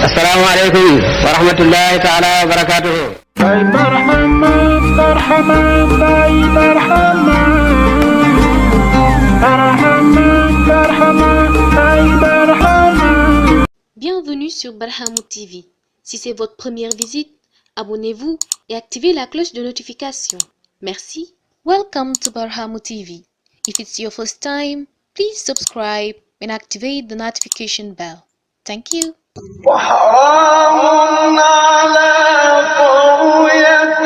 asalaamaaleykum wa rahmatullahi taala wa barakaatuhu. Baay Barhama Barhama Baay Barhama Barhama Barhama Baay Barhama. Bienvenue sur Barhama TV. Si c'est votre première visite, abonnez-vous et activez la cloche de notification. Merci. Welcome to Barhama TV. If it's your first time, please subscribe and activate the notification bell. Thank you. وحرام على قرية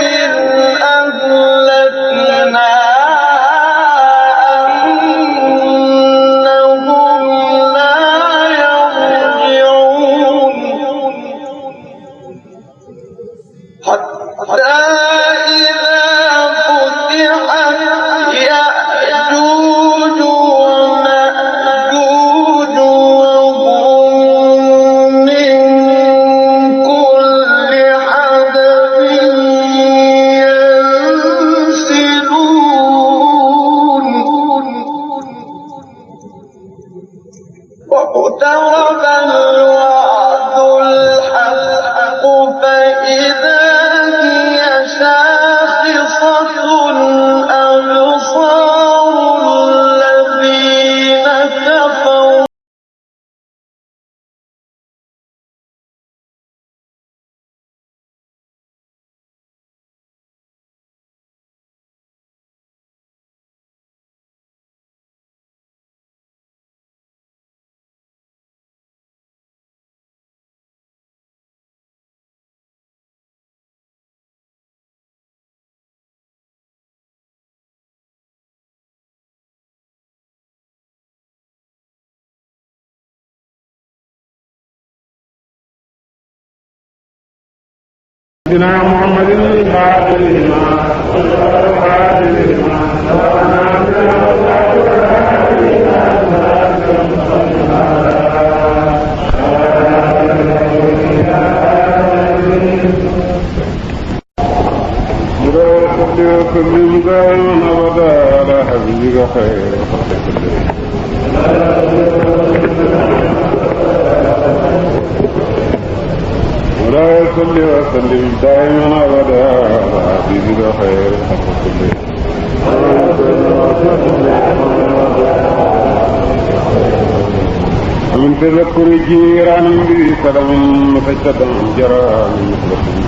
أهلكنا أنهم لا يرجعون حتى إذا فتحت يأجوج ومأجوج وهم من كل حدب ينسلون واقترب الوعد الحق فإذا هي شاخصة أبصار الذين كفروا سيدنا محمد الفاتح لما كل دائما أبدا على حبيبك خير خلق كلهم ولا يصلي وسلم دائما أبدا على حبيبك خير خلق كلهم ومن تذكر جيران بسلام مسجدا جرى من مخلص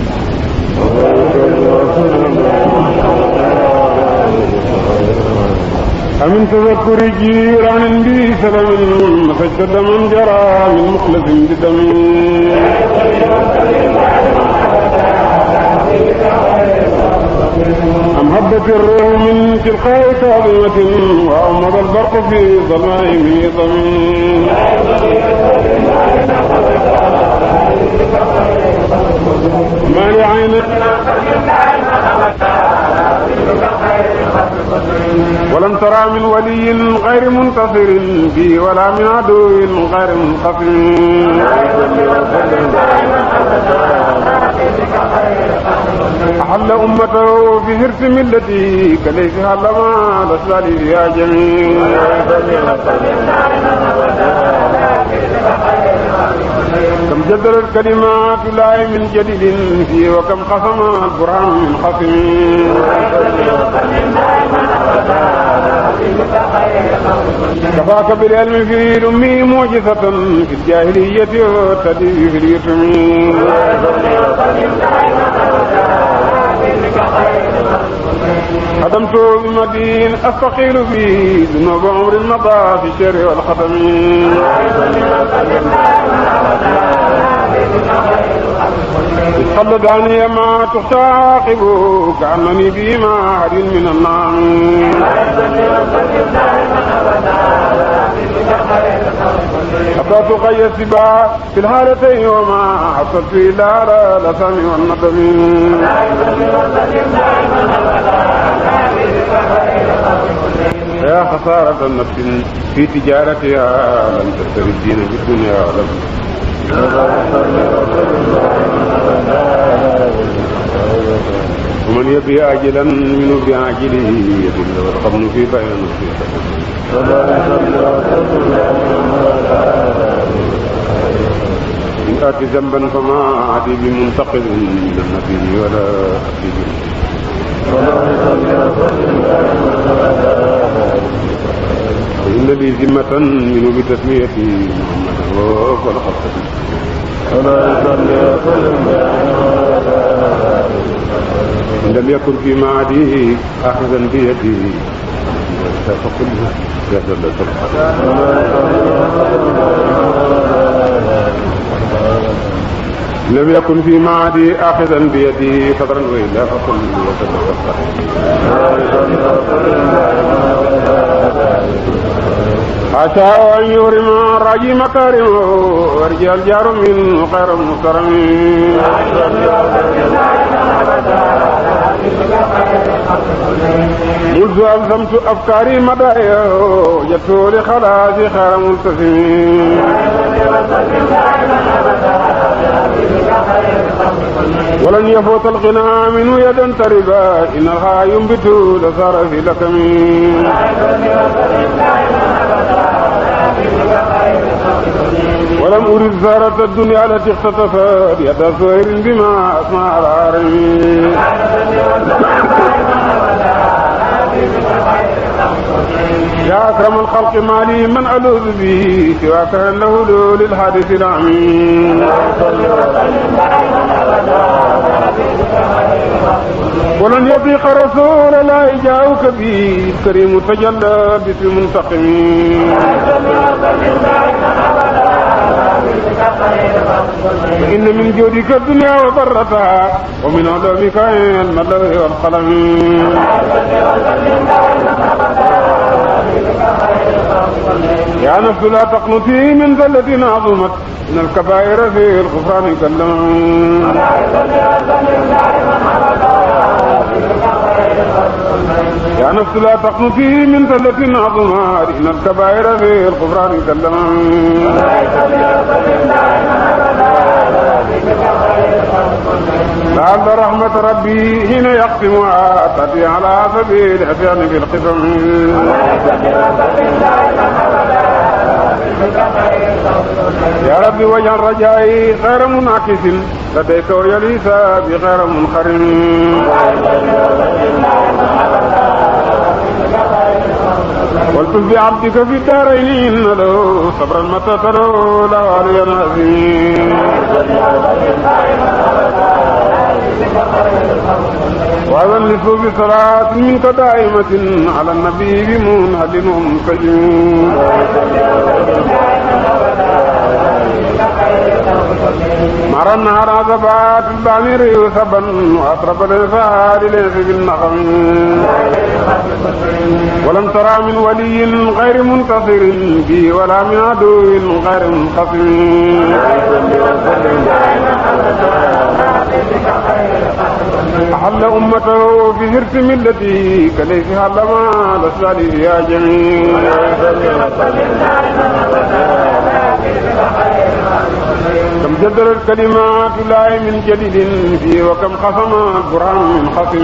ومن تذكر جيران بسلام مسجدا من جرى من مخلص بدم أم هبت الروح من تلقاء كاظمة وأمض البرق في ظلائم ضمين ما لعين ولم ترى من ولي غير منتصر به ولا من عدو غير منقسم أحل أمته في حرص ملتي كليس هلما لسالي فيها جميل كم جدرت كلمات الله من جديد فيه وكم قسم القرآن من خصم كفاك بالعلم في الأمي معجزة في الجاهلية والتدين في اليتم خدمت بمدين أستقيل فيه ذنوب عمر مضى في الشر والختم خلد عني ما تختاقب كأنني بما حد من النعم أفات قيس بها في الحالتين وما حصلت إلا على الأسام والندم يا خسارة النفس في تجارتها لم تشتري الدين في الدنيا ولم ومن يبي عاجلا منه بعاجله يدل والقبن في بيان في إن آتي ذنبا فما أتي بمنتقم من النبي ولا أتي إن لي ذمة منه بتسميتي محمدا ولقد إن لم يكن في معديه آخذا بيدي فقل يا ذا إن لم يكن في معدي آخذا بيدي صدرا وإلا فقل عسى أن يهرم الراجي مكارمه ويرجى الجار منه خير محترم منذ ألزمت أفكاري مدايا وجدت لخلاصي خير ملتزم ولن يفوت الغنى منه يدا تربا إن الها ينبت لصار في لكم ولم أرد زهرة الدنيا التي اختطفت يد زهير بما أسمع العارمين يا أكرم الخلق مالي من ألوذ به سواك له للحادث العميم ولن يضيق رسول لا جاءك به كريم تجلى باسم منتقم إن من جودك الدنيا وضرتها ومن علومك علم اللوح والقلم يا نفس لا تقنطي من ذلة عظمت إن الكبائر في الغفران كاللم يا نفس لا تقنطي من ذلة عظمت إن الكبائر في الغفران كاللم لعل رحمة ربي حين يقسمها تأتي على سبيل العصيان بالقسم يا ربي واجعل رجائي خير منعكس لديك ويليس بغير منخرم والتف بعبدك في الدارين إن له صبرا متى تروا له علي نازمين وأذلفوا بصلاة منك دائمة على النبي بمنهل ومنسجم مر النهار عذبات البامير يوسبا وأطرب الإنسان ليس بالنغم ولم ترى من ولي غير منتصر به ولا من عدو غير منقسم أحل أمته في هرس ملته كليس حلما لسالي يا جميل كم جدر الكلمات لا من جديد فيه وكم خصم القرآن من خصم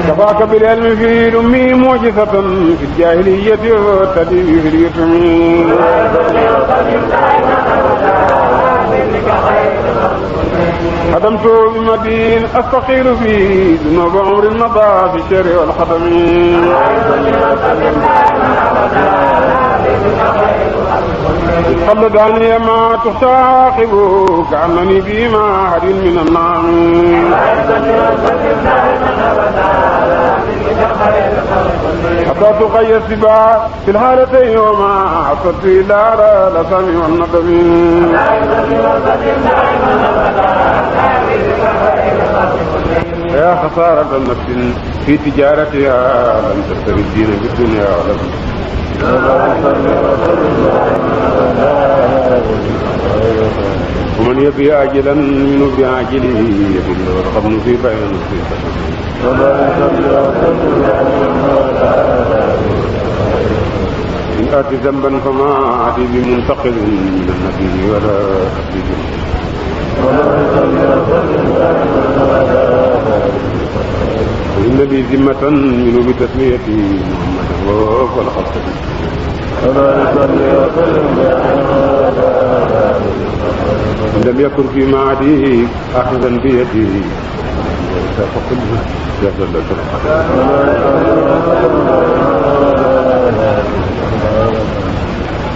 كفاك بالعلم في الأمي معجزة في الجاهلية والتدين في اليتم خدمت بمدين أستخير فيه ذنوب عمر مضى في الشر والخدم قبل دعني ما تخشى عاقبه كأنني بما حد من النعم حتى تقي السباع في الحالتين وما حصلت إلا على الأسام والندم يا خسارة النفس في تجارتها لم تشتري الدين بالدنيا ولم ومن يبي عاجلا منه بعاجله يضل والخبن في بين نصيبه إن آتي ذنبا فما أتي بمنتقم من النبي ولا أتي وإن لي ذمة منه بتسميتي محمدا ولقد لم يكن في معدي أخذا بيدي فقل يا جل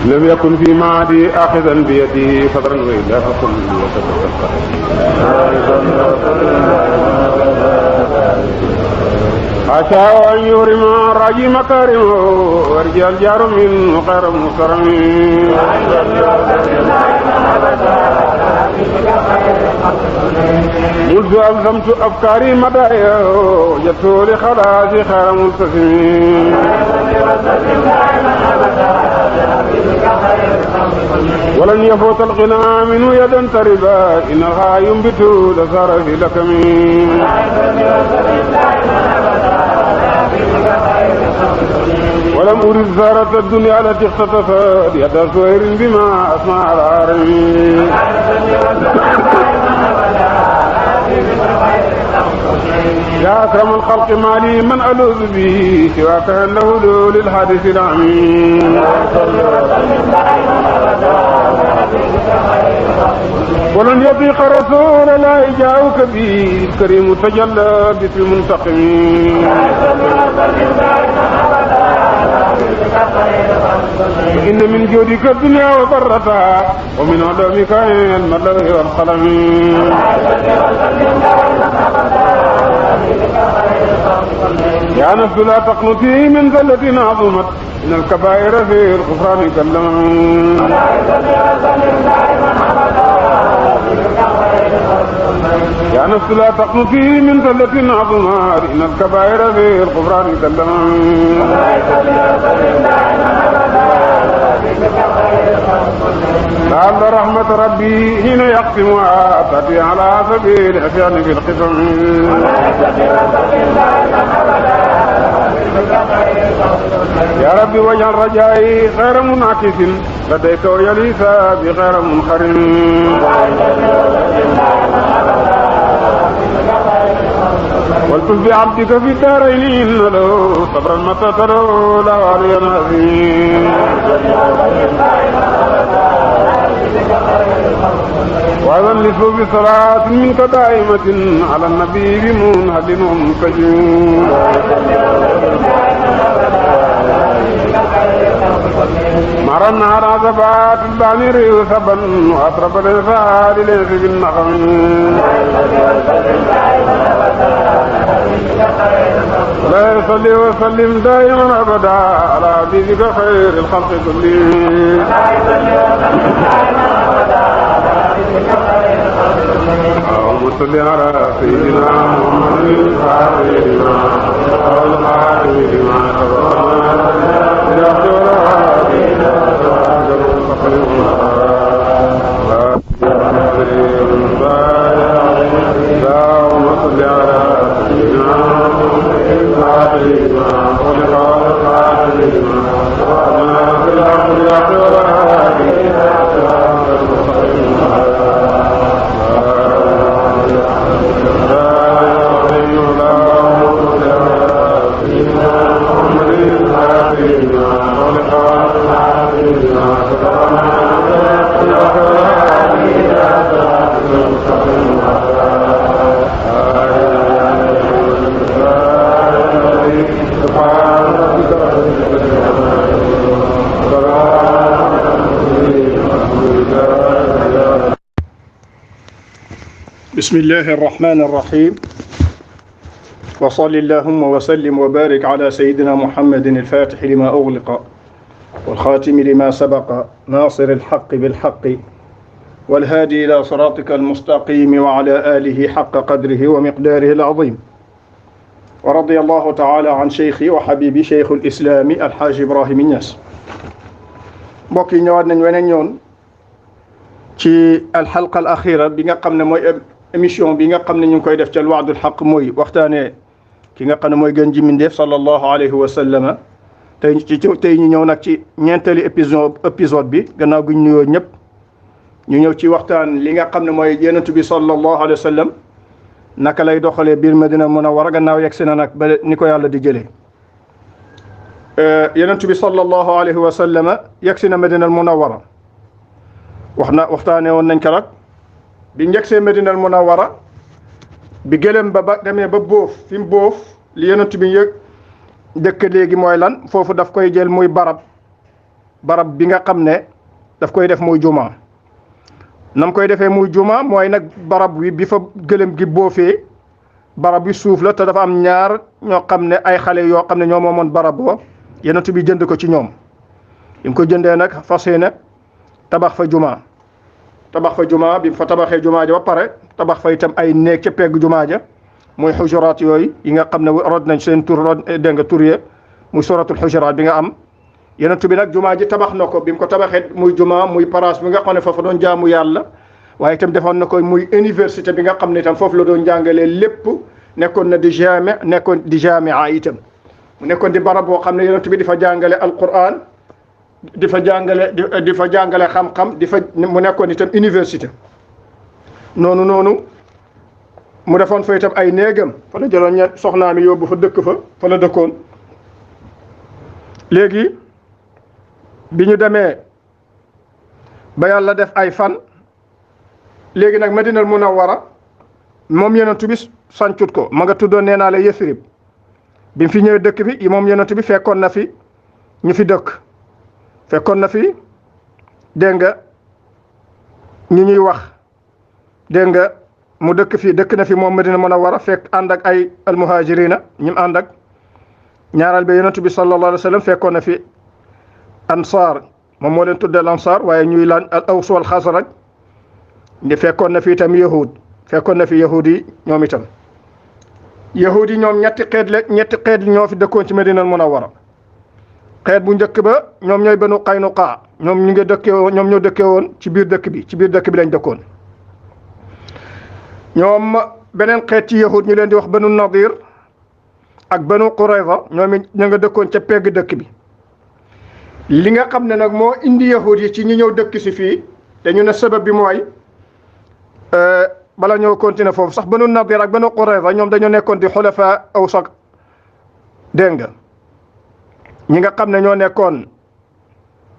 لم يكن في معدي آخذا بيده فضرا وإلا فقل عسى أن يورم الراجي مكارمه وارجى الجار منه خير مكرم منذ ألزمت أفكاري مدايا جدت لخلاصي خير ملتزم ولن يفوت الغنى منه يدا تربا إنها ينبت لصار في لكم ولم أرد زارة الدنيا التي اختطفت يد سهير بما أسمع العارمين يا أكرم الخلق مالي من ألوذ به سواك له للحادث العميم ولن يطيق رسول لا إجاؤك به الكريم تجلى باسم المنتقمين إن من جودك الدنيا وضرتها ومن علومك الملأ والقلم يا نفس لا تقنطي من ذلة عظمت إن الكبائر في الغفران كاللمم يا نفس لا تقنطي من ذلة عظمت إن الكبائر في الغفران كاللمم لعل رحمة ربي حين يقسمها تأتي على سبيل العصيان في القسم يا ربي واجعل رجائي خير منعكس لديك ويليس بغير منخرم والتف بعبدك في الدارين إن له صبرا متى تلو لا علي عظيم وأذن لسوء بصلاة منك دائمة على النبي بمنهد ومنفجر مر النهار عذبات البانير يوسبا وأطرب الإنسان ليس بالنغم لا يصلي وسلم دائما أبدا على حبيبك خير الخلق كلهم اللهم صل على سيدنا محمد الفاتح لما والخاتم لما اللهم صل على سيدنا محمد الفاتح لما والخاتم بسم الله الرحمن الرحيم وصل اللهم وسلم وبارك على سيدنا محمد الفاتح لما أغلق والخاتم لما سبق ناصر الحق بالحق والهادي إلى صراطك المستقيم وعلى آله حق قدره ومقداره العظيم ورضي الله تعالى عن شيخي وحبيبي شيخ الإسلام الحاج إبراهيم نياس mbokk yi ñëwaat nañ weneen ñoon ci alxalqa al axira bi nga xam ne mooy émission bi nga xam ne ñu ngi koy def ca alwaadul xaq mooy waxtaanee ki nga xam ne mooy gën ji mindeef sallallahu alayhi wa sallama tey ñu ñëw nag ci ñeenteeli épisode bi gannaaw guñ nuyoo ñëpp ñu ñëw ci waxtaan li nga xam ne mooy yonent bi sallallahu alayhi wa sallam naka lay doxalee biir Madina Munawwara gannaaw yegg si na nag ba ni ko yàlla di jëlee yonent bi sallallahu alayhi wa sallam yegsi na Madina al Munawwara waxtaanee woon nañ ko rek bi njëgsee Madina al Munawwara bi gëlëm ba demee ba bóof fi mu bóof li yonent bi yëg dëkk léegi mooy lan foofu daf koy jël muy barab bi nga xam ne daf koy def muy juma nam koy defee muy juma mooy nag barab wi bi fa gëlëm gi boofee barab bi suuf la te dafa am ñaar ñoo xam ne ay xale yoo xam ne ñoo moomoon barab boo yonent bi jënd ko ci ñoom bi mu ko jëndee nag fas yéene tabax fa juma bi mu fa tabaxee juma ja ba pare tabax fa itam ay néeg ca pegg juma ja muy xujuraat yooyu yi nga xam ne rod nañ seen tur rod dégg nga tur ye muy suratul xujuraat bi nga am yonent bi nag juma ji tabax na ko bi mu ko tabaxee muy juma muy paraas bi nga xam ne foofu doon jaamu yàlla waaye itam defoon na ko muy université bi nga xam ne itam foofu la doon jàngalee lépp nekkoon na di jamia itam mu nekkoon di barab boo xam ne yonent bi di fa jàngale alquran di fa jàngale xam-xam mu nekkoon itam université noonu mu defoon fa itam ay néegam fa la jëloon ña soxnaa mi yóbbu fa dëkk fa la dëkkoon léegi bi ñu demee ba yàlla def ay fan léegi nag Madinal Munawwara moom yonent bi sancut ko ma nga tuddoon nee naa la Yasrib bi mu fi ñëwee dëkk bi moom yonent bi fekkoon na fi ñu fi dëkk fekkoon na fi dégg nga ñu ñuy wax dégg nga mu dëkk na fi moom Madina Munawwara fekk ànd ak ay almuhajirina ñim ànd ak ñaaral ba yonent bi sallallahu alayhi wa sallam fekkoon na fi ansaar moom moo leen tuddee ansaar waaye ñuy laan al aws wal xasraj ndi fekkoon na fi itam fekkoon na fi yahud yi ñoom itam yahud yi ñoom ñetti xeet ñoo fi dëkkoon ci Madina Munawwara xeet bu njëkk ba ñoom ñooy Banu Qaynuqa ñoom ñoo dëkkee woon ci biir dëkk bi lañ dëkkoon ñoom beneen xeet ci yahud ñu leen di wax Banu Nadir ak Banu Qurayza ñoom it ña nga dëkkoon ca pegg dëkk bi li nga xam ne nag moo indi yahud yi ci ñu ñëw dëkk si fii te ñu ne sabab bi mooy bala ñoo continuer foofu sax Banu Nadir ak Banu Qurayza ñoom dañoo nekkoon di xulafa Aws dégg nga ñi nga xam ne ñoo nekkoon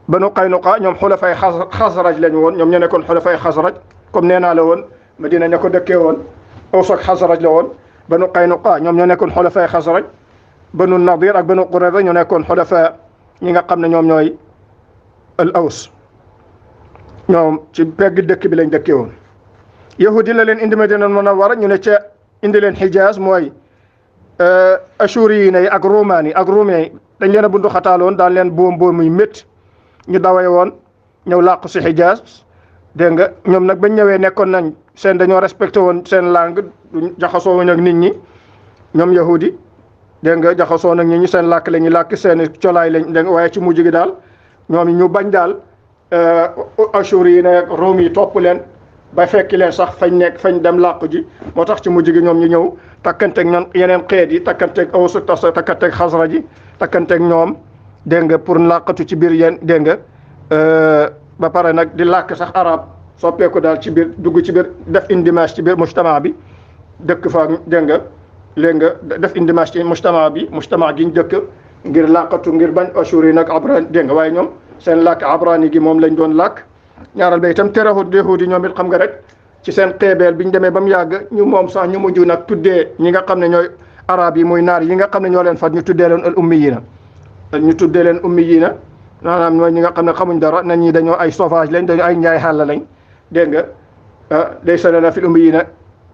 Banu Qaynuqa ñoom xulafay Xasraj lañu woon ñoom ñoo nekkoon xulafay Xasraj comme nee naa la woon Madina ña ko dëkkee woon Aws ak Xasraj la woon Banu Qaynuqa ñoom ñoo nekkoon xulafay Xasraj Banu Nadir ak Banu Qurayza ñoo nekkoon xulafa ñi nga xam ne ñoom ñooy al Aws ñoom ci pegg dëkk bi lañ dëkkee woon yahudi la leen indi Madina Munawwara ñu ne ca indi leen Hijaaz mooy ashuriyiin yi ak romaani yi ak romain yi dañ leen a bundu xataaloon daan leen boom muy métti ñu dawee woon ñëw làqu si Hijaaz dégg nga ñoom nag bañ ñëwee nekkoon nañ dañoo respecté woon seen langue du jaxasoo wuñ ak nit ñi ñoom yahudi dégg nga jaxasoo nag nit ñi seen làkk la ñuy làkk seen colaay lañ dégg nga waaye ci mujj gi daal ñoom ñu bañ daal ashuriyiin ak room yi topp leen ba fekki leen sax fañ dem làqu ji moo tax ci mujj gi ñoom ñu ñëw takkanteeg ñoom yeneen xeet yi takkanteeg Aws takkanteeg Xasraj ji takkanteeg ñoom dégg nga pour làqatu ci biir yéen dégg nga ba pare nag di làkk sax arab soppeeku daal ci biir dugg ci biir def indimaas ci biir mujtama bi dëkk fa dégg nga léegi nga def indimaas ci mujtama gi ñu dëkk ngir làqatu ngir bañ ashuri nag abrani dégg nga waaye ñoom seen làkk abrani gi moom lañ doon làkk ñaaral ba itam terewut yahudi ñoom it xam nga rek ci seen xeebeel bi ñu demee ba mu yàgg ñu moom sax ñu mujj nag tuddee ñi nga xam ne ñooy arab yi muy naar yi nga xam ne ñoo leen fat ñu tuddee leen al ummiyina maanaam mooy ñi nga xam ne xamuñ dara nañ ñi dañoo ay sauvage lañ dañoo ay njaay xàll lañ dégg nga day salana fil ummiyina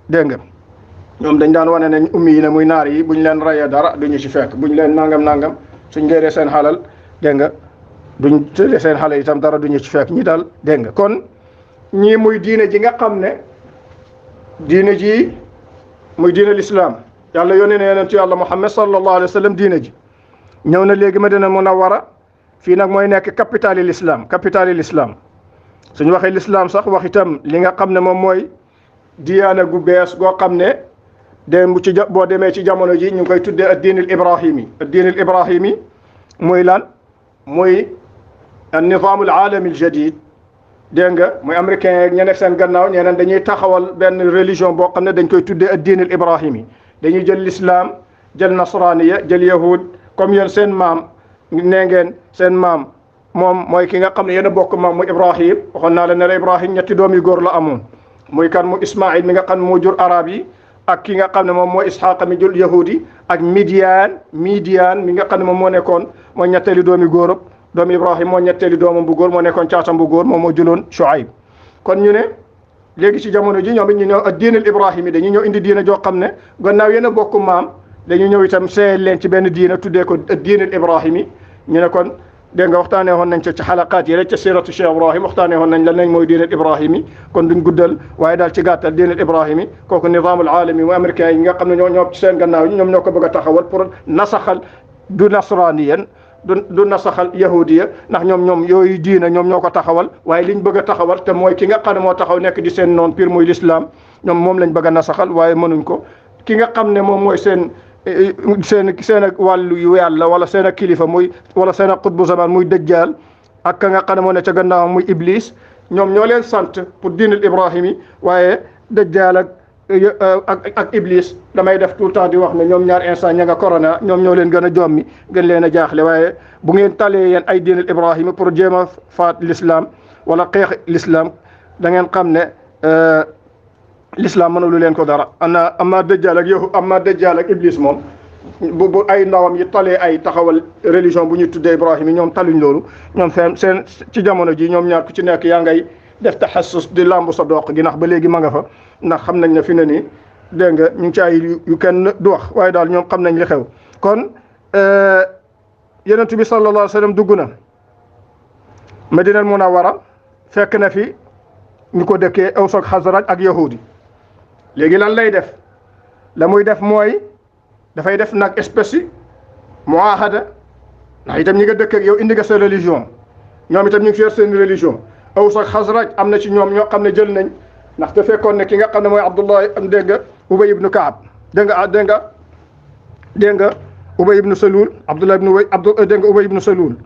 dégg nga ñoom dañ daan wane ne ummiyina muy naar yi buñ leen rayee dara duñu ci fekk buñ leen nangam suñ géeree seen xalal dégg nga duñ tëddee seen xale itam dara duñu ci fekk ñi daal dégg nga kon ñii muy diine ji nga xam ne diine ji muy diine l'islam yàlla yónnee na yonent yàlla Muhammad sallallahu alayhi wa sallam diine ji ñëw na léegi Madina Munawwara fii nag mooy nekk capitale l'islam suñu waxee l'islam sax wax itam li nga xam ne moom mooy diyaana gu bees goo xam ne démb ci boo demee ci jamono ji ñu ngi koy tuddee ad-diinul ibrahimi muy lan muy an-nizaam al-aalami al-jadiid dégg nga muy américain yeeg ña nekk seen gannaaw ñeneen dañuy taxawal benn religion boo xam ne dañ koy tuddee ad-diinul ibrahimi dañuy jël l'islam jël nasraniya jël yahud comme yéen seen maam nee ngeen seen maam moom mooy ki nga xam ne yéen a bokk maam mu Ibrahim waxoon naa la ne Ibrahim ñetti doom yu góor la amoon muy kan mu Ismaïl mi nga xam ne moo jur arab yi ak ki nga xam ne moom mooy Isxaqa mi jur yahudi ak Midian mi nga xam ne moom moo nekkoon mooy ñetteeli doomi góoram doomi Ibrahim moo ñetteeli doomam bu góor moo nekkoon caatam bu góor moom moo juloon Shuayb kon ñu ne léegi ci jamono ji ñoom it ñu ñëw ak diinal Ibrahim yi dañu ñëw indi diina joo xam ne gannaaw yéen a bokk maam dañu ñëw itam seeyal leen ci benn diina tuddee ko diinal Ibrahim yi ñu ne kon dégg nga waxtaanee woon nañ ca ci xalaqaat yi rek ca siratu Cheikh Ibrahim waxtaanee woon nañ lan lañ mooy diinal Ibrahim yi kon duñ guddal waaye daal ci gàttal diinal Ibrahim yi kooku nizaamul aalami mu américain yi nga xam ne ñoo ci seen gannaaw yi ñoom ñoo ko bëgg a taxawal pour nasaxal du nasraniyen du nasaxal yahudiya ndax ñoom yooyu diina ñoom ñoo ko taxawal waaye liñ bëgg a taxawal te mooy ki nga xam ne moo taxaw nekk di seen noon pire muy l'islam ñoom moom lañ bëgg a nasaxal waaye mënuñ ko ki nga xam ne moom mooy seen ak wàllu yu yàlla wala seen ak kilifa muy wala seen ak xutbu zaman muy dajjal ak ka nga xam ne moo ne ca gannaawam muy iblis ñoom ñoo leen sant pour diinal Ibrahim yi waaye dajjal ak iblis damay def tout le temps di wax ne ñoom ñaar instant ña nga corona ñoom ñoo leen gën a jommi gën leen a jaaxle waaye bu ngeen talee yéen ay diinal Ibrahim pour jéem a faat l'islam wala xeex l'islam da ngeen xam ne l'islam mënulu leen ko dara amma dajjal ak iblis moom bu ay ndawam yi talee ay taxawal religion bu ñuy tuddee Ibrahim yi ñoom taluñ loolu ñoom seen ci jamono ji ñoom ñaar ku ci nekk yaa ngay def taxassus di lambu sa doq gi ndax ba léegi ma nga fa ndax xam nañ ne fi ne nii dégg nga ñu ngi ci ay yu kenn du wax waaye daal ñoom xam nañ li xew kon yonent bi sallallahu alayhi wa sallam dugg na Madinal Munawwara fekk na fi ñu ko dëkkee Aws ak Xasraj ak yahudi léegi lan lay def la muy def mooy dafay def nag espèce yi muahada ndax itam ñi nga dëkk ak yow indi nga sa religion ñoom itam ñu ngi fi seen religion Aws ak Xasraj am na ci ñoom ñoo xam ne jël nañ ndax te fekkoon ne ki nga xam ne mooy Abdullah dégg nga Ubay ibnu Kaab dégg nga Ubay ibnu Salul Abdullah ibnu dégg nga Ubay ibnu Salul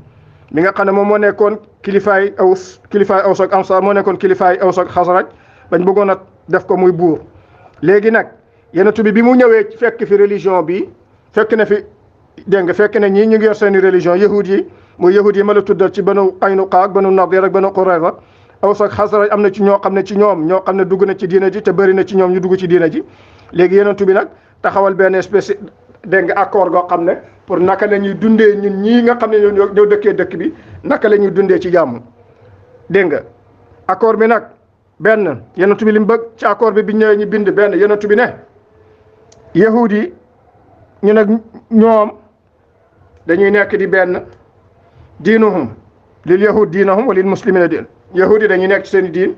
mi nga xam ne moom moo nekkoon kilifaay Aws ak Ansaar moo nekkoon kilifaay Aws ak Xasraj bañ bëggoon a def ko muy buur léegi nag yonent bi mu ñëwee fekk fi religion bi fekk na fi dégg nga fekk na ñii ñu ngi yor seeni religion yahud yi muy yahud yi ma la tuddal ci Banu Qaynuqa ak Banu Nadir ak Banu Qurayza Aws ak Xasraj am na ci ñoo xam ne dugg na ci diina ji te bëri na ci ñoom ñu dugg ci diina ji léegi yonent bi nag taxawal benn espèce dégg nga accord goo xam ne pour naka la ñuy dundee ñun ñii nga xam ne ñoo dëkkee dëkk bi naka la ñuy dundee ci jàmm dégg nga accord bi nag benn yonent bi li mu bëgg ci accord bi ñëwee ñu bind benn yonent bi ne yahud yi ñu nag ñoom dañuy nekk di benn diinuhum lil yahud diinahum wa lil muslimina diin yahud yi dañuy nekk ci seen i diin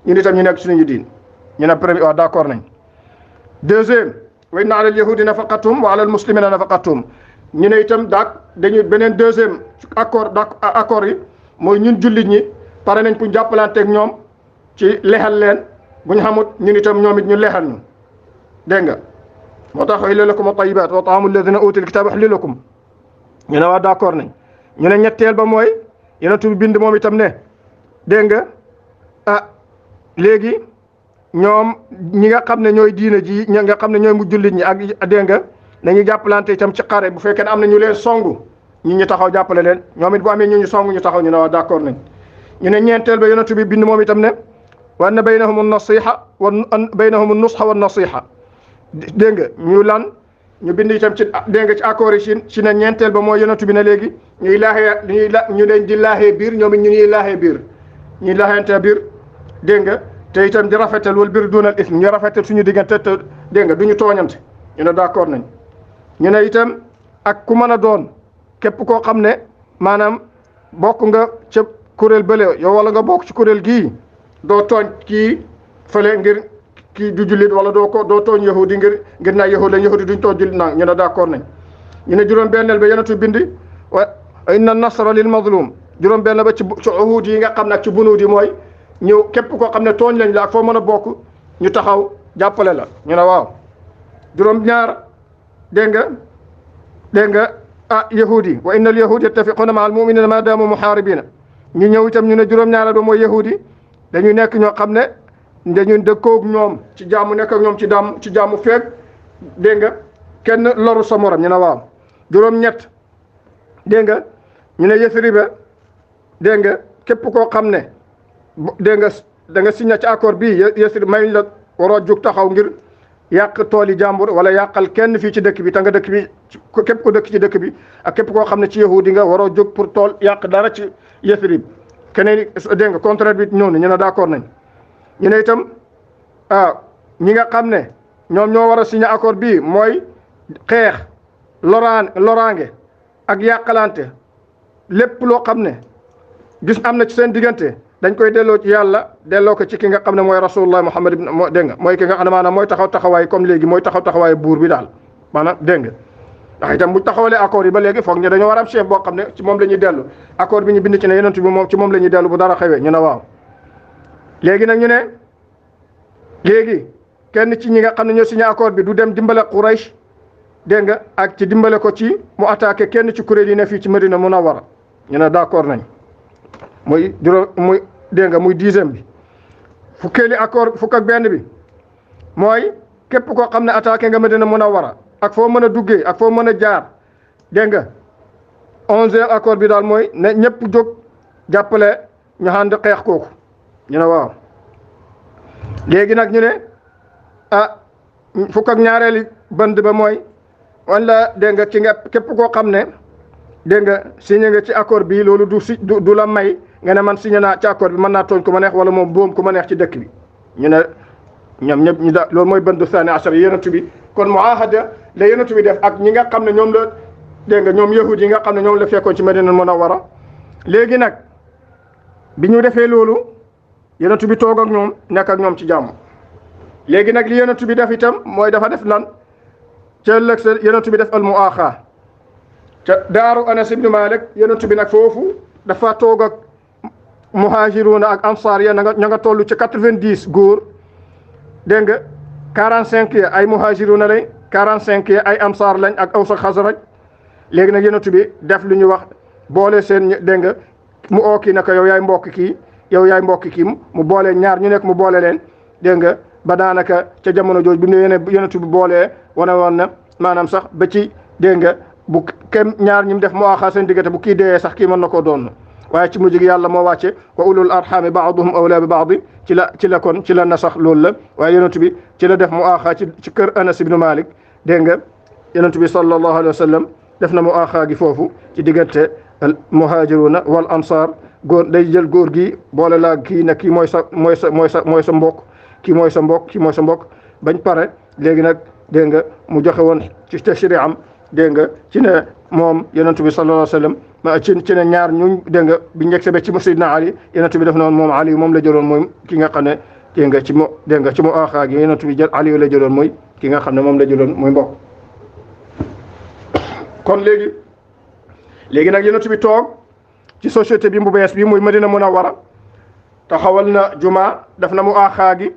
ñun itam ñu nekk ci suñu diin ñu ne premier waaw d'accord nañ deuxième wa inna ala al yahudi nafaqatum wa ala al muslimina nafaqatum ñu ne itam dañu beneen deuxième accord yi mooy ñun jullit ñi pare nañ pour jàppalanteeg ñoom ci lexal leen bu ñu xamut ñun itam ñoom it ñu lexal ñu dégg nga moo tax uhilla lakum at-tayyibat wa ta'amu alladhina utul kitaba hillun lakum ñu ne waa d'accord nañ ñu ne ñetteel ba mooy yonent bi bind moom itam ne dégg nga léegi ñoom ñi nga xam ne ñooy diina ji ñi nga xam ne ñooy mu jullit ñi ak dégg nga nañu jàppalante itam ci xare bu fekkee ne am na ñu leen songu ñu taxaw jàppale leen ñoom it bu amee ñu songu ñu taxaw ñu ne waa d'accord nañ ñu ne ñeenteel ba yonent bi bind moom itam ne wa anna baynahum an-nasiha wa baynahum an-nusha wa an-nasiha dégg nga ñu bind itam ci dégg nga ci accord yi ci ne ñeenteel ba mooy yonent bi ne léegi ñu leen di laaxee biir ñoom it ñu ñuy laaxee biir ñuy laaxeente biir dégg nga te itam di rafetal wal bir dunal ism ñu rafetal suñu diggante te dégg nga du ñu tooñante ñu ne d'accord nañ ñu ne itam ak ku mën a doon képp koo xam ne maanaam bokk nga ca kuréel bële yow wala nga bokk ci kuréel gii doo tooñ kii fële ngir kii du jullit wala doo tooñ yahudi ngir naa yahudi la yahudi duñ tooñ jullit naa ñu ne d'accord nañ ñu ne juróom benneel ba yonent bi bind wa inna nasra lil mazlum juróom benn ba ci uhud yi nga xam nag ci bunuud yi mooy ñëw képp koo xam ne tooñ lañ la ak foo mën a bokk ñu taxaw jàppale la ñu ne waaw juróom ñaar dégg nga yahudi wa inna al yahudi yattafiquna ma al muminina ma damu muharibina ñu ñëw itam ñu ne juróom ñaareel ba mooy yahudi dañuy nekk ñoo xam ne dañuy dëkkoog ñoom ci jàmm nekk ak ñoom ci jàmm feeg dégg nga kenn loru sa morom ñu ne waaw juróom ñett dégg nga ñu ne Yasriba dégg nga képp koo xam ne dégg nga da nga signé ci accord bii Yasrib mayuñ la waroo jug taxaw ngir yàq tooli jàmbur wala yàqal kenn fii ci dëkk bi te nga dëkk bi képp ko dëkk ci dëkk bi ak képp koo xam ne ci yahudi nga waroo jóg pour tool yàq dara ci Yasrib keneen dégg nga contraire bi ñëw na ñu ne d'accord nañ ñu ne itam ñi nga xam ne ñoom ñoo war a signé accord bii mooy xeex loraange ak yàqalante lépp loo xam ne gis am na ci seen diggante dañ koy delloo ci yàlla delloo ko ci ki nga xam ne mooy rasulullah Muhammad ibn dégg nga mooy ki nga xam ne maanaam mooy taxawaay comme léegi mooy taxawaay buur bi daal maanaam dégg nga ndax itam bu taxawalee accord yi ba léegi foog ñu dañoo war am chef boo xam ne ci moom la ñuy dellu accord bi ñu bind ci ne yonent bi moom ci moom la ñuy dellu bu dara xewee ñu ne waaw léegi nag ñu ne léegi kenn ci ñi nga xam ne ñoo signé accord bi du dem dimbale Quraysh dégg nga ak ci dimbale ko ci mu attaqué kenn ci kuréel yi ne fii ci Madina Munawwara ñu ne d'accord nañ muy juróom muy dégg nga muy 10e bi fukkeeli accord fukk ak benn bi mooy képp koo xam ne attaqué nga Madina Munawwara ak foo mën a duggee ak foo mën a jaar dégg nga 11e accord bi daal mooy ne ñëpp jóg jàppale ñu ànd xeex kooku ñu ne waaw léegi nag ñu ne fukk ak ñaareeli bënd ba mooy wala dégg nga ci nga képp koo xam ne dégg nga signé nga ci accord bi loolu du la may nga ne man signé naa ci accord bi mën naa tooñ ku ma neex wala moom boom ku ma neex ci dëkk bi ñu ne ñoom ñëpp ñu da loolu mooy bënd saani asar yonent bi kon muahada la yonent bi def ak ñi nga xam ne ñoom la dégg nga ñoom yahud yi nga xam ne ñoom la fekkoon ci Madina Munawwara léegi nag bi ñu defee loolu yonent bi toog ak ñoom nekk ak ñoom ci jàmm léegi nag li yonent bi def itam mooy dafa def lan ca ëllëg sa yonent bi def al muaxa ca daaru Anas ibn Malik yonent bi nag foofu dafa toog ak muhajiruna ak ansar ya ña nga toll ci 90 góor dégg nga 45 ya ay muhajiruna lañ 45 ya ay ansar lañ ak Aws ak Xasraj léegi nag yonent bi def lu ñu wax boole seen dégg nga mu oo kii naka yow yaay mbokk kii yow yaay mbokk kii mu boole ñaar ñu nekk mu boole leen dégg nga ba daanaka ca jamono jooju bi ñu yonent bi boolee wane woon na maanaam sax ba ci dégg nga bu kem ñaar ñi mu def mu aaxaa seen diggante bu kii dee sax kii mën na koo doon waaye ci mujj gi yàlla moo wàcce wa ulul arhami ba'duhum awla bi ba'd ci la kon ci la na sax loolu la waaye yonent bi ci la def mu aaxaa ci kër Anas ibn Malik dégg nga yonent bi sallallahu alayhi wa sallam def na mu aaxaa gi foofu ci diggante al muhajiruna wal ansar góor day jël góor gi boole laa kii ne kii mooy sa mbokk kii mooy sa mbokk kii mooy sa mbokk bañ pare léegi nag dégg nga mu joxe woon ci tashri am dégg nga ci ne moom yonent bi sallallahu alayhi wa sallam ci ne ñaar ñu dégg nga bi njëkk be ci Seydina Ali yonent bi def na woon moom Ali moom la jëloon mooy ki nga xam ne dégg nga ci mu dégg nga ci mu aaxaa gi yonent bi jël Ali la jëloon mooy ki nga xam ne moom la jëloon muy mbokk kon léegi nag yonent bi toog ci société bi bu bees bi muy Madina Munawwara taxawal na juma def na mu aaxaa gi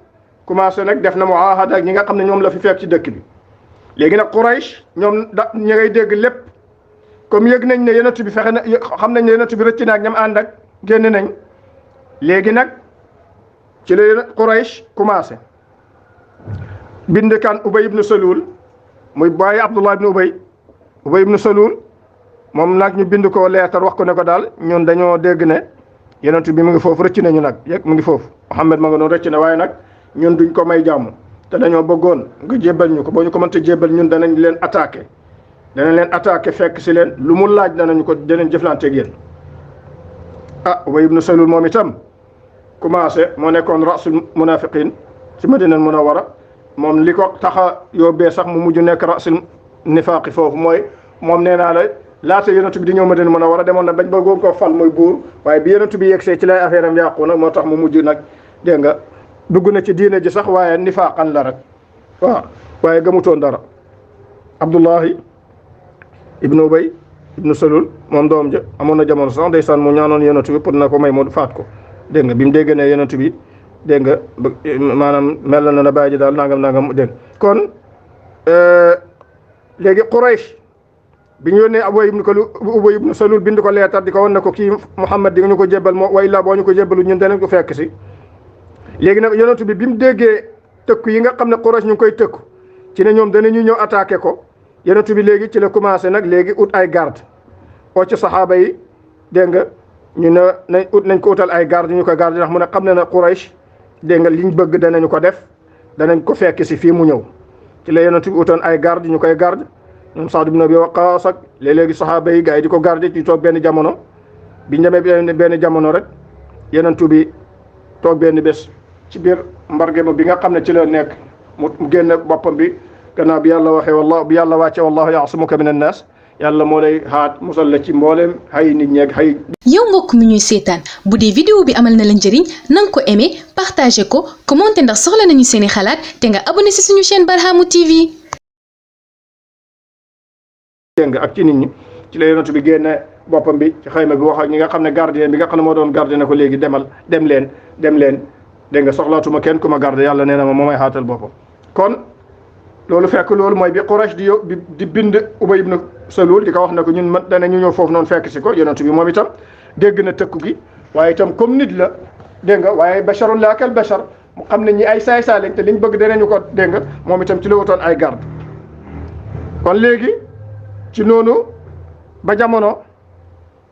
commencé nag def na mu ahada ak ñi nga xam ne ñoom la fi fekk ci dëkk bi léegi nag Quraysh ñoom ñi ngay dégg lépp comme yëg nañ ne yonent bi fexe na xam nañ ne yonent bi rëcc na ak ñam ànd ak génn nañ léegi nag ci la Quraysh commencé bind kan Ubay ibn Salul muy bàyyi Abdullah ibn Ubay ibn Salul moom nag ñu bind ko leetar wax ko ne ko daal ñun dañoo dégg ne yonent bi mu ngi foofu rëcc nañu nag yëg mu ngi foofu Muhammad ma nga doon rëcc na waaye nag ñun duñ ko may jàmm te dañoo bëggoon nga jébbal ñu ko boo ñu ko mënta jébbal ñun danañ leen attaqué fekk si leen lu mu laaj danañ jëflanteeg yéen Ubay ibn Salul moom itam commencé moo nekkoon rasul munafiqin ci Madina Munawwara moom li ko taxa yóbbee sax mu mujj nekk rasul nifaaqi foofu mooy moom nee naa la laata yonent bi di ñëw Madina Munawwara demoon na bañ bëggoon ko fal muy buur waaye bi yonent bi yegsee ci lay affaire am yàqu nag moo tax mu mujj nag dégg nga dugg na ci diine ji sax waaye nifaaqan la rek waaw waaye gëmutoon dara Abdullahi ibnu Ubay ibnu Salul moom doom ja amoon na jamono sax ndeysaan mu ñaanoon yonent bi pour na ko may mu faat ko dégg nga bi mu dégg ne yonent bi dégg nga maanaam mel na bàyyi ji daal nangam dégg kon léegi Quraysh bi ñu yónnee Ubay ibnu Salul bind ko leetar di ko wan ne ko kii Muhammad di nga ñu ko jébbal moo wa illaa boo ñu ko jébbalu ñun danañ ko fekk si léegi nag yonent bi mu déggee tëkku yi nga xam ne Quraysh ñu ngi koy tëkku ci ne ñoom danañu ñëw attaqué ko yonent bi léegi ci la commencé nag léegi ut ay garde oo ci saxaaba yi dégg nga ñu ne nañ ko utal ay garde ñu ko garde ndax mu ne xam ne na Quraysh dégg nga liñ bëgg danañu ko def danañ ko fekk si fii mu ñëw ci la yonent bi utoon ay garde ñu koy garde ñoom Saad ibn Abi Waqqas ak léeg-léegi saxaaba yi gars yi di ko garde ci toog benn jamono biñ demee benn jamono rek yonent bi toog benn bés ci biir mbargema bi nga xam ne ci la nekk mu génn boppam bi gannaaw bi yàlla waxee bi yàlla wàcce wallahu yaasimuka min annaas yàlla moo lay xaat musal la ci mbooleem xay nit ñeeg xay. yow mbokk mi ñuy seetaan bu dee vidéo bi amal na la njëriñ nanga ko aimé partagé ko commenté ndax soxla nañu seeni xalaat te nga abonné si suñu chaîne Barhaamu TV. dégg nga ak ci nit ñi ci la yonent bi génne boppam bi ci xayma bi wax ak ñi nga xam ne gardien bi nga xam ne moo doon gardien ne ko léegi dem leen dégg nga soxlaatuma kenn ku ma garde yàlla nee na ma moo may xaatal boppam. kon loolu fekk loolu mooy bi Quraysh di bind Ubay ibn Salul di ko wax ne ko ñun man danañu ñëw foofu noonu fekk si ko yonent bi moom itam dégg na tëkku gi waaye itam comme nit la dégg nga waaye basharun laa kal bashar mu xam ne ñi ay saay-saay lañ te liñ bëgg danañu ko dégg nga moom itam ci la wutoon ay garde kon léegi ci noonu ba jamono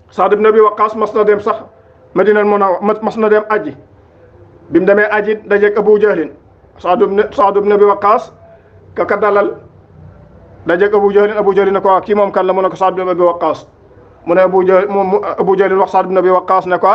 Saad ibn Abi Waqqas mas na dem sax Madina mas na dem aji bi mu demee aji dajeeg Abu Jahlin Saad ibn Abi Waqqas ka dalal dajeeg Abu Jahlin ne ko kii moom kan la mu ne ko Saad ibn Abi Waqqas mu ne Abu Jahlin wax Saad ibn Abi Waqqas ne ko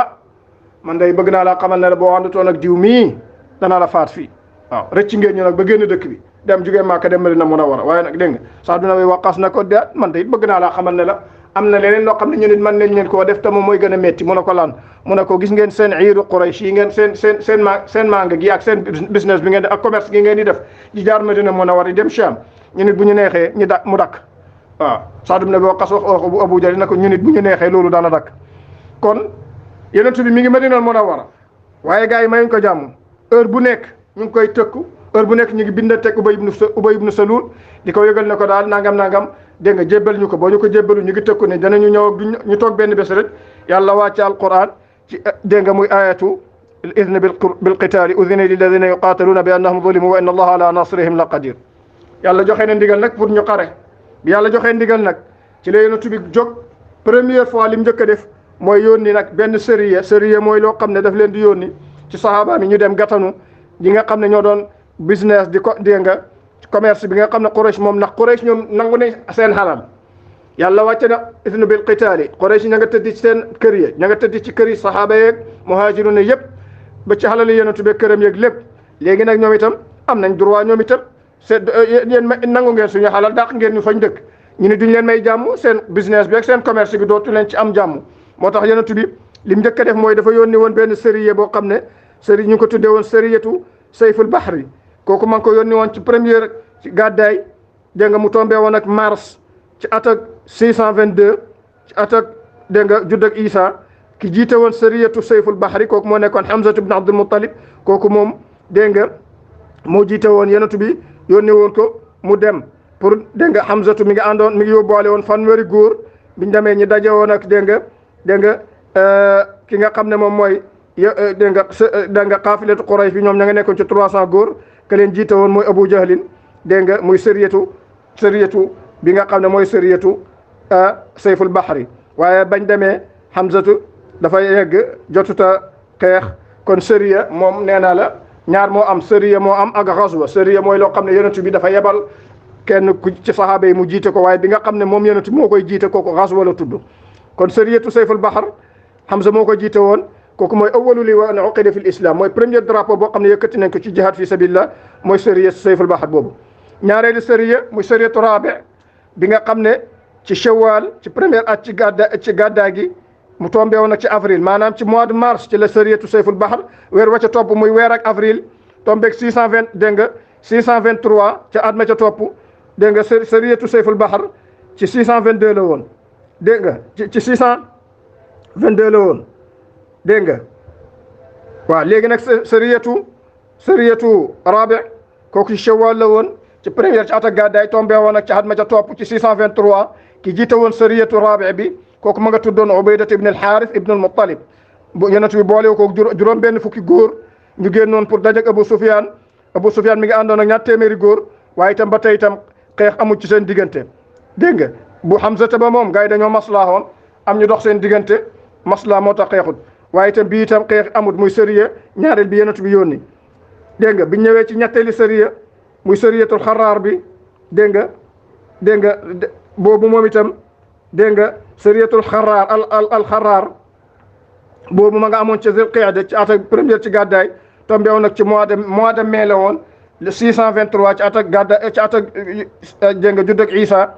man day bëgg naa laa xamal ne boo àndutoon ak diw mii danaa la faat fii waaw rëcc ngeen ñu nag ba génn dëkk bi dem jugee Màkka dem Madina Munawwara waaye nag dégg nga Saad ibn Abi Waqqas ne ko de man day bëgg naa laa xamal ne la am na leneen loo xam ne ñu nit mën nañ leen koo def te moom mooy gën a métti mu ne ko lan mu ne ko gis ngeen seen iiru Quraysh yi ngeen seen manga gi ak seen business bi ngeen di ak commerce gi ngeen di def di jaar Madina Munawwara dem Sham ñu nit bu ñu neexee mu dakk waaw Saad ibn Abi Waqqas wax Abu Jahl ne ko ñu nit bu ñu neexee loolu daana dakk kon yonent bi mi ngi Madina Munawwara waaye gars yi mayuñ ko jàmm heure bu nekk ñu ngi koy tëkku heure bu nekk ñu ngi bindanteeg Ubay ibn Salul di ko yëgal ne ko daal nangam dégg nga jébbal ñu ko boo ñu ko jébbalu ñu ngi tëkku ne danañu ñëw ak ñu toog benn bés rek yàlla wàcce alquran ci dégg nga muy ayatu al idne bil qitaali udina lilladina yuqaataluuna bi annahum zulimu wa inna allaha ala nasrihim la qadir yàlla joxe na ndigal nag pour ñu xare bi yàlla joxee ndigal nag ci la yonent bi jóg première fois li mu njëkk a def mooy yónni nag benn sëriya mooy loo xam ne daf leen di yónni ci sahaaba mi ñu dem gatanu ñi nga xam ne ñoo doon business di ko dégg nga commerce bi nga xam ne Quraysh moom ndax Quraysh ñoom nangu nañ seen xalal yàlla wàcce na idnu bil qitaali Quraysh ña nga tëdd ci seen kër yi ña nga tëdd ci kër yi sahaaba yeeg muhaajiruun ne yëpp ba ci xalal yonent bi këram yeeg lépp léegi nag ñoom itam am nañ droit ñoom itam yéen nangu ngeen suñu xalal dàq ngeen ñu fañ dëkk ñu ne duñ leen may jàmm seen business bi ak seen commerce bi dootu leen ci am jàmm moo tax yonent bi li mu njëkk a def mooy dafa yónni woon benn sëriye boo xam ne sëri ñu ko tuddee woon sëriyatu sayful bahri kooku man ko yónni woon ci première ci gàddaay dégg nga mu tombé woon ak mars ci at ak 622 ci at ak dégg nga judd ak Isa ki jiite woon sëriyatu sayful bahri kooku moo nekkoon Hamzatu ibn Abdul Muttalib kooku moom dégg nga moo jiite woon yonent bi yónni woon ko mu dem pour dégg nga Hamzatu mi ngi yóbbuwaale woon fanweeri góor biñ demee ñi daje woon ak dégg nga ki nga xam ne moom mooy dégg nga xaafilatu Quraysh bi ñoom ña nga nekkoon ci 300 góor ke leen jiite woon mooy Abu Jahlin dégg nga muy sëriyatu bi nga xam ne mooy sëriyatu sayful bahri waaye bañ demee Hamzatu dafa yegg jotuta xeex kon sëriya moom nee naa la ñaar moo am sëriya moo am ak xaswa sëriya mooy loo xam ne yonent bi dafa yebal kenn ku ci saxaaba yi mu jiite ko waaye bi nga xam ne moom yonent bi moo koy jiite kooku xaswa la tudd kon sëriyatu sayful bahr Hamza moo ko jiite woon kooku mooy awwalu liwaan uqida fi l-islam mooy premier drapeau boo xam ne yëkkati nañ ko ci jihad fi sabilillah mooy sëriya sayful bahr boobu ñaareelu sëriya muy sëriyatu rabi bi nga xam ne ci shawwal ci première at ci gàddaa gi mu tombé woon nag ci avril maanaam ci mois de mars ci la sëriyatu sayful bahr weer wa ca topp muy weer ak avril tombeeg 620 dégg nga 623 ca at ma ca topp dégg nga sëriyatu sayful bahr ci 622 la woon dégg nga ci 622 la woon dégg nga waaw léegi nag sëriyatu rabi kooku ci shawwal la woon ci première ci at ak gàddaay tombé woon nag ci at ma ca topp ci 623 ki jiite woon sëriyatu rabi bi kooku ma nga tuddoon Ubaydat ibn al-Harith ibn al-Muttalib bu yonent bi boole ko juróom benn fukki góor ñu génnoon pour dajak Abu Sufyan mi ngi àndoon ak ñaar téeméeri góor waaye itam ba tey itam xeex amul ci seen diggante dégg nga bu Hamza ba moom gars yi dañoo maslaahoon am ñu dox seen diggante masla moo tax xeexut waaye itam bii itam xeex amut muy sëriya ñaareel bi yonent bi yónni dégg nga biñ ñëwee ci ñetteeli sëriya muy sëriyatul xaraar bi dégg nga boobu moom itam dégg nga sëriyatul xaraar al xaraar boobu ma nga amoon ci Zul Qiyada ci at ak première ci gàddaay tombé woon nag ci mois de mai la woon le 623 ci at ak gàddaay ci at ak dégg nga judd ak Isa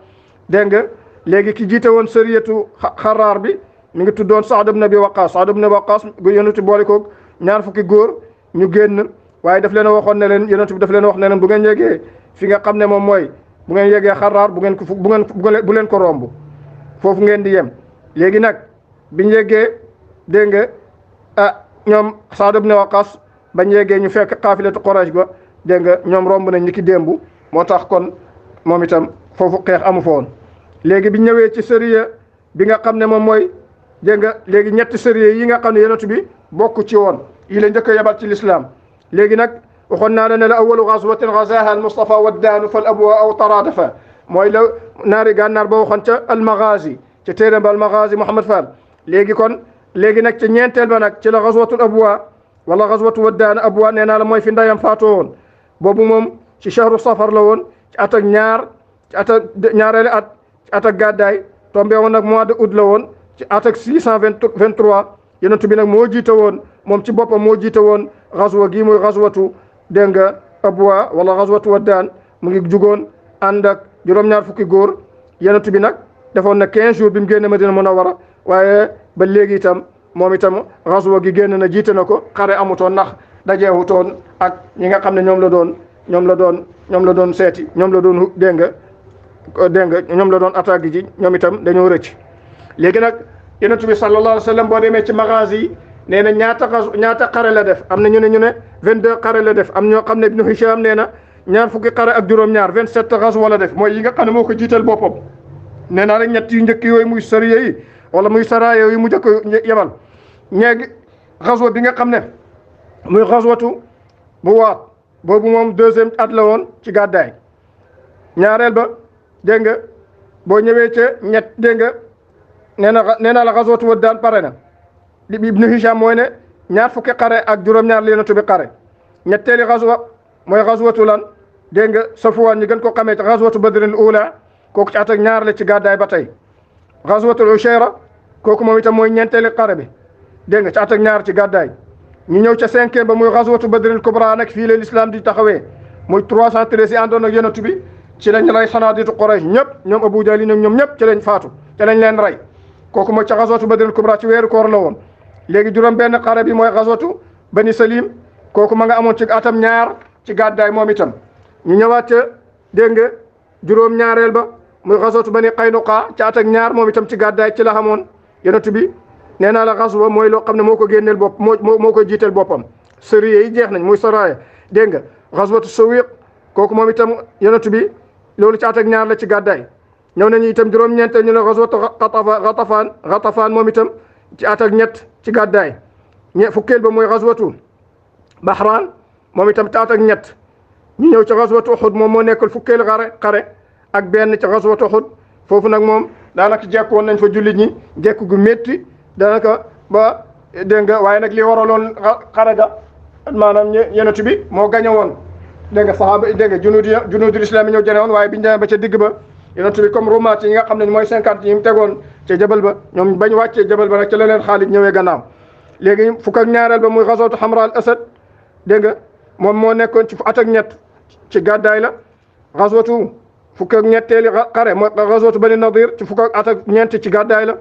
dégg nga léegi ki jiite woon sëriyatu xaraar bi mi ngi tuddoon Saad ibn Abi Waqaas Saad ibn Abi Waqaas yonent boole koog ñaar fukki góor ñu génn waaye daf leen a waxoon ne leen yonent bi daf leen wax ne leen bu ngeen yeggee fi nga xam ne moom mooy bu ngeen yeggee xaraar bu bu leen ko romb foofu ngeen di yem léegi nag biñ yeggee dégg nga ñoom Saad ibn Waqaas bañ yeggee ñu fekk xaafilatu Quraysh ba dégg nga ñoom romb nañ ñi ki démb moo tax kon moom itam foofu xeex amu fa woon léegi biñ ñëwee ci sëriya bi nga xam ne moom mooy dégg nga léegi ñetti sëriya yi nga xam ne yonent bi bokk ci woon yi la njëkk a yebal ci lislaam léegi nag waxoon naa la ne la awalu gazwatin gazaha al Mustafa waddaanu fal abwa aw taradafa mooy la naari gànnaar ba waxoon ca al Maghazi ca téeram ba al Maghazi Mouhamad Fall léegi kon léegi nag ca ñeenteel ba nag ci la gazwatul abwa wala gazwatu waddaan abwa nee naa la mooy fi ndayam faatoo woon boobu moom ci shahru safar la woon ci at ak ñaareeli at ci at ak gàddaay tombé woon nag mois de août la woon ci at ak 623 yonent bi nag moo jiite woon moom ci boppam moo jiite woon gazwa gi muy gazwatu dégg nga abwa wala gazwatu waddaan mu ngi jugoon ànd ak juróom-ñaar fukki góor yonent bi nag defoon na 15 jours bi mu génne Madina Munawwara waaye ba léegi itam moom itam gazwa gi génn na jiite na ko xare amutoon ndax dajeewutoon ak ñi nga xam ne ñoom la doon seeti ñoom la doon dégg nga ñoom la doon attaque ji ñoom itam dañoo rëcc léegi nag yonent bi sallallahu alayhi wa sallam boo demee ci magazi yi nee na ñaata xare la def am na ñu ne 22 xare la def am ñoo xam ne Ibnu Hisham nee na ñaar fukki xare ak juróom-ñaar 27 gazwa la def mooy yi nga xam ne moo ko jiital boppam nee naa rek ñett yu njëkk yooyu muy sariya yi wala muy saraya yi mu njëkk yebal ñeegi gazwa bi nga xam ne muy gazwatu bu waat boobu moom deuxième at la woon ci gàddaay ñaareel ba dégg nga boo ñëwee ca ñett dégg nga nee naa la gazwatu waddaan pare na li Ibnu Hisham mooy ne ñaar fukki xare ak juróom-ñaar li yonent bi xare ñetteeli gazwa mooy gazwatu lan dégg nga Safwaan ñi gën ko xamee ci gazwatu badril ula kooku ci at ak ñaar la ci gàddaay ba tey gazwatul Ushayra kooku moom itam mooy ñeenteeli xare bi dégg nga ci at ak ñaar ci gàddaay ñu ñëw ca cinquième ba muy gazwatu badril kubra nag fii la l'islam di taxawee muy 313 yi àndoon ak yonent bi ci lañ rey sanaditu Quraysh ñëpp ñoom Abu Jahl ñoom ñëpp ci lañ faatu ci lañ leen rey kooku mooy ca gazwatu badril kubra ci weeru koor la woon léegi juróom benn xare bi mooy gazwatu bani salim kooku ma nga amoon ci atam ñaar ci gàddaay moom itam ñu ñëwaat ca dégg nga juróom ñaareel ba muy gazwatu bani Qaynuqa ci at ak ñaar moom itam ci gàddaay ci la xamoon yonent bi nee naa la gazwa mooy loo xam ne moo ko génneel bopp moo ko jiiteel boppam sëriye yi jeex nañ muy saraya dégg nga gazwatu Sawiq kooku moom itam yonent bi loolu ci at ak ñaar la ci gàddaay ñëw nañu itam juróom-ñeenteel ñu ne gazwatu Ghatafaan moom itam ci at ak ñett ci gàddaay fukkeel ba mooy gazwatu Bahraan moom itam ci at ak ñett ñu ñëw ci gazwatu Uhud moom moo nekkul fukkeelu xare ak benn ci gazwatu Uhud foofu nag moom daanaka jekkoon nañ fa jullit ñi jekk gu métti daanaka ba dégg nga waaye nag li waraloon xare ga maanaam yonent bi moo gañe woon dégg nga saxaaba dégg nga junudul islam yi ñëw jëne woon waaye biñu demee ba ca digg ba yonent bi comme rumaat yi nga xam ne mooy 50 yi mu tegoon ca jabal ba ñoom bañ wàccee jabal ba nag ca la leen Xaalid ñëwee gannaaw léegi fukk ak ñaareel ba muy gazwatu Hamra al Asad dégg nga moom moo nekkoon ci at ak ñett ci gàddaay la gazwatu fukk ak ñetteeli xare mooy gazwatu Bani Nadir ci fukk ak at ak ñeent ci gàddaay la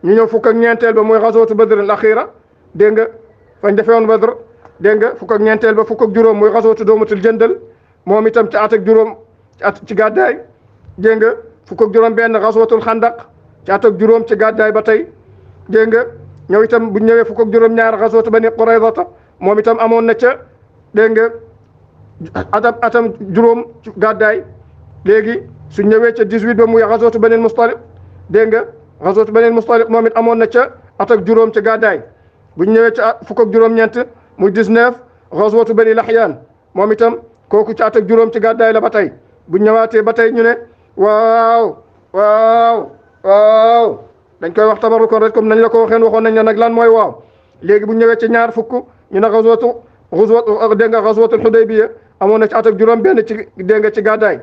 ñu ñëw fukk ak ñeenteel ba mooy gazwatu Badr al axira dégg nga fañ defee woon Badr dégg nga fukk ak ñeenteel ba fukk ak juróom mooy gazwatu Dawmatul Jandal moom itam ci at ak juróom ci gàddaay dégg nga fukk ak juróom benn gazwatul Xandaq ci at ak juróom ci gàddaay ba tey dégg nga ñëw itam bu ñëwee fukk ak juróom ñaar gazwatu Bani Quraydata moom itam amoon na ca dégg nga atam juróom ci gàddaay léegi su ñëwee ca 18 ba muy gazwatu Bani Mustaliq dégg nga gazwatu Bani Mustaliq moom it amoon na ca at ak juróom ca gàddaay bu ñëwee ca fukk ak juróom-ñeent muy 19 gazwatu Bani Lahyaan moom itam kooku ci at ak juróom ci gàddaay la ba tey bu ñëwaatee ba tey ñu ne waaw dañ koy wax tabarrukan rek comme nañ la ko waxeen waxoon nañ ne nag lan mooy waaw léegi bu ñëwee ci ñaar fukk ñu ne dégg nga xaswatul Xudaybiya amoon na ci at ak juróom benn ci dégg nga ci gàddaay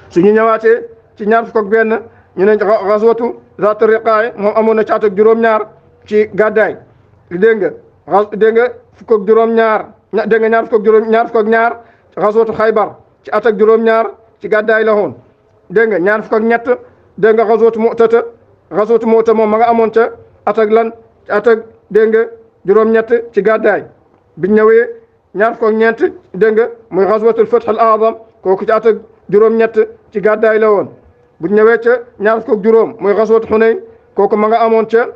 suñu ñëwaatee ci ñaar fukk ak benn ñu ne xaswatu Zaat Riqaa moom amoon na ci at ak juróom-ñaar ci gàddaay dégg nga fukk ak juróom-ñaar dégg nga ñaar fukk ak ñaar xaswatu Xaybar ci at ak juróom-ñaar ci gàddaay la woon dégg nga ñaar fukk ak ñett dégg nga xaswatu Mu'ta moom ma nga amoon ca at ak lan at ak dégg nga juróom-ñett ci gàddaay biñ ñëwee ñaar fukk ak ñeent dégg nga muy xaswatul Fath al A'zam kooku ci at ak juróom-ñett ci gàddaay la woon buñ ñëwee ca ñaar fukk ak juróom muy xaswatu Xunayn kooku ma nga amoon ca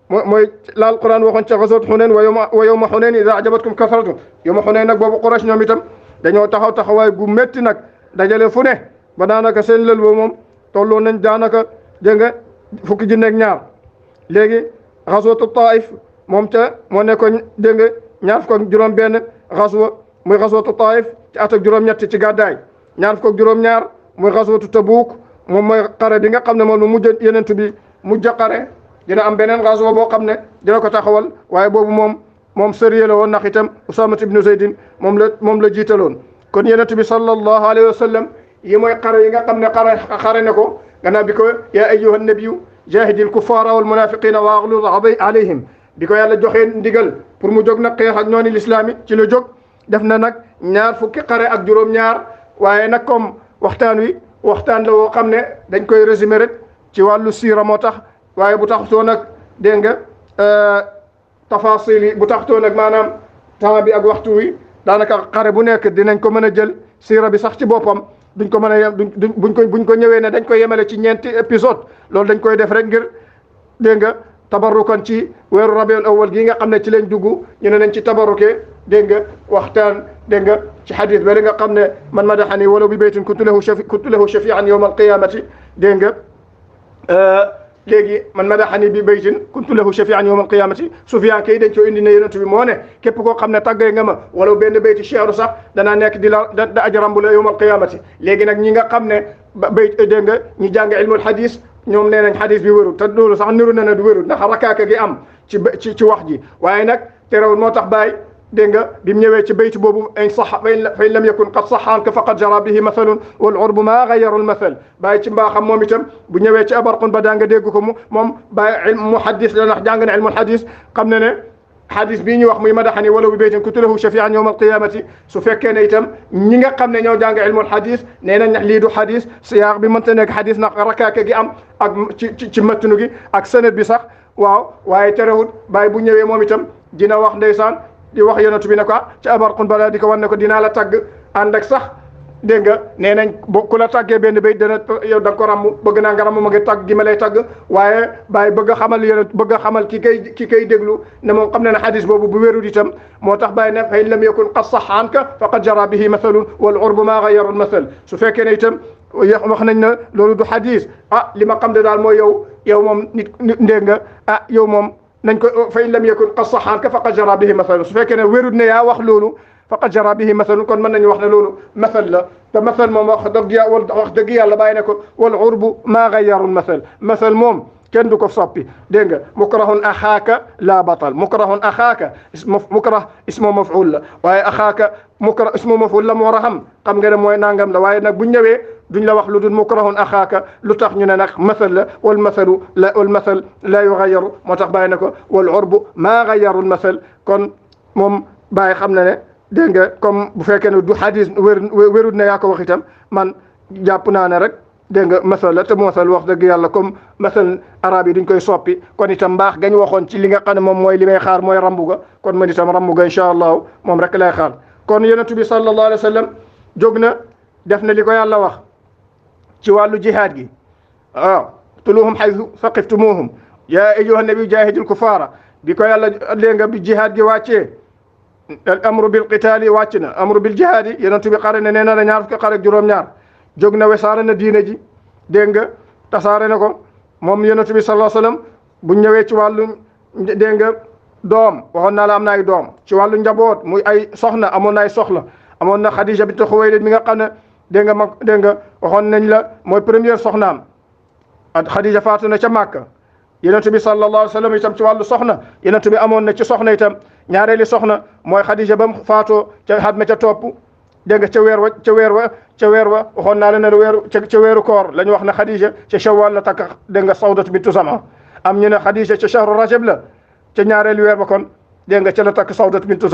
mooy la Alquran waxoon ca xaswatu Xunayn wa yawma Xunayn idaa ajabatkum kasratukum yawma Xunayn nag boobu Quraysh ñoom itam dañoo taxawaay gu métti nag dajale fu ne ba daanaka seen lël boobu moom tolloo nañ daanaka dégg nga fukki junne ak ñaar léegi xaswatu Taif moom ca moo nekkoon dégg nga ñaar fukk ak juróom benn xaswa muy xaswatu Taif ci at ak juróom-ñett ci gàddaay ñaar fukk ak juróom-ñaar muy xaswatu Tabuk moom mooy xare bi nga xam ne moom lu mujj yenentu bi mujj xare dina am beneen xaswa boo xam ne dina ko taxawal waaye boobu moom sérieux la woon ndax itam Usaama ibnu Zaydin moom la jiitaloon kon yenentu bi sallallahu alayhi wa sallam yi mooy xare yi nga xam ne xare ne ko gannaaw bi ko yaa ayyuha nabiyu jaahidil kuffaara wal munaafiqiina waghluz alayhim bi ko yàlla joxee ndigal pour mu jóg nag xeex ak noonu lislaam yi ci la jóg def na nag ñaar fukki xare ak juróom-ñaar waaye nag comme waxtaan la woo xam ne dañ koy résumé rek ci wàllu siira moo tax waaye bu taxutoo nag dégg nga tafasil yi bu taxutoo nag maanaam temps bi ak waxtu wi daanaka xare bu nekk dinañ ko mën a jël siira bi sax ci boppam duñ ko mën a buñ ko ñëwee ne dañ koy yemale ci ñeenti épisode loolu dañ koy def rek ngir dégg nga tabarrukan ci weeru rabiul awwal gi nga xam ne ci lañ dugg ñu ne nañ ci tabarruke dégg nga waxtaan dégg nga ci xadis ba li nga xam ne man madaxani walaw bi baytin kuntu lahu shafian yawma alqiyamati dégg nga léegi man madaxani bi baytin kuntu lahu shafian yawma alqiyamati Sufyaan kay dañ ko indi ne yonent bi moo ne képp koo xam ne tàggee nga ma walaw benn bayti cheru sax danaa nekk di la da ajarambu la yawma alqiyamati léegi nag ñi nga xam ne bayt dégg nga ñi jàng ilmul hadis ñoom nee nañ xadis bi wérul te loolu sax niru na ne du wérul ndax rakaaka gi am ci wax ji waaye nag terewul moo tax bàyyi dégg nga bi mu ñëwee ci bayt boobu in sax fa in lam yakun qad saxaanka faqad jara bihi mathalun wal urbu maa gayaru l mathal bàyyi ci mbaaxam moom itam bu ñëwee ci abarqun ba daa nga dégg ko moom bàyyi muhaddis la ndax jàng na ilmul hadis xam ne ne xadis bii ñu wax muy madaxani walaw bi baytin kuntu lahu shafian yawma alqiyamati su fekkee ne itam ñi nga xam ne ñoo jàng ilmul hadis nee nañ lii du hadis siyaax bi mënta nekk hadis ndax rakaaka gi am ak ci mattunu gi ak sanad bi sax waaw waaye terewut bàyyi bu ñëwee moom itam dina wax ndeysaan di wax yonent bi ne ko ci abarqun balaa di ko wan ne ko dinaa la tagg ànd ak sax dégg nga nee nañ ku la tàggee benn béy dana yow da nga ko ràmm bëgg naa nga ràmm ma ngi tàgg gi ma lay tàgg waaye bàyyi bëgg a xamal yonent bëgg a xamal ki kay déglu ne moom xam ne ne xadis boobu bu wérul itam moo tax bàyyi ne fa in lam yakun qad saxa anka faqad jara bihi mathalun wal urbu maa gayaru l mathal su fekkee ne itam wax nañ ne loolu du xadis li ma xam ne daal mooy yow moom nit ndégg nga yow moom nañ ko fa in lam yakun qad saxa anka faqad jara bihi mathalun su fekkee ne wérul ne yaa wax loolu faqad jara bihi mathalun kon mën nañu wax ne loolu mathal la te mathal moom wax dëgg yàlla bàyyi ne ko wal urbu maa gayaru mathal moom kenn du ko soppi dégg nga mukrahun axaaka laa batal mukrahun axaaka mukrah ismu maf'ul la waaye axaaka mukrah ismu maf'ul la mu war a xam nga ne mooy nangam la waaye nag bu ñëwee duñ la wax lu dul mukrahun axaaka lu tax ñu ne nag mathal la wal mathal la yugayaru moo tax bàyyi ne ko wal urbu maa gayaru mathal kon moom bàyyi xam na ne dégg nga comme bu fekkee ne du hadis wérut ne yaa ko wax itam man jàpp naa ne rek dégg nga masal la te masal wax dëgg yàlla comme masal arab yi duñ koy soppi kon itam mbaax gañ waxoon ci li nga xam ne moom mooy li may xaar mooy rambu ga kon man itam rambu ga incha allahu moom rek lay xaar kon yonent bi sallallahu alayhi wa sallam jóg na def na li ko yàlla wax ci wàllu jihaad gi tuluhum haythu saqiftumuhum yaa ayyuhan nabiyyu jaahidil kufaara bi ko yàlla dégg nga bi jihaad gi wàccee al amru bil qitaali wàcc na amru bil jihaadi yonent bi xare ne nee na la ñaar fukki xare ak juróom-ñaar jóg na wesaare na diine ji dégg nga tasaare na ko moom yonent bi sallallahu alayhi wasallam bu ñëwee ci wàllu dégg nga doom waxoon naa la am na ay doom ci wàllu njaboot muy ay soxna amoon na ay soxla amoon na Khadija bint Khuwaylid mi nga xam ne dégg nga dégg nga waxoon nañ la mooy première soxnaam ak Khadija faatu na ca Màkka yonent bi sallallahu alayhi wa sallam itam ci wàllu soxna yonent bi amoon na ci soxna itam ñaareeli soxna mooy Xadija ba mu faatoo ca xat ma ca topp dégg nga ca weer wa waxoon naa la ne ca weeru koor la ñu wax ne Xadija ca Shawwal la takk dégg nga Sawdatu bintu Zama am ñu ne Xadija ca shahru Rajab la ca ñaareelu weer ba kon dégg nga ca la takk Sawdatu bintu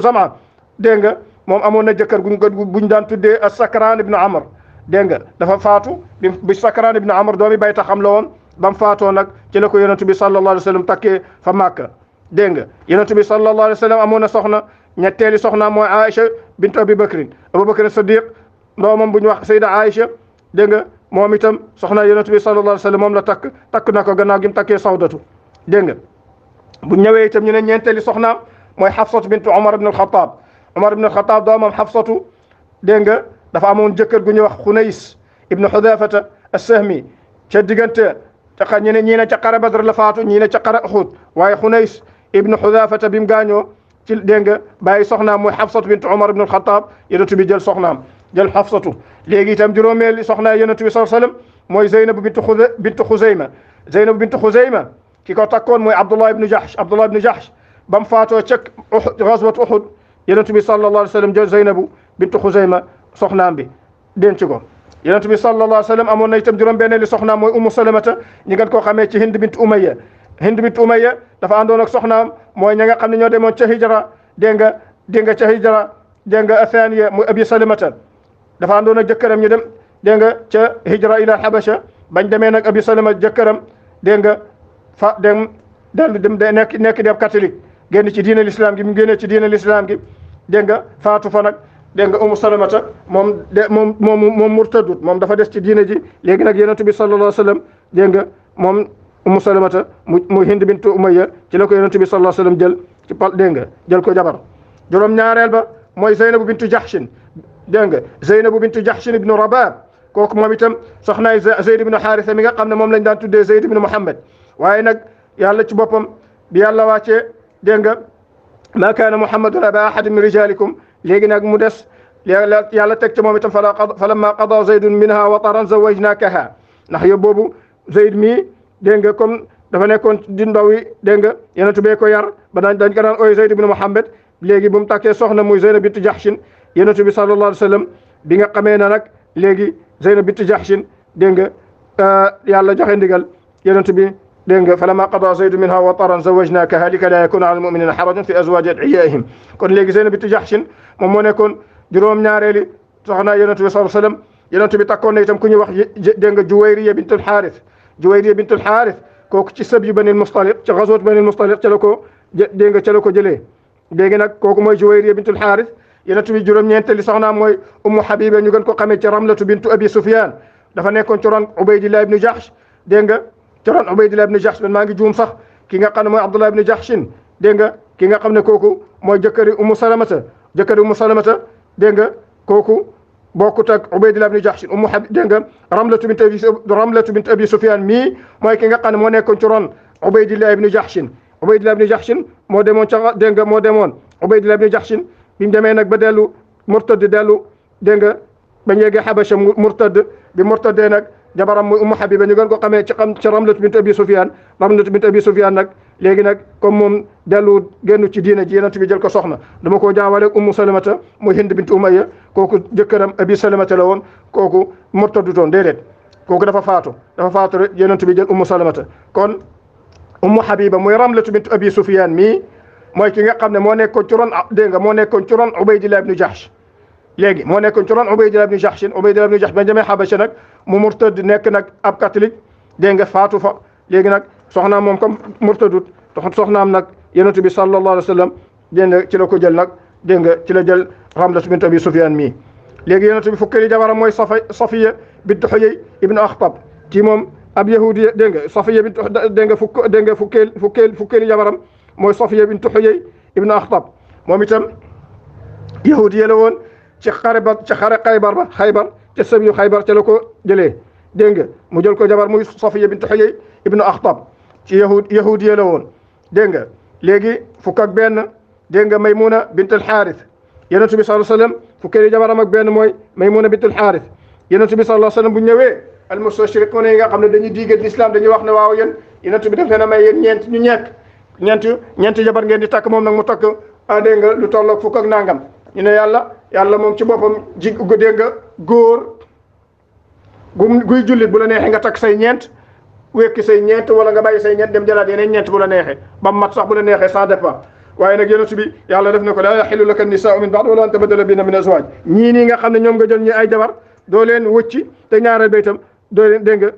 Zama dégg nga moom amoon na jëkkër buñ daan tuddee as-Sakran ibnu Amr dégg nga dafa faatu bi Sakran ibnu Amr doomi bay taxam la woon ba mu faatoo nag ci la ko yonent bi sallallahu alayhi wa sallam takkee fa Màkka dégg nga yonent bi sallallahu alayhi wa sallam amoon na soxna ñetteeli soxna mooy Aïcha bintu Abi Bakrin Siddiq doomam bu ñu wax Sayda Aïcha dégg nga moom itam soxna yonent bi sallallahu alayhi wa sallam moom la takk na ko gannaaw gi mu takkee Sawdatu dégg nga bu ñëwee itam ñu ne ñeenteeli soxnaam mooy Xafsatu bintu Umar ibn al-Khattab doomam Xafsatu dégg nga dafa amoon jëkkër gu ñuy wax Xunays ibnu Xudafata as-Sahmi ca diggante ñii ne ca xare Badr la faatu ñii ne ca xare Uhud waaye Xunays ibnu Xudafata bi mu gaañoo ci dégg nga bàyyi soxnaam mooy Xafsatu bintu Umar ibn al-Khattab yonent bi jël soxnaam jël Xafsatu léegi itam juróomeeli soxnaa yonent bi sallallahu alayhi wa sallam mooy Zeynabu bintu Xuzayma ki ko takkoon mooy Abdullah ibnu Jahsh ba mu faatoo ca gazwat Uhud yonent bi sallallahu alayhi wa sallam jël Zeynabu bintu Xuzayma soxnaam bi denc ko yonent bi sallallahu alayhi wa sallam amoon na itam juróom-benneeli soxnaam mooy Ummu Salamata ñi ngeen koo xamee ci Hind bintu Umayya dafa àndoon ak soxnaam mooy ña nga xam ne ñoo demoon ca hijra dégg nga ca hijra dégg nga athaniya muy Abi Salamata dafa àndoon ak jëkkëram ñu dem dégg nga ca hijra ila Habasha bañ demee nag Abi Salama jëkkëram dégg nga fa dem nekk def catholique génn ci diine l'islam gi mu génnee ci diine l'islam gi dégg nga faatu fa nag dégg nga Ummu Salamata moom murtadut moom dafa des ci diine ji léegi nag yonent bi sallallahu alayhi wa sallam dégg nga moom Ummu Salamata mu Hind bintu Umayya ci la ko yonent bi sallallahu alayhi wa sallam jël ci pal dégg nga jël ko jabar juróom ñaareel ba mooy Zeynabu bintu Jahshin dégg nga Zeynabu bintu Jahshin ibnu Rabab kooku moom itam soxnaay Zayd ibnu Haarisa mi nga xam ne moom lañ daan tuddee Zayd ibnu Muhammad waaye nag yàlla ci boppam bi yàlla wàccee dégg nga maa kaana Muhammadun aba ahadin min rijalikum léegi nag mu des yàlla teg ci moom itam falamma qada Zaydun minha wataran zawajnakaha ndax yow boobu Zayd mii dégg nga comme dafa nekkoon di ndaw yi dégg nga yonent bee ko yar ba dañ ko daan ooy Zayd ibnu Muhammad léegi bu mu takkee soxna muy Zeynab bintu Jahshin yonent bi sallallahu alayhi wa sallam bi nga xamee na nag léegi Zeynab bintu Jahshin dégg nga yàlla joxe ndigal yonent bi dégg nga falamma qada Zaydun minha wataran zawajnakaha lika la yakuna ala almuminina harajun fi azwaji adiyaihim kon léegi Zeynab bintu Jahshin moom moo nekkoon juróom-ñaareeli soxna yonent bi sallallahu alayhi wa sallam yonent bi takkoon na itam ku ñuy wax dégg nga Juwayriya bintul Xaaris kooku ci sëb yu Banil Mustaliq ci gazwat Banil Mustaliq ca la ko dégg nga ca la ko jëlee léegi nag kooku mooy Juwayriya bintul Xaaris yonent bi juróom-ñeenteeli soxnaam mooy Ummu Habiba ñu gën ko xamee ci Ramlatu bintu Abi Sufyan dafa nekkoon ci ron Ubaydillah ibnu Jahsh dégg nga ci ron Ubaydillah ibnu Jahsh man maa ngi juum sax ki nga xam ne mooy Abdullah ibnu Jahshin dégg nga ki nga xam ne kooku mooy jëkkëri Ummu Salamata dégg nga kooku bokkut ak Ubaydillah ibn Jahsh dégg nga Ramlatu bint Abi Sufyan mii mooy ki nga xam ne moo nekkoon ci ron Ubaydillah ibn Jahsh moo demoon ca dégg nga Ubaydillah ibn Jahsh bi mu demee nag ba dellu murtad dégg nga ba ñu yeggee Habasha murtad bi murtadee nag jabaram muy Ummu Habiba ñu gën ko xamee ci Ramlatu bint Abi Sufyan nag léegi nag comme moom dellu génn ci diina ji yonent bi jël ko soxna dama koo jaawale ak Ummu Salamata muy Hind bint Umayya kooku jëkkëram Abi Salamata la woon kooku murtadutoon déedéet kooku dafa faatu rek yonent bi jël Ummu Salamata kon Ummu Habiba muy Ramlatu bint Abi Sufyan mii mooy ki nga xam ne moo nekkoon ci ron dégg nga moo nekkoon ci ron Ubaydillah ibn Jahsh léegi moo nekkoon ci ron Ubaydillah ibn Jahsh ba demee Habasha nag mu murtad nekk nag ab catholique dégg nga faatu fa léegi nag soxnaam moom comme murtadut soxnaam nag yonent bi sallallahu alayhi wa sallam dégg nga ci la ko jël nag dégg nga ci la jël Ramlatu bint Abi Sufyan mii léegi yonent bi fukkeeli jabaram mooy Safiya bint Huyay ibn Akhtab ci moom ab yahudi dégg nga Safiya bint dégg nga fukkeeli jabaram mooy Safiya bint Huyay ibn Akhtab moom itam yahudi la woon ci xare Xaybar ca sëb yu Xaybar ca la ko jëlee dégg nga mu jël ko jabar muy Safiya bint Huyay ibn Akhtab ci yahudi la woon dégg nga léegi fukk ak benn dégg nga Maymuna bint al-Harith yonent bi sallallahu alayhi wa sallam fukkeeli jabaram ak benn mooy Maymuna bint al-Harith yonent bi sallallahu alayhi wa sallam bu ñëwee al-mustashriqun yi nga xam ne dañuy diigat l'islam dañuy wax ne waaw yéen yonent bi daf leen a may yéen ñeent ñu ñeenti jabar ngeen di takk moom nag mu takk dégg nga lu tolloog fukk ak nangam ñu ne yàlla moom ci boppam dégg nga góor guy jullit bu la neexee nga takk say ñeent wekki say ñeent wala nga bàyyi say ñeent dem jëlaat yeneen ñeent bu la neexee ba mat sax bu la neexee ça dépend waaye nag yonent bi yàlla def na ko laa yaxillu laka nisaa'u min ba'd wala an tabaddala bihinna min azwaaj ñii nii nga xam ne ñoom nga jël ñi ay jabar doo leen wëcci te ñaareel ba itam doo leen dégg nga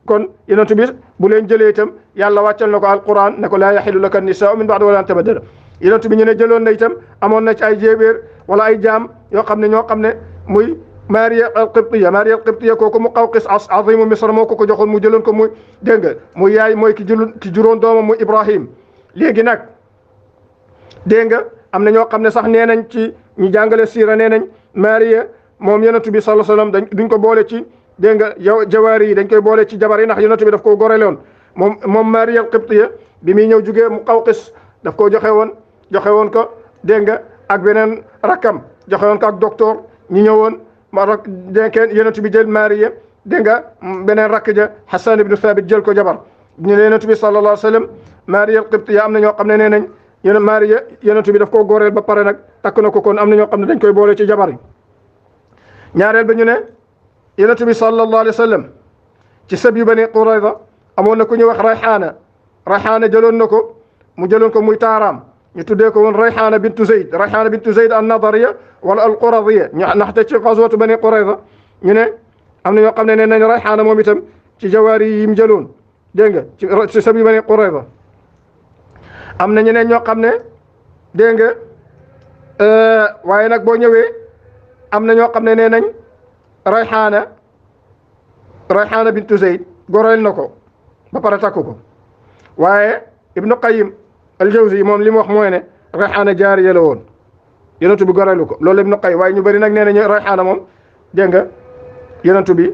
kon yonent bi bu leen jëlee itam yàlla wàccal na ko alquran ne ko laa yaxillu laka nisaa'u min ba'd wala an tabaddala yonent bi ñu ne jëloon na itam amoon na ci ay jéebéer wala ay jaam yoo xam ne ñoo xam ne muy Maariya al-Qibtiya kooku Muqawqis azimu Misr moo ko joxoon mu jëloon ko muy dégg nga muy yaay mooy ki juróon doomam muy Ibrahim léegi nag dégg nga am na ñoo xam ne sax nee nañ ci ñu jàngale siira nee nañ Maariya moom yonent bi sallallahu alayhi wasallam duñ ko boole ci dégg nga jawaari yi dañ koy boole ci jabar yi ndax yonent bi daf koo goreloon moom Maariya al-Qibtiya bi muy ñëw jugee Muqawqis daf koo joxe woon ko dégg nga ak beneen rakkam joxe woon ko ak docteur ñu ñëwoon ma rak denkeen yonent bi jël Maariya dégg nga beneen rakk ja Hassan ibn Thabit jël ko jabar ñu ne yonent bi sallallahu alayhi wasallam Maariya al-Qibtiya am na ñoo xam ne nee nañ Maariya yonent bi daf koo góoreel ba pare nag takk na ko kon am na ñoo xam ne dañ koy boole ci jabar yi ñaareel ba ñu ne yonent bi sallallahu alayhi wasallam ci sëb yu Bani Qurayza amoon na ku ñuy wax Rayhaana jëloon na ko mu jëloon ko muy taaraam ñu tuddee ko woon Rayhaana bintu Zayd an-Nadariya wala al-Quradiya ndaxte ci xaswatu Bani Qurayza ñu ne am na ñoo xam ne nee nañ Rayhaana moom itam ci jawaari yi mu jëloon dégg nga ci sëb yu Bani Qurayza am na ñeneen ñoo xam ne dégg nga waaye nag boo ñëwee am na ñoo xam ne nee nañ Rayhaana bintu Zayd goreel na ko ba pare takku ko waaye Ibnu Qayyim al-Jawzi moom li mu wax mooy ne Rayhaana jaariya la woon yonent bi goreelu ko loolu Ibnu Qayyim waaye ñu bëri nag nee nañu Rayhaana moom dégg nga yonent bi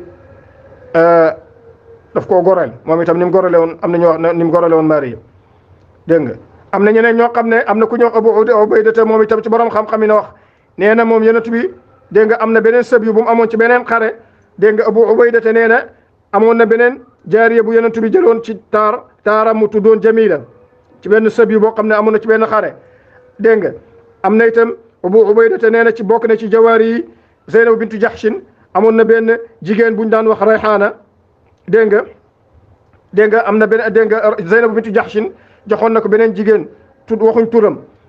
daf koo goreel moom itam ni mu gorele woon am na ñu wax ni mu gorele woon Maariya dégg nga am na ñeneen ñoo xam ne am na ku ñuy wax Abu Ubayda moom itam ci borom xam-xam yi na wax nee na moom yonent bi dégg nga am na beneen sëb yu bu mu amoon ci beneen xare dégg nga Abu Ubayda nee na amoon na beneen jaariya bu yonent bi jëloon ci taaram mu tuddoon Jamila ci benn sëb yu boo xam ne amoon na ci benn xare dégg nga am na itam Abu Ubayda nee na ci bokk na ci jawaari yi Zeynab bintu Jahshin amoon na benn jigéen bu ñu daan wax Rayhaana dégg nga am na benn dégg nga Zeynab bintu Jahshin joxoon na ko beneen jigéen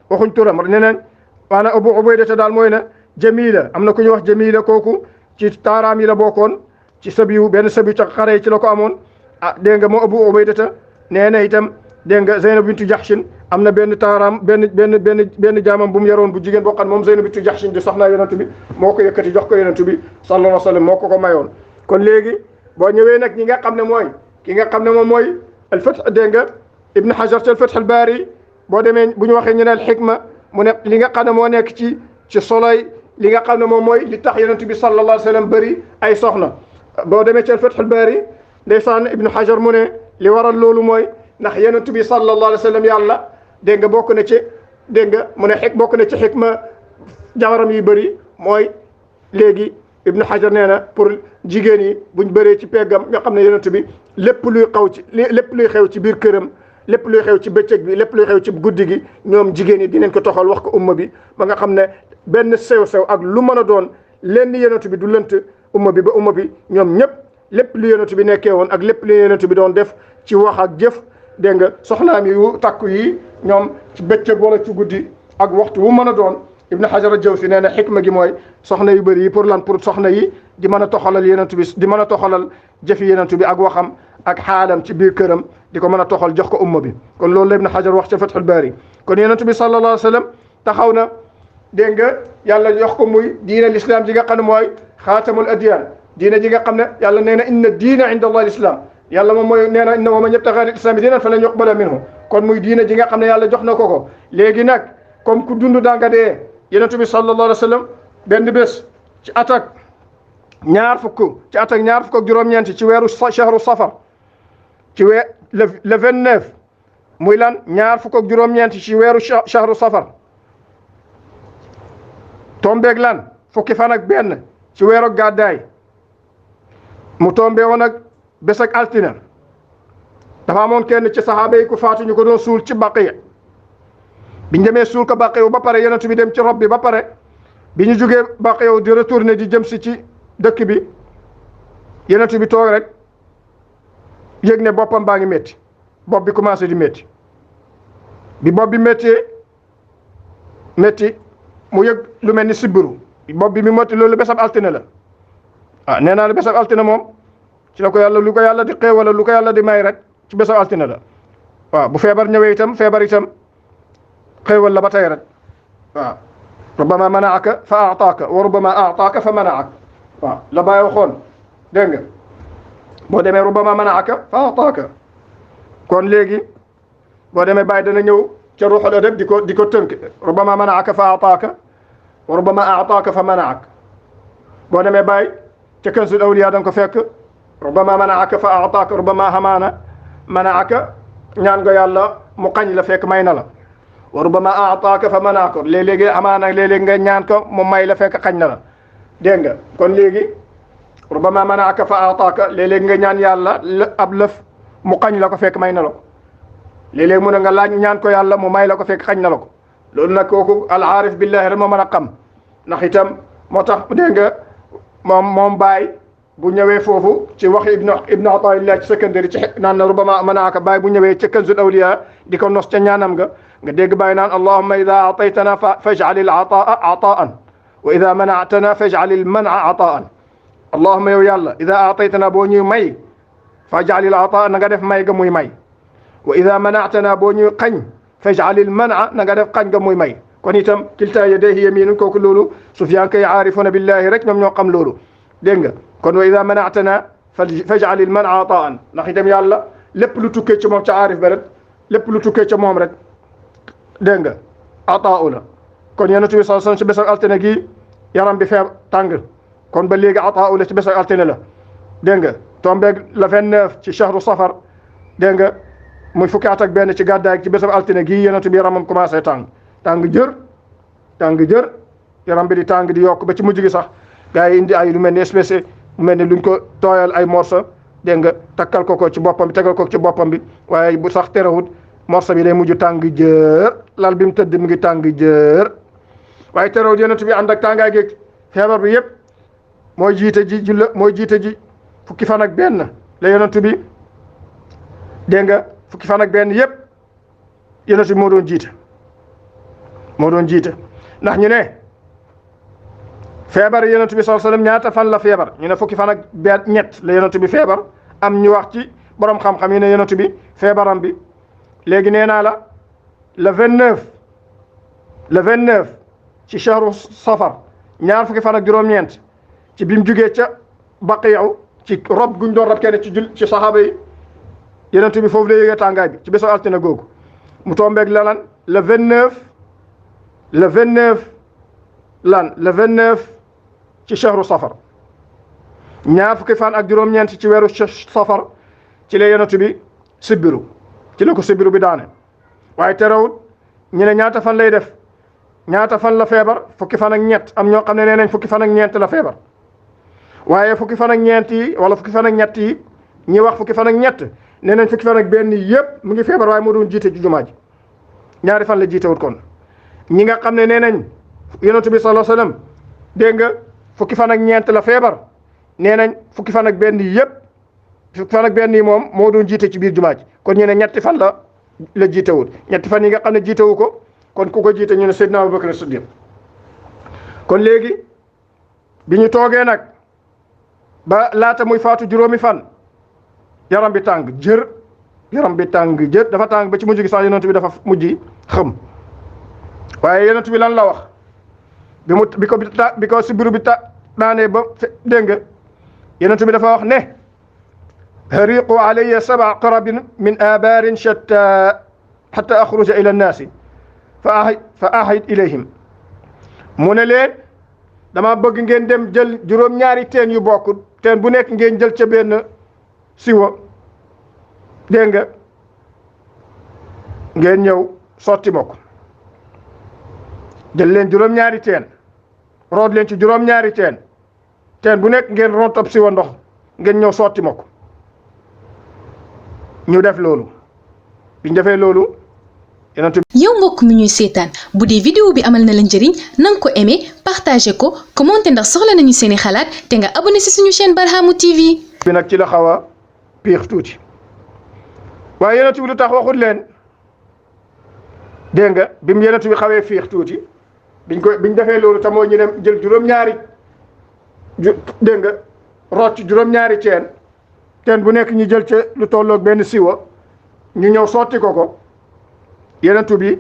waxuñ turam nee nañ waana Abu Ubayda daal mooy na Jamila am na ku ñuy wax Jamila kooku ci taaraam yi la bokkoon ci sëb benn sëb yu ca xare yi ci la ko amoon dégg nga moo Abu Ubayda nee na itam dégg nga Zeynab bintu Jahshin am na benn taaraam benn jaamam bu mu yaroon bu jigéen boo xam moom Zeynab bintu Jahshin di soxnaa yonent bi moo ko yëkkati jox ko yonent bi sallallahu alayhi wa sallam moo ko mayoon kon léegi boo ñëwee nag ñi nga xam ne mooy ki nga xam ne moom mooy al fath dégg nga Ibn Hajar ci al Fath al Bari boo demee bu ñu waxee ñu ne al xikma mu ne li nga xam ne moo nekk ci soloy li nga xam ne moom mooy li tax yonent bi sallallahu alayhi wa sallam bëri ay soxna boo demee ci al Fath al Bari ndeysaan Ibn Hajar mu ne li waral loolu mooy ndax yonent bi sallallahu alayhi wa sallam yàlla dégg nga bokk na ci dégg nga mu ne bokk na ci xikma jabaram yi bëri mooy léegi Ibn Hajar nee na pour jigéen yi buñ bëree ci peggam nga xam ne yonent bi lépp luy xew ci biir këram lépp luy xew ci bëccëg bi lépp luy xew ci guddi gi ñoom jigéen yi dinañ ko toxal wax ko umma bi ba nga xam ne benn sew-sew ak lu mën a doon lenn yonent bi du lënt umma bi ba umma bi ñoom ñëpp lépp lu yonent bi nekkee woon ak lépp lu yonent bi doon def ci wax ak jëf dégg nga soxnaam yu takku yi ñoom ci bëccëg wala ci guddi ak waxtu wu mën a doon Ibn Hajar al-Jawzi nee na xikma gi mooy soxna yu bëri yi pour soxna yi di mën a toxalal yonent bi di mën a toxalal jëfi yonent bi ak waxam ak xaalam ci biir këram di ko mën a toxal jox ko umma bi kon loolu la Ibn Hajar wax ca Fathul Bari kon yonent bi sallallahu alayhi wa sallam taxaw na dégg nga yàlla jox ko muy diine l'islam ji nga xam ne mooy xaatamul adiyaan diine ji nga xam ne yàlla nee na inna diina inda allahi l'islam yàlla moom mooy nee na inna wa man yabtaghi ghayra al-islami diinan falan yuqbala minhu kon muy diine ji nga xam ne yàlla jox na ko léegi nag comme ku dund daa nga dee yonent bi sallallahu alayhi wa sallam benn bés ci atak ñaar fukk ak juróom-ñeent ci weeru shahru safar ci le 29 muy lan ñaar fukk ak juróom-ñeent ci weeru shahru safar tombeeg lan fukki fan ak benn ci weeru gàddaay mu tombe woon ak bés ak altina dafa amoon kenn ci saxaaba yi ku faatu ñu ko doon suul ci Baqiya biñ demee suul ko Baqiya ba pare yonent bi dem ci rob bi ba pare bi ñu jógee Baqiya di retourné di jëm si ci dëkk bi yonent bi toog rek yëg ne boppam baa ngi métti bopp bi commencé di métti bi bopp bi métti mu yëg lu mel ni sibbiru bopp bi mi métti loolu bésab altine la ah nee naa la bésab altine moom ci la ko yàlla lu ko yàlla di xéewal wala lu ko yàlla di may rek ci bésab altine la waaw bu feebar ñëwee itam feebar itam xéewal la ba tey rek waaw rubbama manaaka fa aataaka wa rubbama aataaka fa manaak waaw la bàyyi waxoon dégg nga boo demee rubbama manaaka fa aataaka kon léegi boo demee bàyyi dana ñëw ca ruuxul adab di ko tënk rubbama manaaka fa aataaka wa rubbama aataaka fa manaak boo demee bàyyi ca kanzul awliya da nga ko fekk rubbama manaaka fa aataaka rubbama hamaana manaaka ñaan nga yàlla mu xañ la fekk may na la wa rubbama aataaka fa manaaka léeg-léegi amaana léeg-léeg nga ñaan ko mu may la fekk xañ na la dégg nga kon léegi rubbama manaaka fa aataaka léeg-léeg nga ñaan yàlla ab lëf mu xañ la ko fekk may na la ko léeg-léeg mu ne nga laaj ñaan ko yàlla mu may la ko fekk xañ na la ko loolu nag kooku al aarif billahi rek moo mën a xam ndax itam moo tax dégg nga moom Baay bu ñëwee foofu ci wax ibnu Ataillah ci secondaire ci naan na rubbama manaaka Baay bu ñëwee ca kanzul awliya di ko nos ca ñaanam nga dégg Baay naan allahumma ida ataytana faj'al al ataa ataan wa ida mana'tana faj'al al man'a ataan allahumma yow yàlla ida ataytana boo ñuy may faj'al al ataa na nga def may ga muy may wa ida mana'tana boo ñuy xañ faj'al al man'a na nga def xañ ga muy may kon itam kiltaa yadayhi yaminun kooku loolu Sufyaan kay aarifuna billahi rek ñoom ñoo xam loolu dégg nga kon wa ida mana'tana faj'al al man'a ataan ndax itam yàlla lépp lu tukkee ci moom ca aarif ba rek lépp lu tukkee ca moom rek dégg nga ataa la kon yonent bi sallallahu alayhi wasallam ci bésal altine gi yaram bi feeb tàng kon ba léegi ataa la ci bésal altine la dégg nga tombeeg le 29 ci shahru safar dégg nga muy fukki at ak benn ci gàddaay ci bésal altine gi yonent bi yaramam commencé tàng jër yaram bi di tàng di yokk ba ci mujj gi sax gars yi indi ay lu mel ni espèce lu mel ni luñ ko tooyal ay morceau dégg nga takkal ko ci boppam bi tegal ko ci boppam bi waaye bu sax terewut morceau bi day mujj tàng jër lal bi mu tëdd mu ngi tàng jër waaye terewut yonent bi ànd ak tàngaay gi feebar bi yëpp mooy jiite ji fukki fan ak benn la yonent bi dégg nga fukki fan ak benn yëpp yonent bi moo doon jiite ndax ñu ne feebar yonent bi sallallahu alayhi wasallam ñaata fan la feebar ñu ne fukki fan ak benn ñett la yonent bi feebar am ñu wax ci borom xam-xam yi ne yonent bi feebaram bi léegi nee naa la le 29 ci shahru safar ñaar fukki fan ak juróom-ñeent ci bi mu jugee ca Baqiya ci rob guñ doon rob kenn ci saxaaba yi yonent bi foofu la yëgee tàngaay bi ci bésu altine googu mu tombeeg lan le 29 ci shahru safar ñaar fukki fan ak juróom-ñeent ci weeru safar ci la yonent bi sibbiru ci la ko sibbiru bi daane waaye terewul ñu ne ñaata fan lay def ñaata fan la feebar fukki fan ak ñett am ñoo xam ne nee nañ fukki fan ak ñeent la feebar waaye fukki fan ak ñeent yi wala fukki fan ak ñett yi ñi wax fukki fan ak ñett nee nañ fukki fan ak benn yëpp mu ngi feebar waaye moo doon jiite ci jumaa ji ñaari fan la jiitewut kon ñi nga xam ne nee nañ yonent bi sallallahu alayhi wasallam dégg nga fukki fan ak ñeent la feebar nee nañ fukki fan ak benn yëpp fukki fan ak benn yi moom moo doon jiite ci biir jumaa ji kon ñu ne ñetti fan la jiitewut ñetti fan yi nga xam ne jiitewu ko kon ku ko jiite ñu ne Seydina Abubakar Siddiq kon léegi bi ñu toogee nag ba laata muy faatu juróomi fan yaram bi tàng jër dafa tàng ba ci mujj gi sax yonent bi dafa mujj xam waaye yonent bi lan la wax bi ko sibiru bi daanee ba dégg nga yonent bi dafa wax ne hariqu alayya sab'a qarabin min abarin shatta hatta akhruja ila an-naasi fa ahid ilayhim mu ne leen dama bëgg ngeen dem jël juróom-ñaari teen yu bokkut teen bu nekk ngeen jël ca benn siwa dégg nga ngeen ñëw sotti ma ko jël leen juróom-ñaari teen root leen ci juróom-ñaari teen bu nekk ngeen root ab siwa ndox ngeen ñëw sotti ma ko ñu def loolu biñ defee loolu yonent bi yow mbokk mi ñuy seetaan bu dee vidéo bi amal na la njëriñ nanga ko aimé partagé ko commenté ndax soxla nañu seeni xalaat te nga abonné ci suñu chaîne Barhaamu TV. bi nag ci la xaw a piix tuuti waaye yonent bi lu tax waxut leen dégg nga bi mu yonent bi xawee fiix tuuti biñ defee loolu te moo ñu dem jël juróom-ñaari dégg nga rocc juróom-ñaari teen bu nekk ñu jël ca lu tolloog benn siwa ñu ñëw sotti ko yonent bi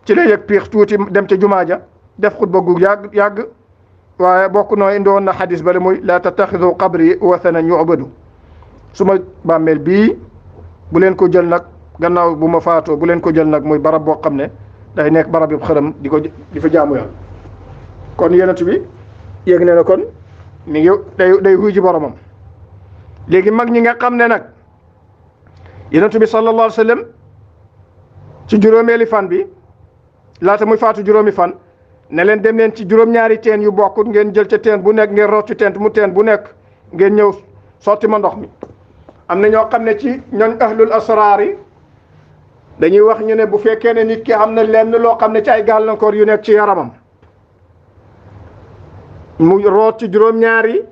ci la yëg piix tuuti dem ca jumaa ja def xutba gu yàgg waaye bokk noo indi woon na xadis bale muy laa tattaxidu qabri wathanan yu'badu suma bàmmeel bii bu leen ko jël nag gannaaw bu ma faatoo bu leen ko jël nag muy barab boo xam ne day nekk barab yu xërëm di fa jaamu yàlla kon yonent bi yéeg ne na kon mi ngi day wuy ji boromam léegi mag ñi nga xam ne nag yonent bi sallallahu alayhi wa sallam ci juróomeeli fan bi laata muy faatu juróomi fan ne leen dem leen ci juróom-ñaari teen yu bokkut ngeen jël ca teen bu nekk ngeen root ci teen bu nekk ngeen ñëw sotti ma ndox mi am na ñoo xam ne ci ñooñ ahlul asraar yi dañuy wax ñu ne bu fekkee ne nit ki am na lenn loo xam ne ci ay gàllankoor yu nekk ci yaramam mu root ci juróom-ñaari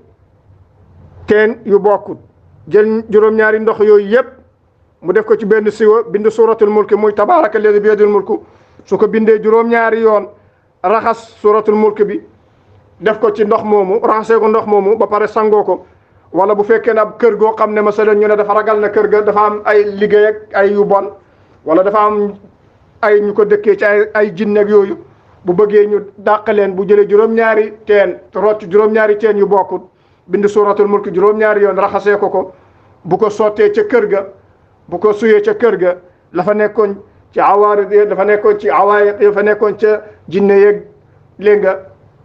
teen yu bokkut jël juróom-ñaari ndox yooyu yëpp mu def ko ci benn siwa bind suratul mulk muy tabaaraka llazii biyadihil mulku su ko bindee juróom-ñaari yoon raxas suratul mulk bi def ko ci ndox moomu raxasee ko ndox moomu ba pare sangoo ko wala bu fekkee ne ab kër goo xam ne masalan ñu ne dafa ragal na kër ga dafa am ay liggéey ak ay yu bon wala dafa am ay ñu ko dëkkee ci ay jinne ak yooyu bu bëggee ñu dàq leen bu jëlee juróom-ñaari teen root ci juróom-ñaari teen yu bokkut bind suratul mulk juróom-ñaari yoon raxasee ko bu ko sottee ca kër ga bu ko suyee ca kër ga la fa nekkoon ci awaarid dafa nekkoon ci awaayiq dafa nekkoon ca jinne yeeg léegi nga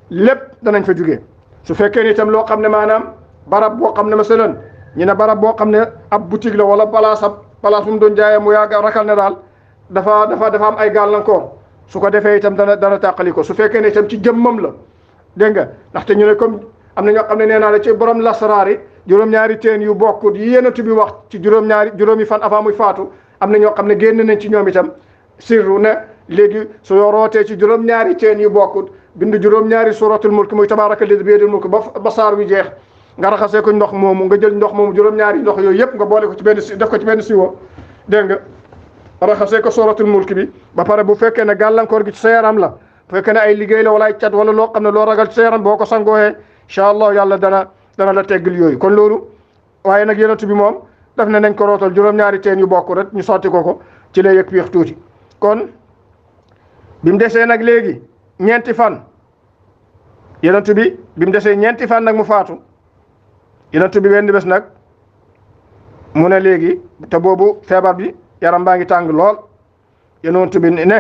lépp danañ fa jugee su fekkee ni itam loo xam ne maanaam barab boo xam ne masalan ñu ne barab boo xam ne ab boutique la wala place bu mu doon jaayee mu yàgg rakal ne daal dafa am ay gàllankoor su ko defee itam dana tàqali ko su fekkee ne itam ci jëmmam la dégg nga ndaxte ñu ne comme am na ñoo xam ne nee naa la ci borom lasaraar yi juróom-ñaari teen yu bokkut yi yonent bi wax ci juróomi fan avant muy faatu am na ñoo xam ne génn nañ ci ñoom itam sirru ne léegi su rootee ci juróom-ñaari teen yu bokkut bind juróom-ñaari suratul mulk muy tabaaraka llazii biyadihil mulk ba saar wi jeex nga raxasee ko ndox moomu nga jël ndox moomu juróom-ñaari ndox yooyu yëpp nga boole ko ci def ko ci benn siwo dégg nga raxasee ko suratul mulk bi ba pare bu fekkee ne gàllankoor gi ci sa yaram la bu fekkee ne ay liggéey la wala ay cat wala loo xam ne loo ragal ci sa yaram boo ko sangoohee incha allah yàlla dana la teggil yooyu kon loolu waaye nag yonent bi moom daf ne nañ ko rootal juróom-ñaari teen yu bokk rek ñu sotti ko ci lay yëg piix tuuti kon bi mu desee nag léegi ñeenti fan yonent bi mu desee ñeenti fan nag mu faatu yonent bi wenn bés nag mu ne léegi te boobu feebar bi yaram baa ngi tàng lool yonent bi ne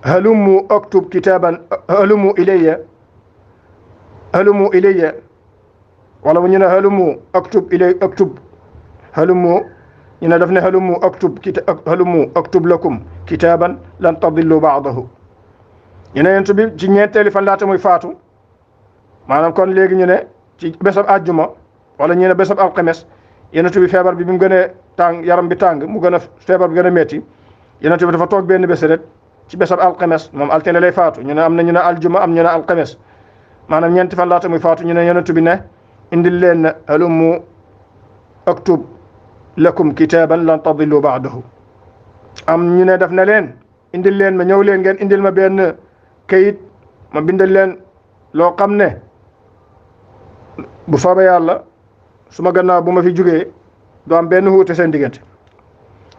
halumu aktub kitaban halumu ilayya wala ñu ne halumu aktub halumu ñu ne daf ne halumu aktub lakum kitaban lan tadillu ba'dahu ñu ne yonent bi ci ñeenteeli fan laata muy faatu maanaam kon léegi ñu ne ci bésab àjjuma wala ñu ne bésab alxames yonent bi feebar bi mu gën a yaram bi tàng mu gën a feebar bi gën a metti yonent bi dafa toog benn bés rek ci bésab alxames moom altine lay faatu ñu ne am na ñu ne aljuma am ñu ne alxames maanaam ñeenti fan laata muy faatu ñu ne yonent bi ne indil leen halumu aktub lakum kitaban lan tadillu ba'dahu am ñu ne daf ne leen indil leen ma ñëw leen ngeen indil ma benn kayit ma bindal leen loo xam ne bu soobee yàlla su ma gannaaw bu ma fi jugee doo am benn wuute seen diggante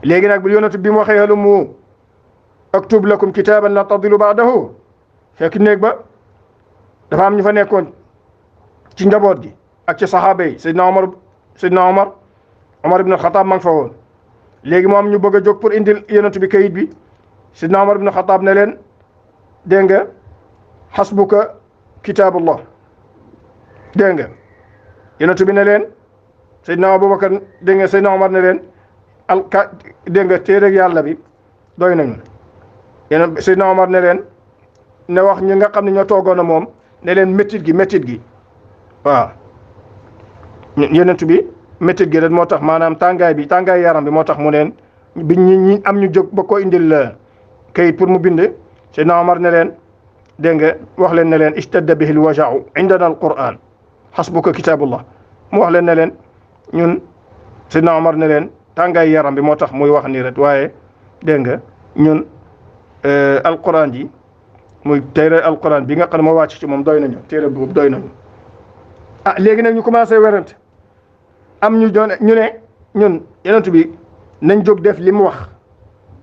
léegi nag bu yonent bi mu waxee halumu aktub lakum kitaban lan tadillu ba'dahu fekk néeg ba dafa am ñu fa nekkoon ci njaboot gi ak ci saxaaba yi Seydina Omar ibn al-Khattab ma ngi fa woon léegi moom ñu bëgg a jóg pour indil yonent bi kayit bi Seydina Omar ibn al-Khattab ne leen dégg nga hasbuka kitaabullah dégg nga yonent bi ne leen Seydina Abubakar dégg nga Seydina Omar ne leen dégg nga téereg yàlla bi doy nañu yéen Seydina Omar ne leen ne wax ñi nga xam ne ñoo toogoon a moom ne leen méttit gi waaw yonent bi métit gi rek moo tax maanaam tàngaay yaram bi moo tax mu neen bi ñi am ñu jóg ba ko indil kayit pour mu bind Seydina Omar ne leen dégg nga wax leen ne leen istadda bihi lwaja'u indana alquran hasbuka kitabullah mu wax leen ne leen ñun Seydina Omar ne leen tàngaay yaram bi moo tax muy wax nii rek waaye dégg nga ñun alquran ji muy téere alquran bi nga xam ne moo wàcc ci moom doy nañu téere boobu doy nañu léegi nag ñu commencé werante am ñu doon ñu ne ñun yonent bi nañ jóg def li mu wax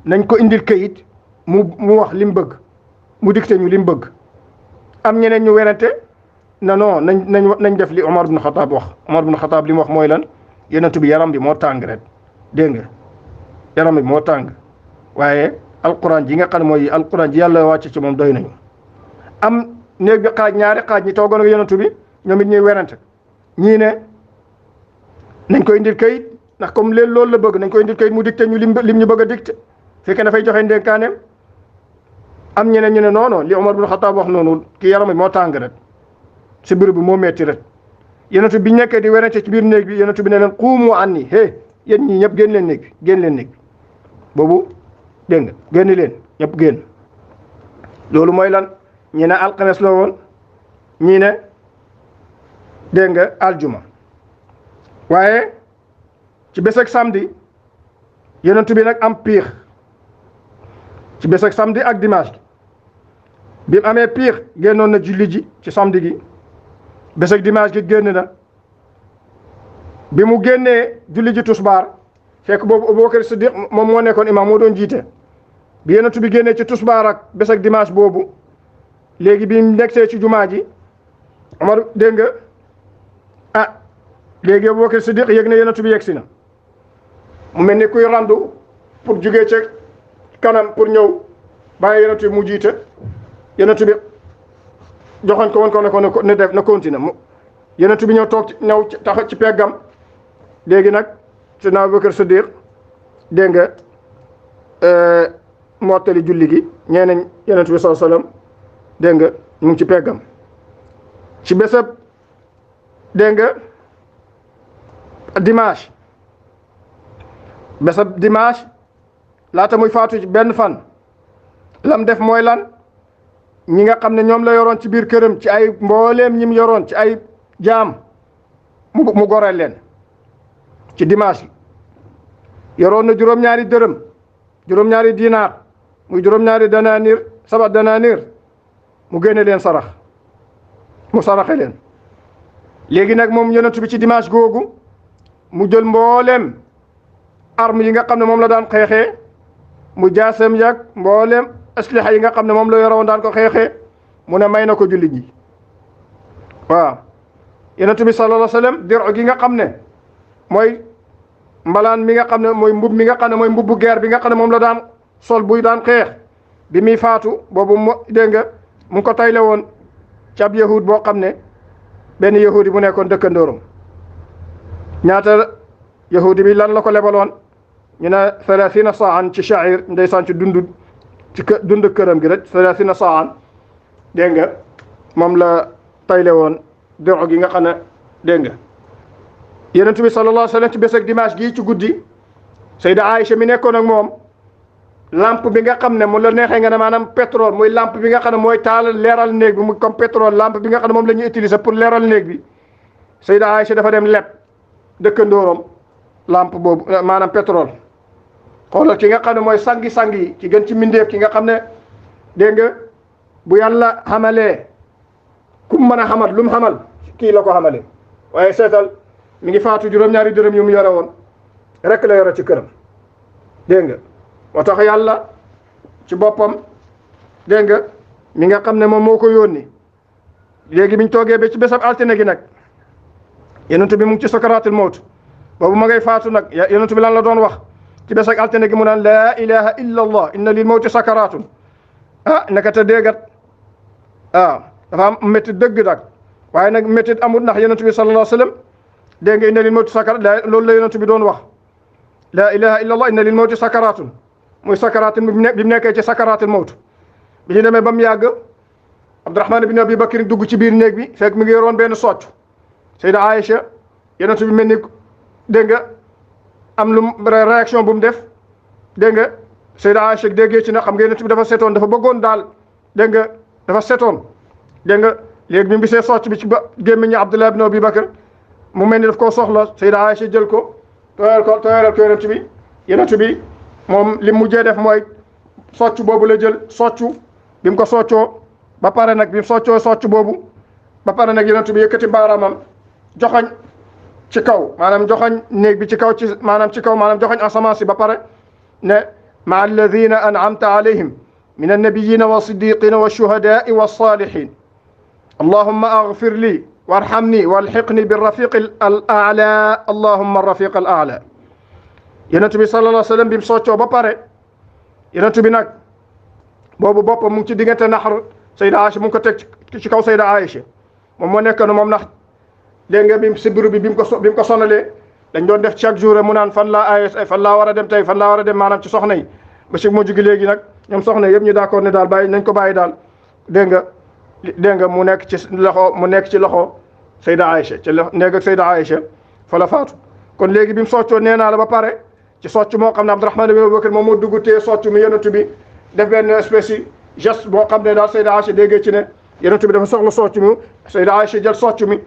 nañ ko indil kayit mu wax li mu bëgg mu dicté ñu li mu bëgg am ñeneen ñu werante na non nañ def li Omar ibn Khattab wax Omar ibn Khattab li mu wax mooy lan yonent bi yaram bi moo tàng rek dégg nga yaram bi moo tàng waaye alquran ji nga xam ne mooy alquran ji yàlla wàcc ci moom doy nañu am néeg bi xaaj ñaari xaaj ñi toogoon ak yonent bi ñoom it ñuy werante ñii ne nañ ko indil kayit ndax comme leen loolu la bëgg nañ ko indil kayit mu dicté ñu lim ñu bëgg a dicté fekkee dafay joxe ndénkaaneem am ñeneen ñu ne non li Omar bin Khattab wax noonu ki yaram bi moo tàng rek si bërëb bi moo metti rek yonent bi nekkee di werante ci biir néeg bi yonent bi ne leen xuumu anni yéen ñii ñëpp génn leen néeg bi génn leen néeg bi boobu dégg nga génn leen ñëpp génn loolu mooy lan ñi ne alxames la woon ñii ne dégg nga aljuma waaye ci bés ak samedi yonent bi nag am piix ci bés ak samedi ak dimanche bi mu amee piix génnoon na julli ji ci samedi gi bés ak dimanche gi génn na bi mu génnee julli ji tusbaar fekk boobu Abubakar Siddiq moom moo nekkoon imam moo doon jiite bi yonent bi génnee ci tusbaar ak bés ak dimanche boobu léegi bi mu nekkee ci jumaa ji Omar dégg nga léegi Abubakar Siddiq yëg na yonent bi yegsi na mu mel ni kuy randu pour jugee ca kanam pour ñëw bàyyi yonent bi mu jiite yonent bi joxoñ ko woon ko ne def na continuer mu yonent bi ñëw toog ñëw tax ci peggam léegi nag Seydina Abubakar Siddiq dégg nga mottali julli gi ñeenañ yonent bi sallallahu alayhi wasallam dégg nga mu ngi ci peggam ci bésab dégg nga dimanche bésab dimanche laata muy faatu ci benn fan lam def mooy lan ñi nga xam ne ñoom la yoroon ci biir këram ci ay mbooleem ñim yoroon ci ay jaam mu goreel leen ci dimanche yoroon na juróom-ñaari dërëm juróom-ñaari dinaar muy juróom-ñaari dananir sabat dananir mu génne leen sarax mu saraxe leen léegi nag moom yonent bi ci dimanche googu mu jël mbooleem arme yi nga xam ne moom la daan xeexee mu jaasam yàgg mbooleem asliha yi nga xam ne moom la yoroon daan ko xeexee mu ne may na ko jullit ñi waaw yonent bi sallallahu alayhi wasallam dir gi nga xam ne mooy mbalaan mi nga xam ne mooy mbub mi nga xam ne mooy mbubbu guerre bi nga xam ne moom la daan sol buy daan xeex bi muy faatu boobu mu dégg nga mu ngi ko tayle woon ci ab yahud boo xam ne benn yahudi bu nekkoon dëkkandóoram ñaata yahudi bi lan la ko lebaloon ñu ne 30 saan ci sha'ir ndeysaan ci dund këram gi rek 30 saan dégg nga moom la tayle woon doro gi nga xam ne dégg nga yonent bi sallallahu alayhi wasallam ci bés ak dimanche gii ci guddi Sayda Aïcha mi nekkoon ak moom lampe bi nga xam ne mu la neexee nga ne maanaam pétrole muy lampe bi nga xam ne mooy taal leeral néeg bi muy comme pétrole lampe bi nga xam ne moom la ñuy utiliser pour leeral néeg bi Sayda Aïcha dafa dem leb dëkkandóoram lampe boobu maanaam pétrole xoolal ki nga xam ne mooy sangi-sang yi ci gën ci mbindeef ki nga xam ne dégg nga bu yàlla xamalee ku mu mën a xamal lu mu xamal kii la ko xamalee waaye seetal mi ngi faatu juróom-ñaari dërëm yu mu yore woon rek la yore ci këram dégg nga moo tax yàlla ci boppam dégg nga mi nga xam ne moom moo ko yónni léegi biñ toogee ba ci bésab altine gi nag yonent bi mu ngi ci sakaraatul mawt boobu ma ngay faatu nag yonent bi lan la doon wax ci bés ak altine gi mu naan laa ilaha illa allah inna lil mawti sakaraatun naka te déggat dafa am métti dëgg nag waaye nag métti amul ndax yonent bi sallallahu alayhi wasallam dégg nga inna lil mawti sakaraat loolu la yonent bi doon wax laa ilaha illa allah inna lil mawti sakaraatun muy sakaraatun bi mu nekkee ci sakaraatul mawt bi ñu demee ba mu yàgg Abdurahmaan ibn Abi Bakr dugg ci biir néeg bi fekk mi ngi yoroon benn socc Sayda Aïcha yonent bi mel ni dégg nga am lu réaction bu mu def dégg nga Sayda Aïcha déggee ci na xam nga yonent bi dafa setoon dafa bëggoon daal dégg nga dafa setoon dégg nga léegi bi mu gisee socc bi ci ba gémmiñu Abdullah ibn Abi Bakr mu mel ni daf koo soxla Sayda Aïcha jël ko tooyalal ko yonent bi moom li mu mujjee def mooy socc boobu la jël soccu bi mu ko soccoo ba pare nag bi mu soccoo socc boobu ba pare nag yonent bi yëkkati baaraamam joxoñ ci kaw maanaam joxoñ néeg bi ci kaw maanaam joxoñ asamaan si ba pare ne maa alladina an'amta alayhim min annabiyina wa siddiqina wa shuhadaai wa salihin allahumma aghfir li warhamni walhiqni birrafiq al a'la allahumma rafiq al a'la yonent bi sallallahu alayhi wa sallam bi mu soccoo ba pare yonent bi nag boobu boppam mu ngi ci diggante naxar Sayda Aïcha mu ngi ko teg ci kaw Sayda Aïcha moom moo nekk moom ndax dégg nga bi sibiru bi bi mu ko sonalee dañ doon def chaque jour mu naan fan laa war a dem tey fan laa war a dem maanaam ci soxna yi ba ci mujj gi léegi nag ñoom soxna yëpp ñu d'accord ne daal bàyyi nañ ko bàyyi daal dégg nga mu nekk ci loxo Sayda Aïcha ci néeg ak Sayda Aïcha fa la faatu kon léegi bi mu soccoo nee naa la ba pare ci socc moo xam ne Abdurahman ibn Abi Bakr moom moo dugg tee socc mi yonent bi def benn espèce yi geste boo xam ne daal Sayda Aïcha déggee ci ne yonent bi dafa soxla socc mi Sayda Aïcha jël socc mi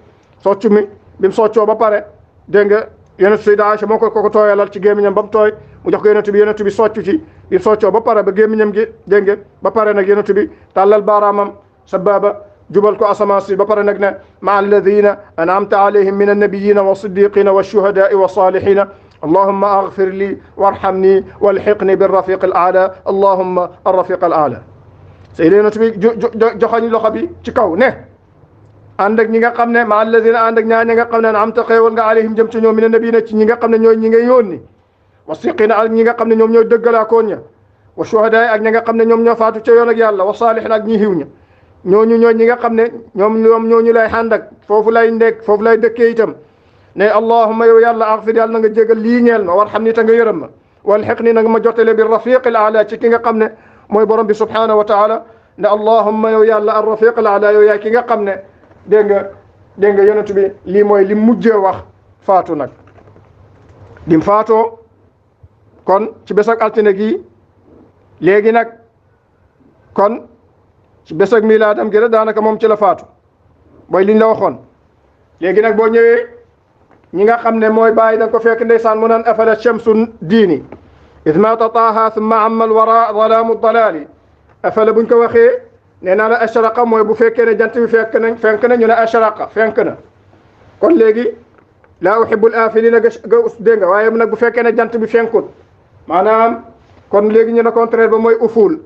bi mu soccoo ba pare dégg nga yonent Sayda Aïcha moo ko tooyalal ci gémmiñam ba mu tooy mu jox ko yonent bi socc ci bi soccoo ba pare ba gémmiñam gi dégg nga ba pare nag yonent bi tàllal baaraamam sababa jubal ko asamaan si ba pare nag ne maa alladina an'amta alayhim min annabiyina wa siddiqina wa shuhadaai wa salihina allahumma aghfir li warhamni walhiqni birrafiq al a'la allahumma arrafiq al a'la Sayda yonent bi joxañ loxo bi ci kaw ne ànd ak ñi nga xam ne ma alladina ànd ak ñaa ñi nga xam ne an'amta xéewal nga alayhim jëm ci ñoom min annabiyina ci ñi nga xam ne ñooy ñi nga yónni wa siddiqina ak ñi nga xam ne ñoom ñooy dëggalaakoon ña wa shuhadaai ak ñi nga xam ne ñoom ñoo faatu ca yoon ak yàlla wa salihin ak ñi xiw ña ñooñu ñi nga xam ne ñooñu lay ànd ak foofu lay dëkkee itam ne allahumma yow yàlla aghfir yàlla na nga jégal lii ñeel ma warhamni ta nga yërëm ma walhiqni na nga ma jotale bi rafiq al a'la ci ki nga xam ne mooy borom bi subhanahu wa taala ne allahumma yow yàlla ar rafiq al a'la yow yaay ki nga xam ne dégg nga yonent bi lii mooy li mujjee wax faatu nag dim faatoo kon ci bés ak altine gi léegi nag kon ci bés ak milaadam gi daanaka moom ci la faatu mooy liñ la waxoon léegi nag boo ñëwee ñi nga xam ne mooy bàyyi da nga ko fekk ndeysaan mu naan afala shamsu diini id maata taaha thumma amma alwara zalaamu dalaali afala buñ ko waxee nee naa la ashraqa mooy bu fekkee ne jant bi fenk na ñu ne ashraqa fenk na kon léegi laa uhibbul aafiliina ga dégg nga waaye nag bu fekkee ne jant bi fenkut maanaam kon léegi ñu ne contraire ba mooy ufuul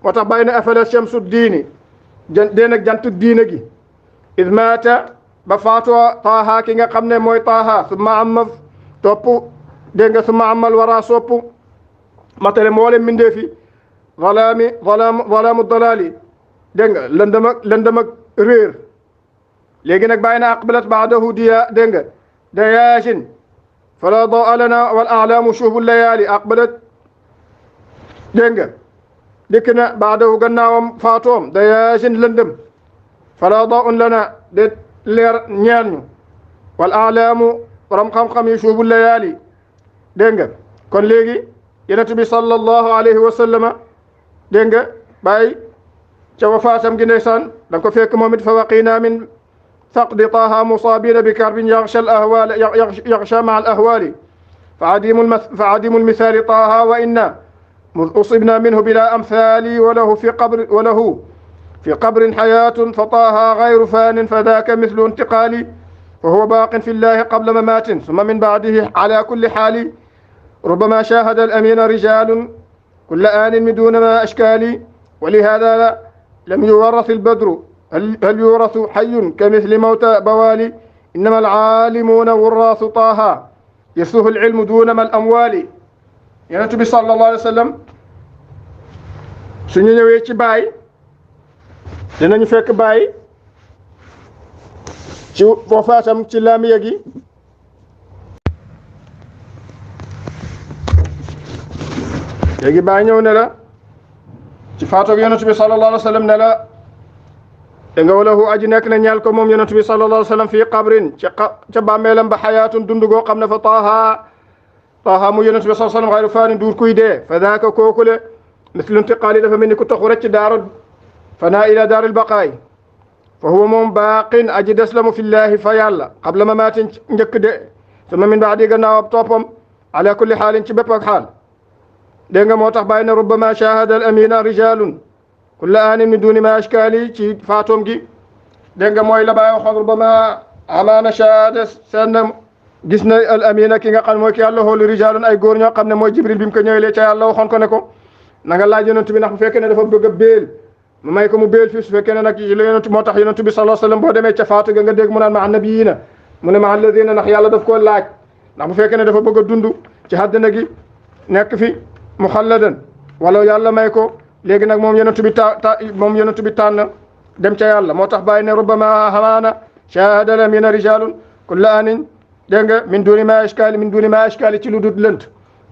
moo tax bàyyi na afala shamsu diini dee nag jantu diine gi id maata ba faatoo taaha ki nga xam ne mooy taaha summa amma topp dégg nga summa amal wara sopp matale mboolem mindee fi zalaamu dalaali dégg nga lëndëm ak réer léegi nag bàyyi na aqbalat baadahu diya dégg nga dayaasin fala daa lana wal a'laamu shuhbu layaali aqbalat dégg nga dikk na baadahu gannaawam faatoom dayaasin lëndëm fala daa lana de leer ñeel ñu wal a'laamu borom xam-xam yi shuhbu layaali dégg nga kon léegi yonent bi sallallahu alayhi wa sallama dégg nga bàyyi ca wafaatam gi ndeysaan da nga ko fekk moom it fa waqina min faqdi taaha musaabina bi karbin yaxsha maa al ahwaali fa adimu lmithaali taaha wa inna usibna minhu bila amthali walahu في قبر حياة فطاها غير فان فذاك مثل انتقالي وهو باق في الله قبل ممات ثم من بعده على كل حال ربما شاهد الأمين رجال كل آن من دون ما أشكالي ولهذا لم يورث البدر هل يورث حي كمثل موتى بوالي إنما العالمون وراث طه يسه العلم دون ما الأموال ينتبه صلى الله عليه وسلم suñu ñëwee ci baay dinañu fekk baay ci wafaatam ci laamiya gi léegi baay ñëw ne la ci faatoog yonent bi sallallahu alayhi wa sallam ne la da nga walahu aji nekk na ñeel ko moom yonent bi sallallahu alayhi wa sallam fii qabrin ca bàmmeelam ba xayaatun dund goo xam ne fa taaha mu yonent bi sallallahu alayhi wa sallam xayru faanin duur kuy dee fa daaka kookule mislu intiqaali dafa mel ni ku taxu rek ci daaru fanaa ila daaril baqaay fa huwa moom baaqin aji des la mu fillahi fa yàlla qabla mamaatin njëkk de suma min baadi gannaaw ab toppam ala kulli xaalin ci bépp ak xaal dégg nga moo tax bàyyi na rubbama shahada al amina rijalun kulla aanin min duni ma ashkaali ci faatoom gi dégg nga mooy la bàyyi waxoon rubbama amaana shahada seen gis na al amina ki nga xam mooy ki yàlla xoolu rijalun ay góor ñoo xam ne mooy jibril bi mu ko ñëwee ca yàlla waxoon ko ne ko na nga laaj yonent bi ndax bu fekkee ne dafa bëgg a béel mu may ko mu béel fii su fekkee ne nag yonent moo tax yonent bi sallallahu alayhi wasallam boo demee ca faatu ga nga dégg mu naan ma annabiyina mu ne ma alladina ndax yàlla daf koo laaj ndax bu fekkee ne dafa bëgg a dund ci àddina gi nekk fi muxalladan wala yàlla may ko léegi nag moom yonent bi tànn dem ca yàlla moo tax bàyyi ne rubbama hamaana shahada la mina rijalun kulla anin dégg nga min duni ma ashkali ci lu dut lënt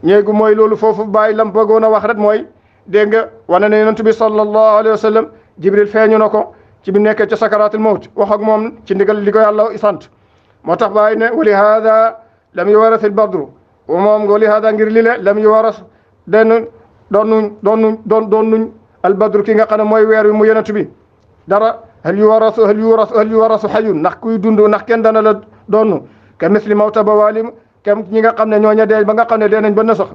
ñeegu mooy loolu foofu bàyyi lam bëggoon a wax rek mooy dégg nga wane ne yonent bi sallallahu alayhi wa sallam jibril feeñu na ko ci bi nekkee ca sakaratul mawt wax ak moom ci ndigal li ko yàlla sant moo tax bàyyi ne wali hada lam yuwaras al badru moom wali hada ngir li le lam yuwaras den doonnuñ al badru ki nga xam ne mooy weer wi mu yonent bi dara hal yuwarasu xayun ndax kuy dund ndax kenn dana la doonnu ka misli mawta bawalim kem ñi nga xam ne ñooña dee ba nga xam ne dee nañ ba nasax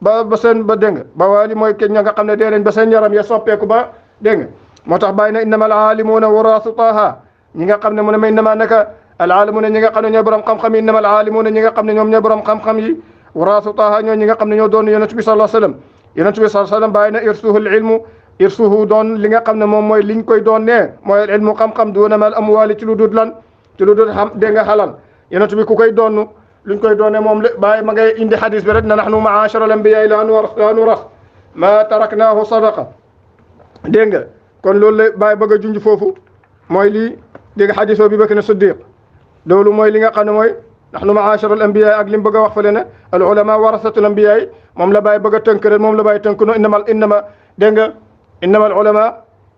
ba seen ba dégg nga bawaali mooy ke ña nga xam ne dee nañ ba seen yaram ya soppeeku ba dégg nga moo tax bàyyi na innama al aalimuuna waraasu taaha ñi nga xam ne mu ne ma innama naka al aalimuuna ñi nga xam ne ñooy borom xam-xam yi innama al aalimuuna ñi nga xam ne ñoom ñooy borom xam-xam yi waraasu taaha ñoo ñi nga xam ne ñoo doon yonent bi sallallahu alayhi wasallam yonent bi sallallahu alayhi wasallam bàyyi na irsuhul ilmu irsuhu doon li nga xam ne moom mooy liñ koy doon nee mooy ilmu xam-xam duuna mal amwaali ci lu dul lan ci lu dul xam dégg nga xalal yonent bi ku koy doon luñ koy doone moom la bàyyi ma ngay indi xadis bi rek na nahnu ma'ashara al-anbiya la nuras ma taraknaahu sadaqa dégg nga kon loolu la bàyyi bëgg a junj foofu mooy lii dégg nga xadis bi Bakr Siddiq loolu mooy li nga xam ne mooy nahnu ma'ashara al-anbiya ak li mu bëgg a wax fële ne al ulama warasatul anbiya moom la bàyyi bëgg a tënk rek moom la bàyyi tënk no innama dégg nga innama al ulama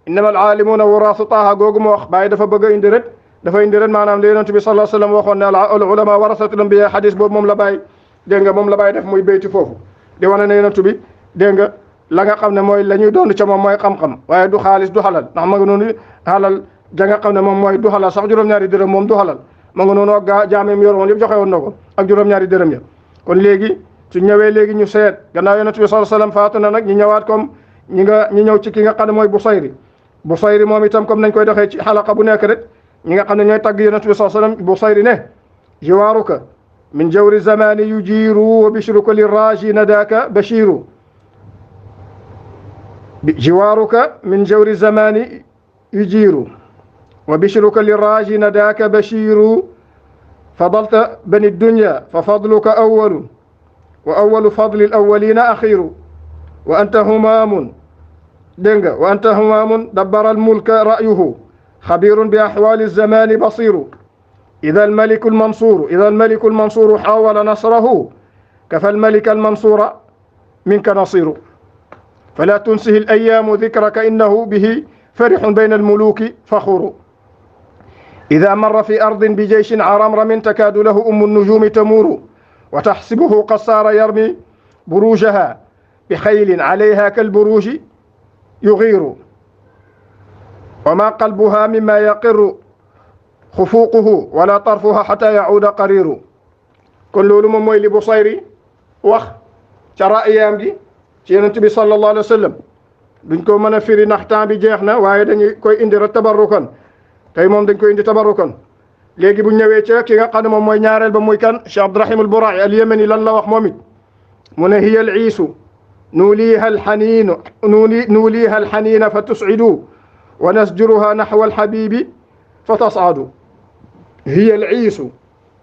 innama al alimuna warasu taaha googu ma wax bàyyi dafa bëgg a indi rek dafa indi ren maanaam li yonent bi sallallahu alayhi wasallam waxoon ne al ulama warasatul anbiya xadis boobu moom la bàyyi dégg nga moom la bàyyi def muy béyti foofu di wane ne yonent bi dégg nga la nga xam ne mooy la ñuy doon ca moom mooy xam-xam waaye du xaalis du xalal ndax ma nga noonu xalal ja nga xam ne moom mooy du xalal sax juróom-ñaari dërëm moom du xalal ma nga noonu ak jaamem yor woon yëpp joxe woon na ko ak juróom-ñaari dërëm ya kon léegi su ñëwee léegi ñu seet gannaaw yonent bi sallallahu alayhi wasallam faatu na nag ñu ñëwaat comme ñi ñëw ci ki nga xam ne mooy Busayri moom itam comme nañ koy doxee ci xalaqa bu nekk rek ñi nga xam ne ñooy tagg yonent bi sallallahu alayhi wasallam Busayri ne jiwaaruka min jawri zamani yujiru wa bishruka lirraji nadaka bashiru jiwaaruka min jawri zamani yujiru wa bishruka lirraji nadaka bashiru fadalta bani dunya fa fadluka awwalu wa awwalu fadli al-awwalina akhiru wa anta humaamun dégg nga wa anta humaamun dabbara al-mulka ra'yuhu xabirun bi axwaali zamani basiru ida almaliku almansuru xaawala nasrahu kafa almalika almansura minka nasiru fala tunsihi alayaamu dikraka innahu bihi farixun bayna almuluki faxuru ida marra fi ardin bijeyshin aramramin takaadu lahu ummu nujumi tamuru wa taxsibuhu qasaara yarmi burujaha bixaylin calayha kalburuji yugiiru wa ma qalbuha mimma yaqiru xufuuquhu wala tarfuha xata yacuuda qariru kon loolu moom mooy li Busayri wax ca ra'yaam gi ci yonent bi sallallahu alayhi wa sallam duñ ko mën a firi ndax temps bi jeex na waaye dañuy koy indi rek tabarrukan tey moom dañ koy indi tabarrukan léegi bu ñëwee ca ki nga xam ne moom mooy ñaareel ba muy kan Cheikh Abdurahim al-Bura'i al-Yamani lan la wax moom it mu ne hiya al-iisu nuuliha al-xaniina fa tuscidu wa nasjuruha naxwa alxabibi fa tascadu hiya alciisu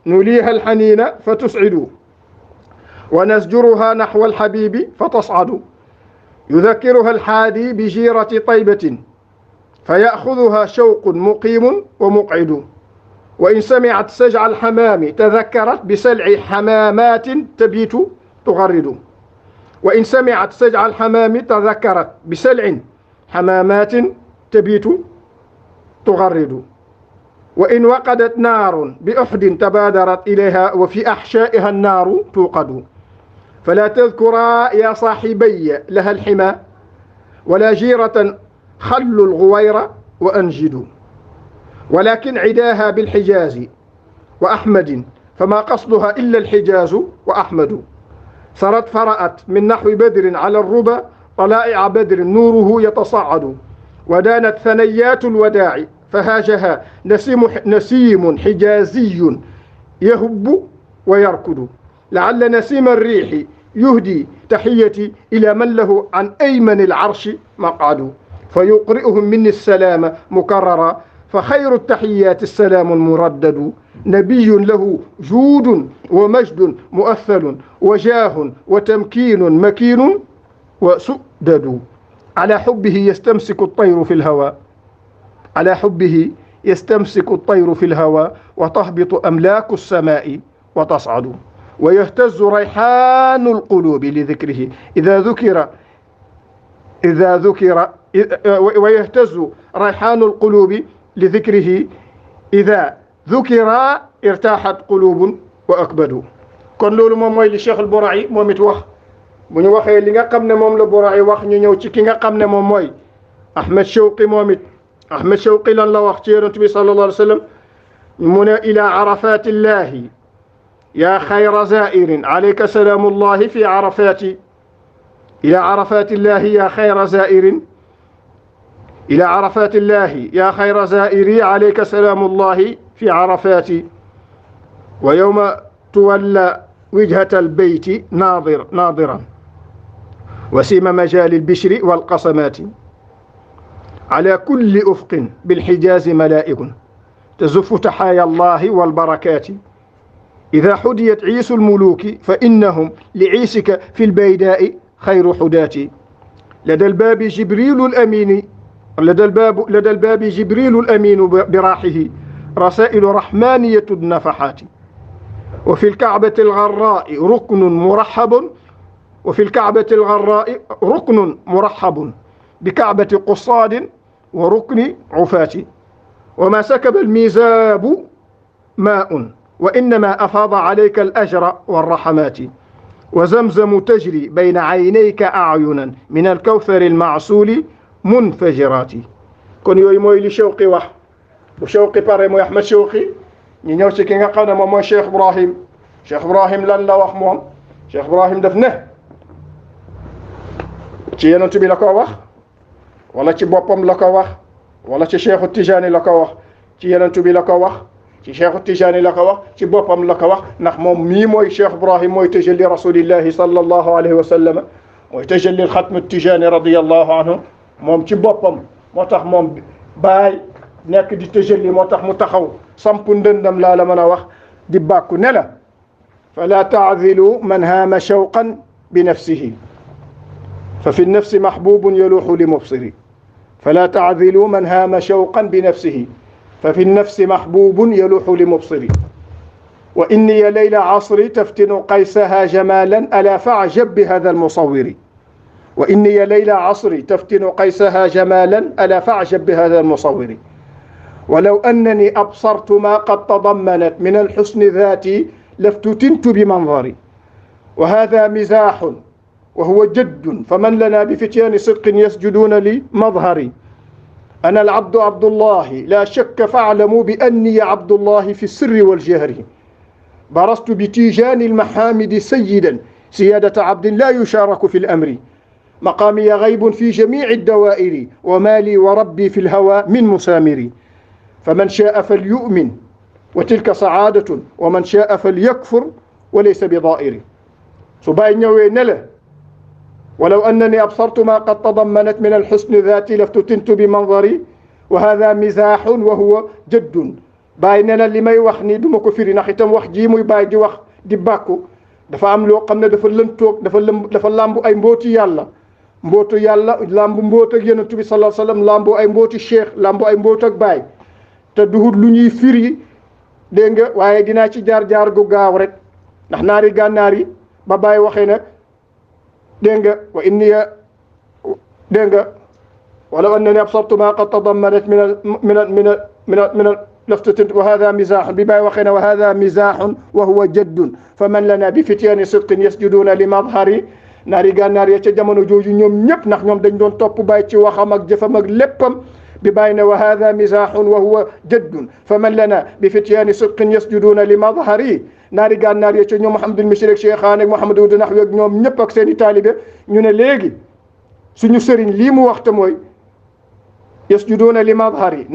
nuliha alxaniina fa tuscidu wa nasjuruha naxwa alxabibi fa tascadu yudakiruha alxaadi bijirati taybatin fa yaxuduha shawqun muqiimun wa muqcidu wa in samicat sajca alxamaami tadakarat bisalci xamaamaatin tabiitu tugarridu wa in samicat sajca alxamaami tadakarat bisalcin xamaamaatin tabiitu تغرد وإن وقدت نار بأحد تبادرت إليها وفي أحشائها النار توقد فلا تذكرا يا صاحبي لها الحمى ولا جيرة خلوا الغوير وأنجدوا ولكن عداها بالحجاز وأحمد فما قصدها إلا الحجاز وأحمد سرت فرأت من نحو بدر على الربا طلائع بدر نوره يتصعد ودانت ثنيات الوداع فهاجها نسيم حجازي يهب ويركض لعل نسيم الريح يهدي تحيتي إلى من له عن أيمن العرش مقعد فيقرئهم مني السلام مكررا فخير التحيات السلام المردد نبي له جود ومجد مؤثل وجاه وتمكين مكين وسؤدد على حبه يستمسك الطير في الهوى على حبه يستمسك الطير في الهوى وتهبط أملاك السماء وتصعد ويهتز ريحان القلوب لذكره إذا ذكر ويهتز ريحان القلوب لذكره إذا ذكر ارتاحت قلوب وأكبد kon loolu moom mooy li Cheikh al Bura'i moom it wax bu ñu waxee li nga xam ne moom la Bura'i wax ñu ñëw ci ki nga xam ne moom mooy Ahmed Shawqi moom it Ahmed Shawqi lan la wax ci Yonent bi sallallahu alayhi wa sallam mu ne ila arafatillahi ya xayra zairin alayka salaamullahi fi arafati ila arafatillahi ya xayra zairin إلى عرفات الله يا خير زائري عليك سلام الله في عرفات ويوم تولى وجهة البيت ناظرا وسيم مجال البشر والقصمات على كل أفق بالحجاز ملائك تزف تحايا الله والبركات إذا حديت عيس الملوك فإنهم لعيسك في البيداء خير حدات لدى الباب جبريل الأمين لدى الباب جبريل الأمين براحه رسائل رحمانية النفحات وفي الكعبة الغراء ركن مرحب بكعبة قصاد وركن عفاة وما سكب الميزاب ماء وإنما أفاض عليك الأجر والرحمات وزمزم تجري بين عينيك أعينا من الكوثر المعسول munfajiraati kon yooyu mooy li Shawqi wax bu Shawqi pare mooy Ahmed Shawqi ñu ñëw ci ki nga xam ne moom mooy Cheikh Ibrahim lan la wax moom Cheikh Ibrahim daf ne ci Yonent bi la ko wax wala ci boppam la ko wax wala ci Cheikhu Tijaani la ko wax ci Yonent bi la ko wax ci Cheikhu Tijaani la ko wax ci boppam la ko wax ndax moom mii mooy Cheikh Ibrahim mooy tajalli rasulillahi sallallahu alayhi wa sallam mooy tajalli xatmu Tijaani radiyallahu anhu moom ci boppam moo tax moom baay nekk di tajalli moo tax mu taxaw samp ndëndam laa la mën a wax di bàkku ne la fala taadilu man haama shawqan bi nafsihi fa fi nafsi mahbubun yaluuxu li mubsiri fala taadilu man haama shawqan bi nafsihi fa fi nafsi mahbubun yaluuxu li mubsiri wa inni layla asri taftinu qaysaha jamalan ala faajab bi hada almusawiri وإني ليلى عصري تفتن قيسها جمالا ألا فاعجب بهذا المصور ولو أنني أبصرت ما قد تضمنت من الحسن ذاتي لافتتنت بمنظري وهذا مزاح وهو جد فمن لنا بفتيان صدق يسجدون لي مظهري أنا العبد عبد الله لا شك فاعلموا بأني عبد الله في السر والجهر برزت بتيجان المحامد سيدا سيادة عبد لا يشارك في الأمر مقامي غيب في جميع الدوائر ومالي وربي في الهوى من مسامري فمن شاء فليؤمن وتلك سعادة ومن شاء فليكفر وليس بضائر سباي نيوي نلا ولو أنني أبصرت ما قد تضمنت من الحسن ذاتي لافتتنت بمنظري وهذا مزاح وهو جد باي نلا اللي may wax ni duma ko firi ndax itam wax ji muy baay di wax di bàkku dafa am loo xam ne dafa lëntoog dafa lambu ay mbooti yàlla mbootu yàlla lambu mboot ak Yonent bi sallallahu alayhi wa sallam lambu ay mbooti cheikh lambu ay mboot ak baay te duhut lu ñuy firi dégg nga waaye dinaa ci jaar gu gaaw rek ndax naari gànnaar yi ba baay waxee nag dégg nga wa inni dégg nga ولو أنني أبصرت ما قد تضمنت من لفتة وهذا مزاح بما وخنا وهذا مزاح وهو جد فمن لنا بفتيان صدق يسجدون لمظهر naari gànnaar ya ca jamono jooju ñoom ñëpp ndax ñoom dañ doon topp Baay ci waxam ak jëfam ak léppam bi Baay ne wa hada misahun wa huwa jaddun fa man lana bi fityaani sidqin yasjuduna li madhari naari gànnaar ya ca ñoom Mouhamadul Mishri ak Cheikhaan ak Mouhamadou Ould Nahwi ak ñoom ñëpp ak seen i taalibe ñu ne léegi suñu sëriñ lii mu waxte mooy yasjuduna li madhari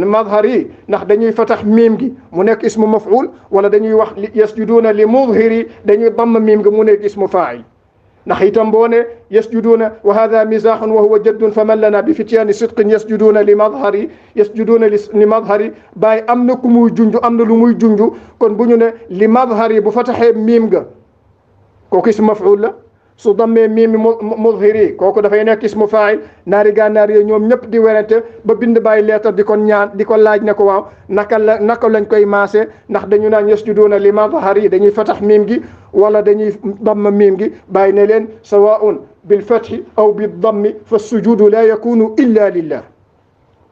ndax dañuy fatax miim gi mu nekk ismu maf'ul wala dañuy wax yasjuduna li mudhiri dañuy damm miim gi mu nekk ismu fa'il ndax itam boo ne yasjuduuna wa hada misahun wa huwa jaddun fa man lana bi fityaani sidqin yasjuduuna li madhari bàyyi am na ku muy junj am na lu muy junj kon bu ñu ne li madhari bu fataxee miim ga kooku ismu maf'ul la su dammee miimi mudhiri kooku dafay nekk ismu faa'il naari gànnaar yi ñoom ñëpp di werante ba bind bàyyi leetar di ko ñaan di ko laaj ne ko waaw naka lañ koy maase ndax dañu naan yasjuduuna li madhari dañuy fatax miim gi wala dañuy damm miim gi bàyyi ne leen sawaa'un bil fathi aw bi dammi fa sujudu la yakunu illa lillah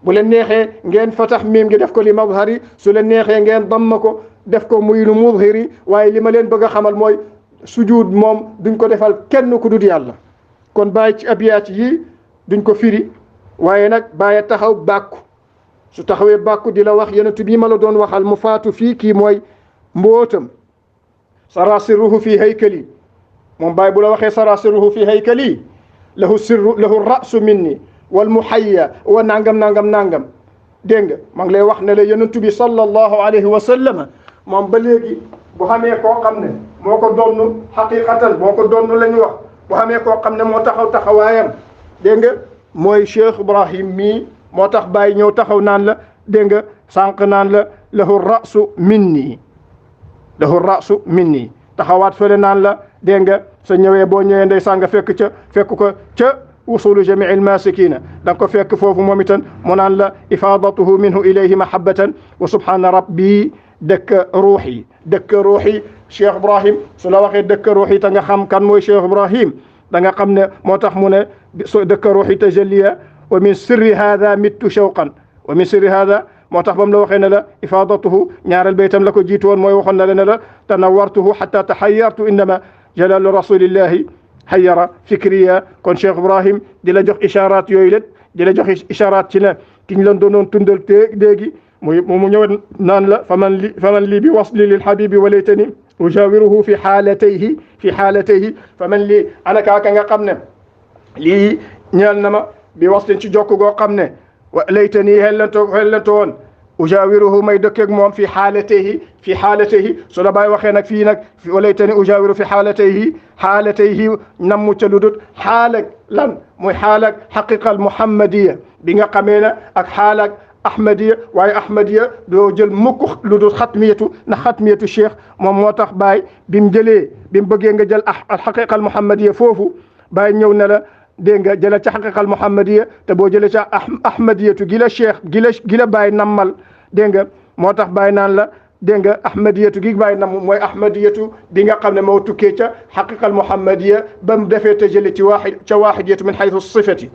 bu leen neexee ngeen fatax miim gi def ko li madhari su leen neexee ngeen damm ko def ko muy lu mudhiri waaye li ma leen bëgg a xamal mooy sujud moom duñ ko defal kenn ku dul yàlla kon bàyyi ci abiyaat yi duñ ko firi waaye nag bàyyi taxaw bàkku su taxawee bàkku di la wax yenentu bii ma la doon waxal mu faatu fii kii mooy mbootam sarasiruhu fi haykali moom bàyyi bu la waxee sarasiruhu fi haykali lahu sirru lahu rasu minni wal muhayya wa nangam dégg nga maa ngi lay wax ne la yenentu bi sallallahu alayhi wa sallam moom ba léegi bu xamee koo xam ne moo ko donnu xaqiqatan moo ko donnu la ñu wax bu xamee koo xam ne moo taxaw taxawaayam dégg nga mooy Cheikh Ibrahim mii moo tax Baye ñëw taxaw naan la dégg nga sànq naan la lahu rasu minni taxawaat fële naan la dégg nga sa ñëwee boo ñëwee ndey sànga fekk ko ca usulu jamii almasikina da nga ko fekk foofu moom itam mu naan la ifadatuhu minhu ilayhi mahabbatan wa subhana rabbi dëkk ruuxi Cheikh Ibrahim su la waxee dëkk ruuxi te nga xam kan mooy Cheikh Ibrahim da nga xam ne moo tax mu ne dëkk ruuxi tajalliya wa min sirri hada mittu shawqan wa min sirri hada moo tax ba mu la waxee ne la ifadatuhu ñaareel baytam la ko jiitu woon mooy waxoon na la ne la tanawartuhu hatta tahayyartu innama jalalu rasulillahi hayyara fikriya kon Cheikh Ibrahim di la jox isharat yooyu lépp di la jox isharat ci ne ki ñu leen doonoon tundal léegi mu ñëw naan la faman li bi wasli lil habibi walaytani ujawiruhu fi xaalatayhi faman li ana kaaka nga xam ne lii ñeel na ma bi waslin ci jokk goo xam ne walaytani xellanto woon ujawiruhu may dëkkeeg moom fi xaalatayhi su la bàyyi waxee nag fii nag walaytani ujawiru fi xaalatayhi nammu ca ludut xaalag lan muy xaalag xaqiqal muhammadiya bi nga xamee ne ak xaalag ahmadiya waaye ahmadiya doo jël mukk lu dul xatmiyatu ndax xatmiyatu cheikh moom moo tax Baye bi mu bëggee nga jël alxaqiqa al muhammadiya foofu Baye ñëw ne la dégg nga jëlee ca xaqiqa al muhammadiya te boo jëlee ca ahmadiyatu gi la cheikh gi la Baye nammal dégg nga moo tax Baye naan la dégg nga ahmadiyatu gi Baye namm mooy ahmadiyatu bi nga xam ne moo tukkee ca xaqiqa al muhammadiya ba mu defee te jëlee ci waaxidiyatu min xaytu sifati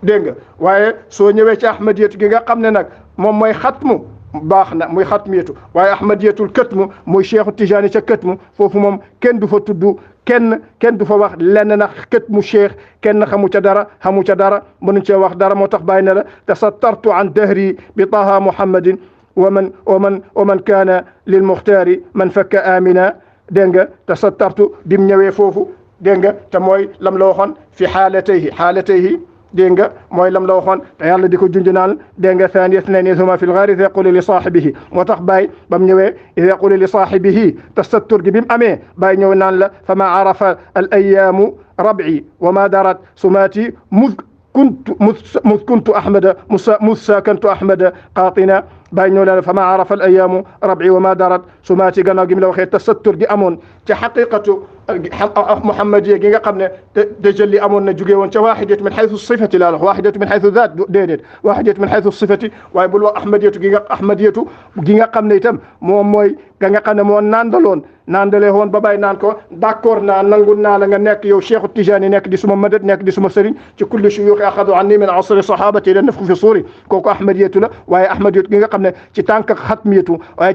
dégg nga waaye soo ñëwee ci ahmadiyatu gi nga xam ne nag moom mooy xatmu baax na muy xatmiyatu waaye ahmadiyatul këtmu muy cheikhu tijaani ca këtmu foofu moom kenn du fa tudd kenn du fa wax lenn na këtmu cheikh kenn xamu ca dara mënuñ cee wax dara moo tax bàyyi na la tasattartu an dahri bi taha muhammadin wa man kaana lil muxtaari man fakka amina dégg nga tasattartu bim ñëwee foofu dégg nga te mooy lam la waxoon fi xaalatayhi dégg nga mooy lam la waxoon te yàlla di ko junj naan dégg nga thani ithnayni huma fi lgaari id yaqulu li saahibihi moo tax Baye ba mu ñëwee id yaqulu li saahibihi tasattur gi bi mu amee Baye ñëw naan la fa ma arafa al ayaamu rab'i wa ma darat sumaati muz kuntu ahmada mus sakantu ahmada qaatina bàyyi ñëw leen fa ma arafa al ayaamu rabi wa ma darat su maa ci gannaaw gi mu la waxee tasattur gi amoon ci xaqiqatu muhammadiya gi nga xam ne tajalli amoon na jugee woon ca waaxidatu min xaytu sifati laa wax waaxidatu min xaytu zaat déedéet waaxidatu min xaytu sifati waaye bul wax ahmadiyatu gi nga xam ne itam moom mooy ga nga xam ne moo naandalee woon ba bàyyi naan ko d'accord naa nangu naa la nga nekk yow Cheikhu Tijaani nekk di suma madad nekk di suma sëriñ ci kulli shuyuuxi axadu anni min asri sahabati ila nafxu fi suuri kooku ahmadiyatu la waaye ahmadiyatu gi nga xam ne ci tànk xatmiyatu waaye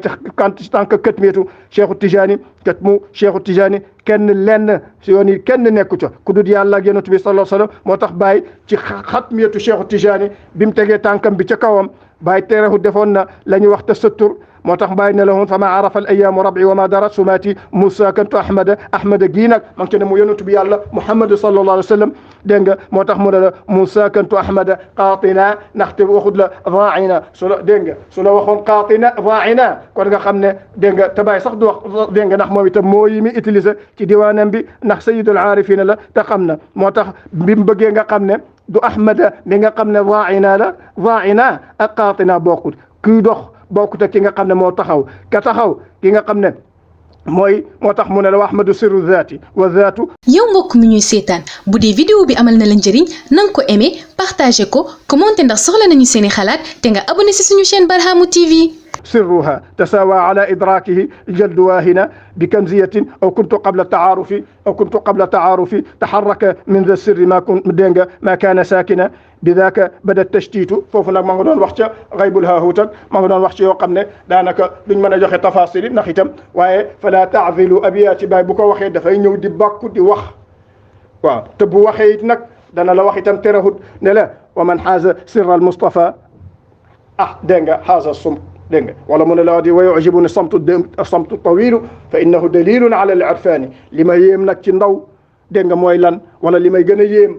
ci tànk këtmiyatu Cheikhu Tijaani kat mu Cheikhu Tijaani kenn lenn si yoon yi kenn nekku ca ku dul yàlla ak yonent bi sallallahu alayhi wa sallam moo tax bàyyi ci xatmiyatu Cheikhu Tijaani bi mu tegee tànkam bi ca kawam bàyyi terehu defoon na la ñuy wax tasattur moo tax bàyyi ne la woon fa ma arafa al ayaamu rabi wa ma darat sumaati Moussa kantu ahmada gii nag ma ngi ci ne mu yonent bi yàlla Muhammad sallallahu alayhi wa sallam dégg nga moo tax mu ne la Moussa kantu ahmada qaatina ndaxte waxut la vaina su la dégg nga su la waxoon qaatina vaina kon nga xam ne dégg nga te bàyyi sax du wax dégg nga ndax moom itam moo yi mi utilisé ci diwaanam bi ndax sayidul aarifina la te xam na moo tax bi mu bëggee nga xam ne du ahmada mi nga xam ne vaina la vaina ak qaatina bokkut kuy dox bokkut ak ki nga xam ne moo taxaw ka taxaw ki nga xam ne mooy moo tax mu ne la wa ahmadu sirru zaati wa zaatu. yow mbokk mi ñuy seetaan bu dee vidéo bi amal na la njëriñ na nga ko aimé partagé ko commenté ndax soxla nañu seeni xalaat te nga abonné si suñu chaîne Barhaamu TV. سرها تساوى على إدراكه جلد واهنا بكنزية أو كنت قبل تعارف تحرك من ذا السر ما كان ساكنا بذاك بدا التشتيت فوف نك ما دون wax ca غيب الهاهوت ما دون wax ci yoo xam ne daanaka duñ mën a joxe tafasil ndax itam waaye fala ta'zilu abiyati baay bu ko waxee dafay ñëw di bàkku di wax waaw te bu waxee it nag dana la wax itam terahut ne la wa man xaaza sirra al Mustafa dégg nga xaaza sum dégg nga wala mu ne la di wa yu'jibuni samtu tawilu fa innahu dalilun ala al-irfani li ma yéem nag ci ndaw dégg nga mooy lan wala li may gën a yéem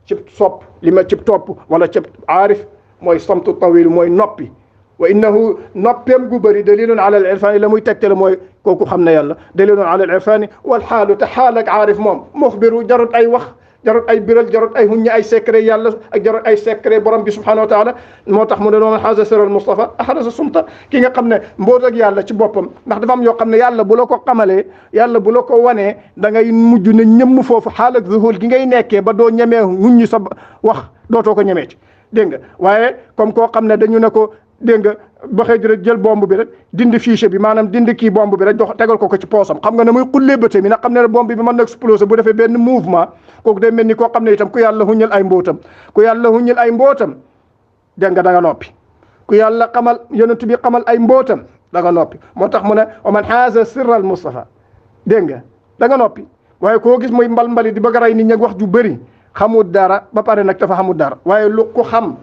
ci sopp li ma ci topp wala ci aarif mooy samtu tawilu mooy noppi wa innahu noppeem gu bëri dalilun ala al-irfani la muy tegtale mooy kooku xam na yàlla dalilun ala al-irfani wal xaalu te xaal ak aarif moom muxbiru jarut ay wax jarut ay biral jarut ay huññi ay secret yàlla ak jarut ay secret borom bi subhanahu wa taala moo tax mu ne noonu xaasa siral Mustafa ahadasa sumta ki nga xam ne mboot ak yàlla ci boppam ndax dafa am yoo xam ne yàlla bu la ko xamalee yàlla bu la ko wanee da ngay mujj ne ñëmm foofu xaal ak zuhul gi ngay nekkee ba doo ñemee huññi sa wax dootoo ko ñemee ci dégg nga waaye comme koo xam ne dañu ne ko dégg nga baxee rek jël bomb bi rek dindi fichier bi maanaam dindi kii bomb bi rek jox tegal ko ci poosam xam nga ne muy xullee bëte mi nag xam ne ne bomb bi mën na exploser bu defee benn mouvement kooku day mel ni koo xam ne itam ku yàlla huñal ay mbootam dégg nga da nga noppi ku yàlla xamal yonent bi xamal ay mbootam da nga noppi moo tax mu ne wa man xaasa sirral Mustafa dégg nga da nga noppi waaye koo gis muy mbali di bëgg a rey nit ñi wax ju bëri xamul dara ba pare nag dafa xamul dara waaye lu ko xam